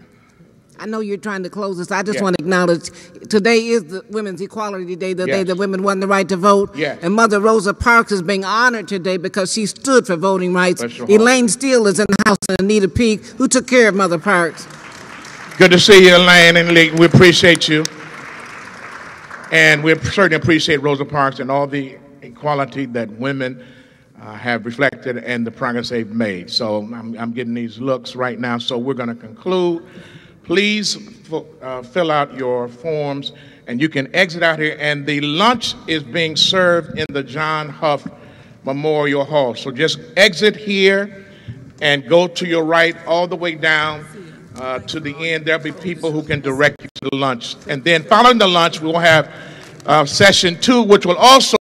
[SPEAKER 8] I know you're trying to close this. I just want to acknowledge today is the Women's Equality Day, the day that women won the right to vote.
[SPEAKER 7] Yes.
[SPEAKER 8] And Mother Rosa Parks is being honored today because she stood for voting rights. Elaine Steele is in the house, and Anita Peake, who took care of Mother Parks.
[SPEAKER 7] Good to see you, Elaine, and we appreciate you. And we certainly appreciate Rosa Parks and all the equality that women have reflected and the progress they've made. So I'm getting these looks right now, so we're going to conclude. Please fill out your forms, and you can exit out here. And the lunch is being served in the John Huff Memorial Hall. So just exit here and go to your right all the way down to the end. There'll be people who can direct you to the lunch. And then following the lunch, we will have session 2, which will also